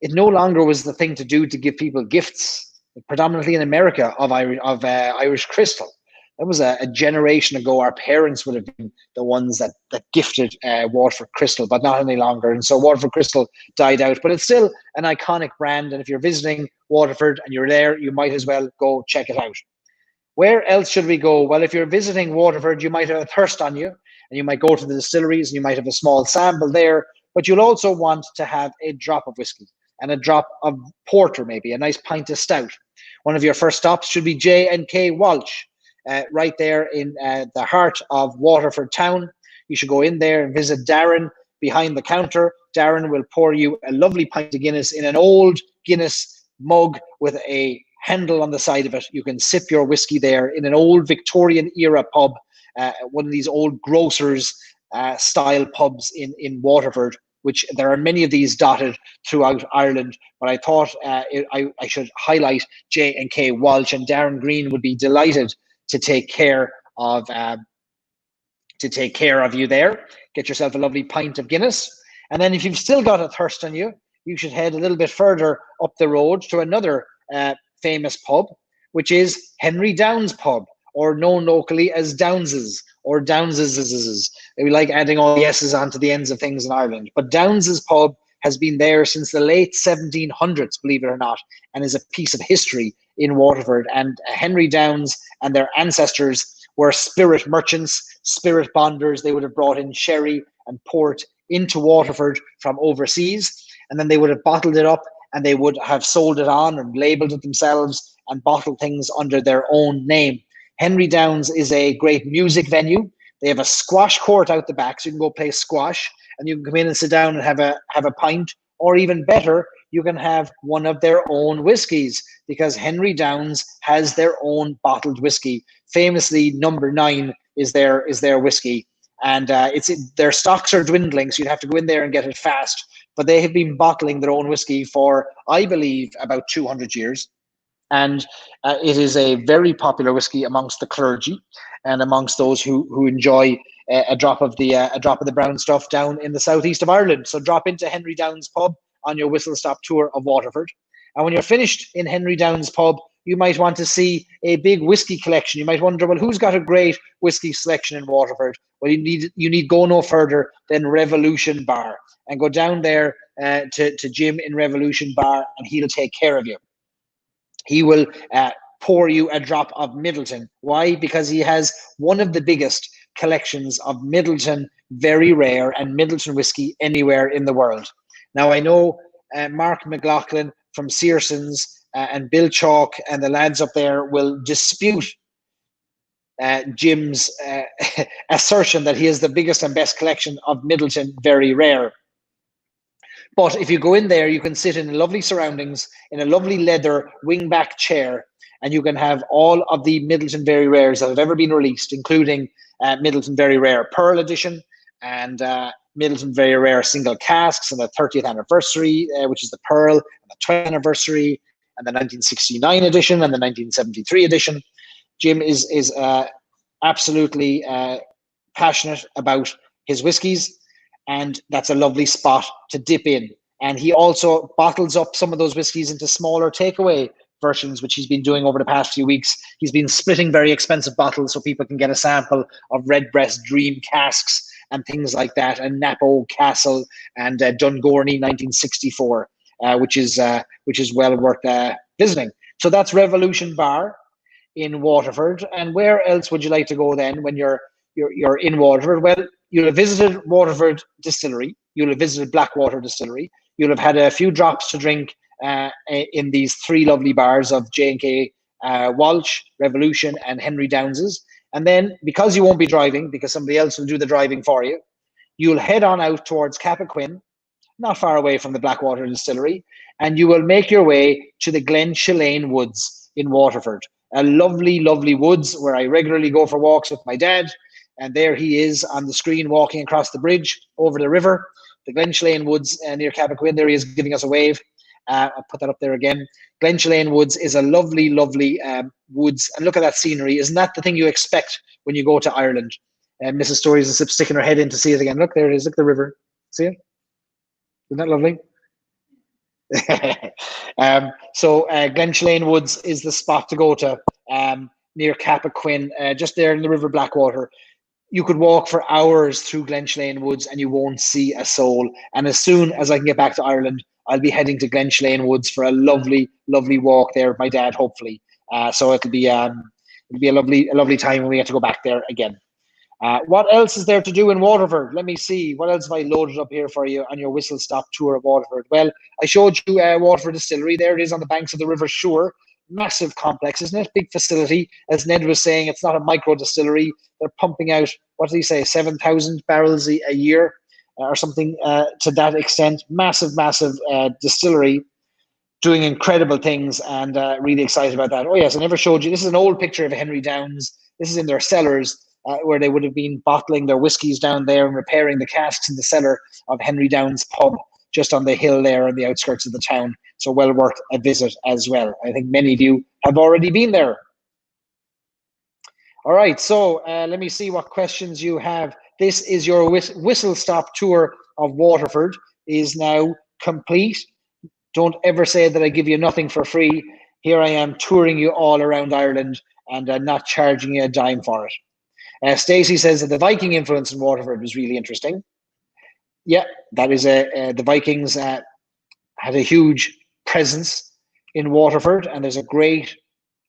it no longer was the thing to do to give people gifts, predominantly in America, of Irish crystal. That was a generation ago. Our parents would have been the ones that gifted Waterford Crystal, but not any longer. And so Waterford Crystal died out, but it's still an iconic brand. And if you're visiting Waterford and you're there, you might as well go check it out. Where else should we go? Well, if you're visiting Waterford, you might have a thirst on you, and you might go to the distilleries and you might have a small sample there, but you'll also want to have a drop of whiskey and a drop of porter, maybe a nice pint of stout. One of your first stops should be J&K Walsh, right there in the heart of Waterford town. You should go in there and visit Darren behind the counter. Darren will pour you a lovely pint of Guinness in an old Guinness mug with a handle on the side of it. You can sip your whiskey there in an old Victorian era pub, one of these old grocers style pubs in Waterford, which there are many of these dotted throughout Ireland. But I thought I should highlight J&K Walsh, and Darren Green would be delighted to take care of you there. Get yourself a lovely pint of Guinness, and then if you've still got a thirst on you, you should head a little bit further up the road to another famous pub, which is Henry Downs Pub, or known locally as Downs's, or Downs's. We like adding all the S's onto the ends of things in Ireland. But Downs's Pub has been there since the late 1700s, believe it or not, and is a piece of history in Waterford. And Henry Downs and their ancestors were spirit merchants, spirit bonders. They would have brought in sherry and port into Waterford from overseas, and then they would have bottled it up, and they would have sold it on and labeled it themselves and bottled things under their own name. Henry Downs is a great music venue. They have a squash court out the back, so you can go play squash, and you can come in and sit down and have a pint, or even better, you can have one of their own whiskies, because Henry Downs has their own bottled whiskey. Famously, number 9 is their whiskey, and their stocks are dwindling, so you'd have to go in there and get it fast. But they have been bottling their own whiskey for, I believe, about 200 years. And it is a very popular whiskey amongst the clergy and amongst those who enjoy a drop of the brown stuff down in the southeast of Ireland. So drop into Henry Downs Pub on your whistle stop tour of Waterford. And when you're finished in Henry Downs Pub, you might want to see a big whiskey collection. You might wonder, well, who's got a great whiskey selection in Waterford? Well, you need go no further than Revolution Bar, and go down there to Jim in Revolution Bar, and he'll take care of you. He will pour you a drop of Midleton. Why? Because he has one of the biggest collections of Midleton very rare and Midleton whiskey anywhere in the world. Now, I know Mark McLaughlin from Searson's and Bill Chalk and the lads up there will dispute Jim's assertion that he has the biggest and best collection of Midleton very rare. But if you go in there, you can sit in lovely surroundings in a lovely leather wingback chair, and you can have all of the Midleton Very Rares that have ever been released, including Midleton Very Rare Pearl Edition and Midleton Very Rare Single Casks and the 30th anniversary, which is the Pearl, and the 20th anniversary, and the 1969 edition and the 1973 edition. Jim is absolutely passionate about his whiskies, and that's a lovely spot to dip in. And he also bottles up some of those whiskies into smaller takeaway versions, which he's been doing over the past few weeks. He's been splitting very expensive bottles so people can get a sample of Redbreast Dream casks and things like that, and Napo Castle and Dungorney 1964, which is well worth visiting. So that's Revolution Bar in Waterford. And where else would you like to go then when you're in Waterford? Well, you'll have visited Waterford Distillery. You'll have visited Blackwater Distillery. You'll have had a few drops to drink in these three lovely bars of J&K Walsh, Revolution, and Henry Downes's. And then, because you won't be driving, because somebody else will do the driving for you, you'll head on out towards Cappoquin, not far away from the Blackwater Distillery, and you will make your way to the Glen Chillane Woods in Waterford. A lovely, lovely woods where I regularly go for walks with my dad. And there he is on the screen walking across the bridge over the river. The Glen Chillane Woods near Cappoquin, there he is giving us a wave. I'll put that up there again. Glen Chillane Woods is a lovely, lovely woods. And look at that scenery. Isn't that the thing you expect when you go to Ireland? Mrs. Stories and Sips sticking her head in to see it again. Look, there it is. Look at the river. See it? Isn't that lovely? So Glen Chillane Woods is the spot to go to near Cappoquin, just there in the River Blackwater. You could walk for hours through Glen Chillane Woods and you won't see a soul. And as soon as I can get back to Ireland, I'll be heading to Glen Chillane Woods for a lovely, lovely walk there with my dad, hopefully. So it'll be a lovely time when we get to go back there again. What else is there to do in Waterford? Let me see. What else have I loaded up here for you on your whistle stop tour of Waterford? Well, I showed you Waterford Distillery. There it is on the banks of the River Suir. Massive complex, isn't it? Big facility. As Ned was saying, it's not a micro distillery. They're pumping out, what did he say, 7,000 barrels a year or something to that extent. Massive, massive distillery doing incredible things, and really excited about that. Oh, yes, I never showed you. This is an old picture of Henry Downes. This is in their cellars where they would have been bottling their whiskies down there and repairing the casks in the cellar of Henry Downes pub just on the hill there on the outskirts of the town. So well worth a visit as well. I think many of you have already been there. All right, so let me see what questions you have. This is your whistle stop tour of Waterford is now complete. Don't ever say that I give you nothing for free. Here I am touring you all around Ireland and not charging you a dime for it. Stacey says that the Viking influence in Waterford was really interesting. Yeah, that is the Vikings had a huge presence in Waterford, and there's a great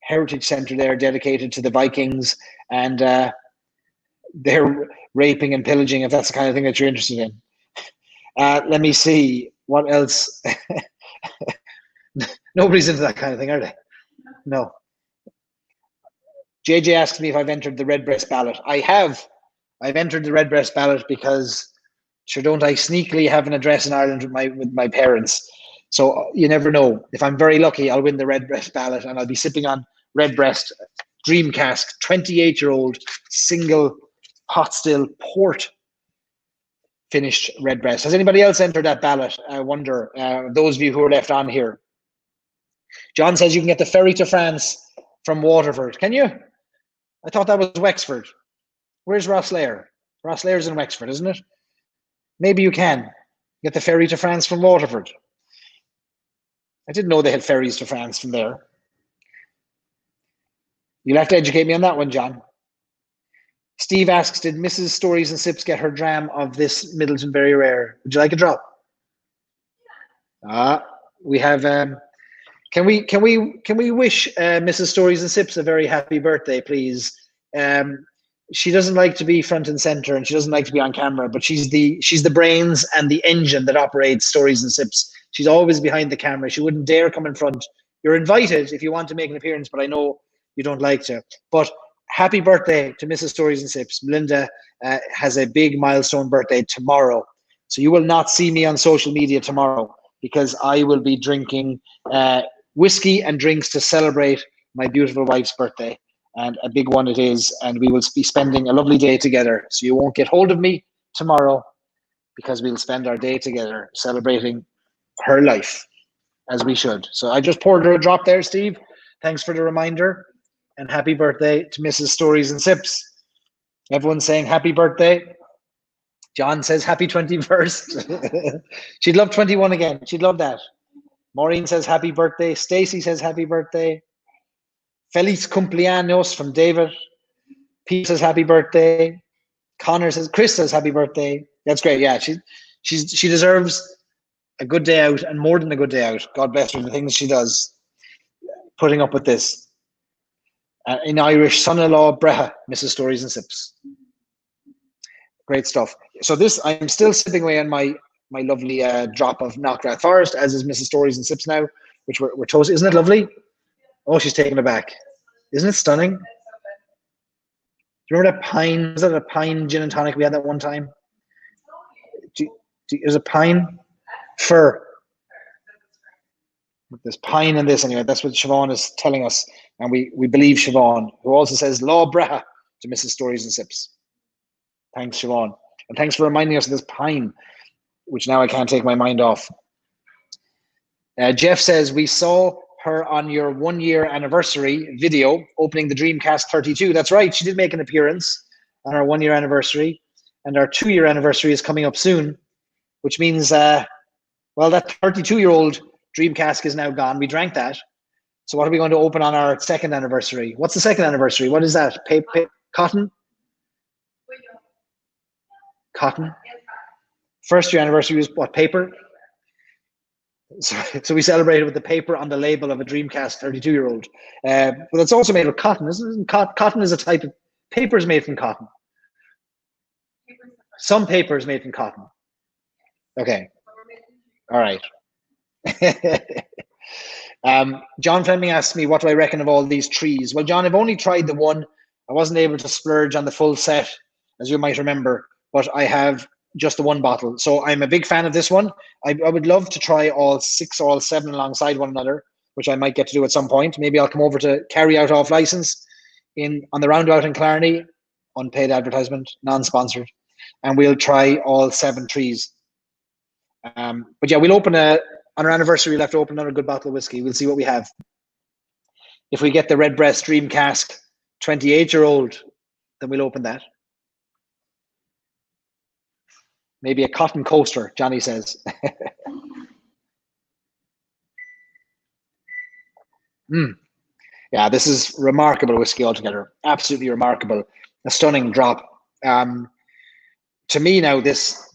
heritage centre there dedicated to the Vikings and their raping and pillaging, if that's the kind of thing that you're interested in. Let me see what else. Nobody's into that kind of thing, are they? No. JJ asked me if I've entered the Redbreast ballot. I have. I've entered the Redbreast ballot because, sure, don't I sneakily have an address in Ireland with my parents? So you never know. If I'm very lucky, I'll win the Redbreast ballot and I'll be sipping on Redbreast Dream Cask, 28-year-old single pot still port finished Redbreast. Has anybody else entered that ballot? I wonder, those of you who are left on here. John says you can get the ferry to France from Waterford. Can you? I thought that was Wexford. Where's Rosslare? Rosslare's in Wexford, isn't it? Maybe you can get the ferry to France from Waterford. I didn't know they had ferries to France from there. You'll have to educate me on that one, John. Steve asks, did Mrs. Stories and Sips get her dram of this Midleton Very Rare? Would you like a drop? We have... Can we wish Mrs. Stories and Sips a very happy birthday, please? She doesn't like to be front and center, and she doesn't like to be on camera, but she's the brains and the engine that operates Stories and Sips. She's always behind the camera. She wouldn't dare come in front. You're invited if you want to make an appearance, but I know you don't like to. But happy birthday to Mrs. Stories and Sips. Melinda has a big milestone birthday tomorrow, so you will not see me on social media tomorrow because I will be drinking whiskey and drinks to celebrate my beautiful wife's birthday, and a big one it is, and we will be spending a lovely day together. So you won't get hold of me tomorrow because we'll spend our day together celebrating her life. as we should. So I just poured her a drop there, Steve. Thanks for the reminder. And happy birthday to Mrs. Stories and Sips. Everyone's saying happy birthday. John says happy 21st. She'd love 21 again. She'd love that. Maureen says happy birthday. Stacy says happy birthday. Feliz cumpleaños from David. Pete says happy birthday. Connor says, Chris says happy birthday. That's great. Yeah, she deserves a good day out, and more than a good day out. God bless her, the things she does, putting up with this. In Irish, son-in-law breha, Mrs. Stories and Sips. Great stuff. So this, I'm still sipping away on my lovely drop of Knockrath Forest, as is Mrs. Stories and Sips now, which we're toasting. Isn't it lovely? Oh, she's taking it back. Isn't it stunning? Do you remember that pine? Was that a pine gin and tonic we had that one time? Is it pine? Fir. There's pine in this anyway. That's what Siobhan is telling us. And we believe Siobhan, who also says Law Breha to Mrs. Stories and Sips. Thanks, Siobhan. And thanks for reminding us of this pine, which now I can't take my mind off. Jeff says, we saw her on your 1 year anniversary video opening the Dreamcast 32. That's right. She did make an appearance on our 1 year anniversary. And our 2 year anniversary is coming up soon, which means, well, that 32-year-old Dream cask is now gone. We drank that. So what are we going to open on our second anniversary? What's the second anniversary? What is that? Cotton? Cotton? First year anniversary was what, paper? So we celebrated with the paper on the label of a Dreamcast 32-year-old. But it's also made of cotton, isn't it? Cotton is a type of paper is made from cotton. Some paper is made from cotton. Okay. All right. John Fleming asked me, what do I reckon of all these trees? Well, John, I've only tried the one. I wasn't able to splurge on the full set, as you might remember, but I have just the one bottle. So I'm a big fan of this one. I would love to try all 6 or all 7 alongside one another, which I might get to do at some point. Maybe I'll come over to carry out off license on the roundabout in Clarny, unpaid advertisement, non-sponsored, and we'll try all 7 trees. But yeah, we'll open on our anniversary, we'll have to open another good bottle of whiskey. We'll see what we have. If we get the Redbreast Dream Cask 28-year-old, then we'll open that. Maybe a cotton coaster, Johnny says. Yeah, this is remarkable whiskey altogether. Absolutely remarkable. A stunning drop. To me now, this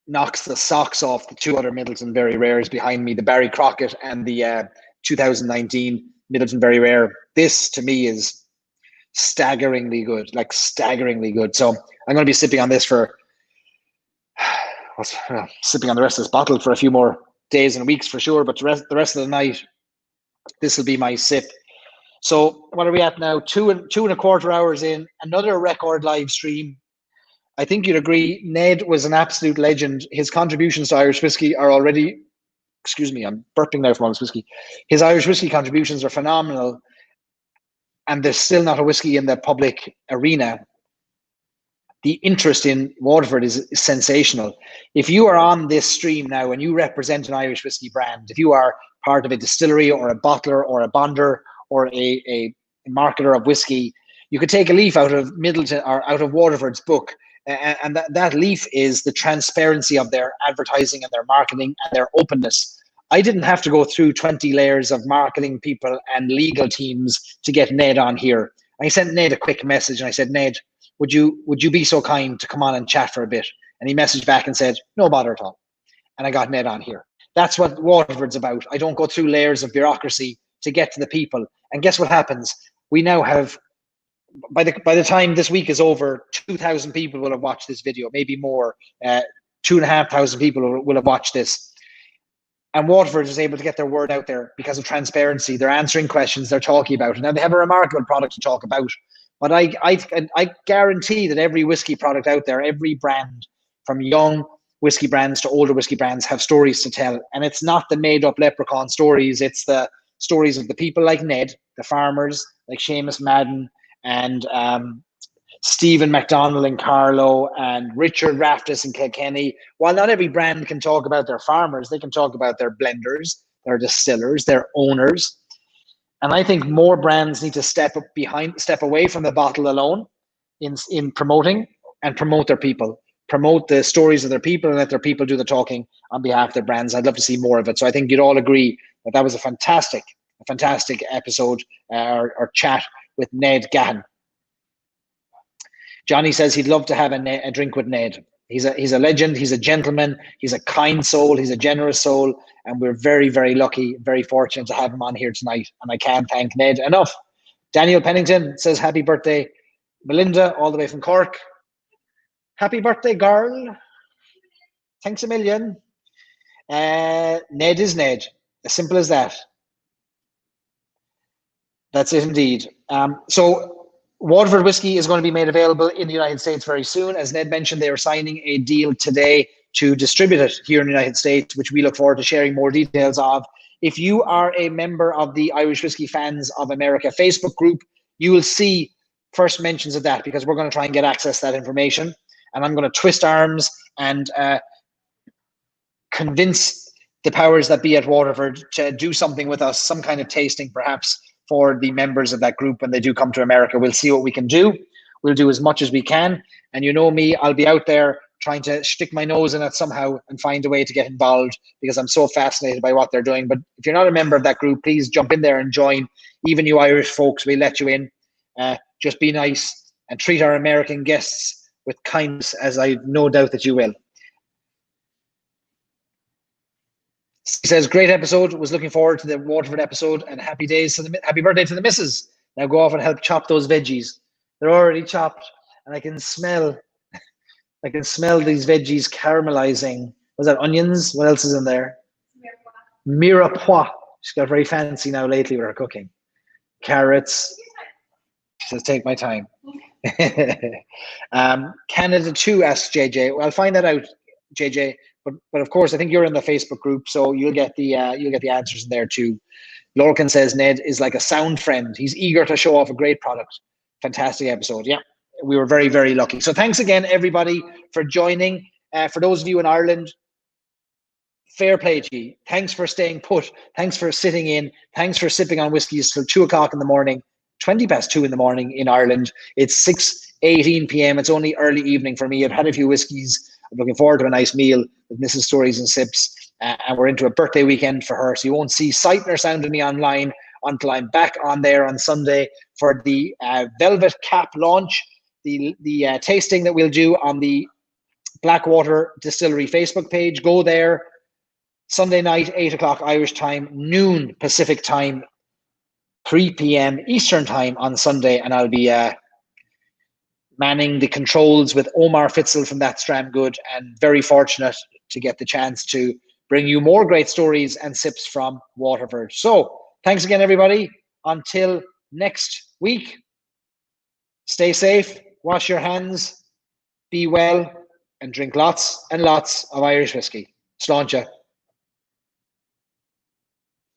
knocks the socks off the 2 other Midleton Very Rares behind me, the Barry Crockett and the 2019 Midleton Very Rare. This, to me, is staggeringly good, like staggeringly good. So I'm going to be sipping on this for, sipping on the rest of this bottle for a few more days and weeks for sure, but the rest of the night, this will be my sip. So what are we at now? 2.25 hours in, another record live stream. I think you'd agree, Ned was an absolute legend. His contributions to Irish whiskey are already, excuse me, I'm burping now from all this whiskey. His Irish whiskey contributions are phenomenal, and there's still not a whiskey in the public arena. The interest in Waterford is sensational. If you are on this stream now and you represent an Irish whiskey brand, if you are part of a distillery or a bottler or a bonder or a marketer of whiskey, you could take a leaf out of Midleton or out of Waterford's book. And that leaf is the transparency of their advertising and their marketing and their openness. I didn't have to go through 20 layers of marketing people and legal teams to get Ned on here. I sent Ned a quick message and I said, Ned, would you be so kind to come on and chat for a bit? And he messaged back and said, no bother at all. And I got Ned on here. That's what Waterford's about. I don't go through layers of bureaucracy to get to the people. And guess what happens? We now have, by the time this week is over, 2,000 people will have watched this video, maybe more. 2,500 people will have watched this. And Waterford is able to get their word out there because of transparency. They're answering questions, they're talking about it. Now, they have a remarkable product to talk about. But I guarantee that every whiskey product out there, every brand, from young whiskey brands to older whiskey brands, have stories to tell. And it's not the made-up leprechaun stories. It's the stories of the people like Ned, the farmers, like Seamus Madden, and Stephen McDonald and Carlo, and Richard Raftis and Kilkenny. While not every brand can talk about their farmers, they can talk about their blenders, they're distillers, they're owners. And I think more brands need to step away from the bottle alone in promoting, and promote their people, promote the stories of their people, and let their people do the talking on behalf of their brands. I'd love to see more of it. So I think you'd all agree that that was a fantastic episode or chat with Ned Gahan. Johnny says he'd love to have a drink with Ned. He's a legend. He's a gentleman. He's a kind soul. He's a generous soul. And we're very, very lucky, very fortunate to have him on here tonight. And I can't thank Ned enough. Daniel Pennington says, happy birthday, Melinda, all the way from Cork. Happy birthday, girl. Thanks a million. Ned is Ned. As simple as that. That's it indeed. So Waterford Whisky is going to be made available in the United States very soon. As Ned mentioned, they are signing a deal today to distribute it here in the United States, which we look forward to sharing more details of. If you are a member of the Irish Whisky Fans of America Facebook group, you will see first mentions of that, because we're going to try and get access to that information. And I'm going to twist arms and convince the powers that be at Waterford to do something with us, some kind of tasting perhaps, for the members of that group when they do come to America. We'll see what we can do. We'll do as much as we can. And you know me, I'll be out there trying to stick my nose in it somehow and find a way to get involved, because I'm so fascinated by what they're doing. But if you're not a member of that group, please jump in there and join. Even you Irish folks, we'll let you in. Just be nice and treat our American guests with kindness, as I have no doubt that you will. He says, great episode. Was looking forward to the Waterford episode, and happy birthday to the missus. Now go off and help chop those veggies. They're already chopped, and I can smell these veggies caramelizing. Was that onions? What else is in there? Mirepoix. She's got very fancy now lately with her cooking. Carrots. She says, take my time. Canada 2 asks JJ. Well, I'll find that out, JJ. But of course, I think you're in the Facebook group, so you'll get the answers in there too. Lorcan says Ned is like a sound friend. He's eager to show off a great product. Fantastic episode. Yeah, we were very, very lucky. So thanks again, everybody, for joining. For those of you in Ireland, fair play to you. Thanks for staying put. Thanks for sitting in. Thanks for sipping on whiskeys till 2 o'clock in the morning, 20 past 2 in the morning in Ireland. It's 6:18 p.m. It's only early evening for me. I've had a few whiskeys. I'm looking forward to a nice meal with Mrs. Stories and Sips, and we're into a birthday weekend for her. So you won't see sight nor sound of me online until I'm back on there on Sunday for the Velvet Cap launch, the tasting that we'll do on the Blackwater Distillery Facebook page. Go there Sunday night, 8 o'clock Irish time, noon Pacific time, 3 p.m. Eastern time on Sunday, and I'll be manning the controls with Omar Fitzel from That Stram Good, and very fortunate to get the chance to bring you more great stories and sips from Waterford. So thanks again, everybody. Until next week, stay safe, wash your hands, be well, and drink lots and lots of Irish whiskey. Sláinte.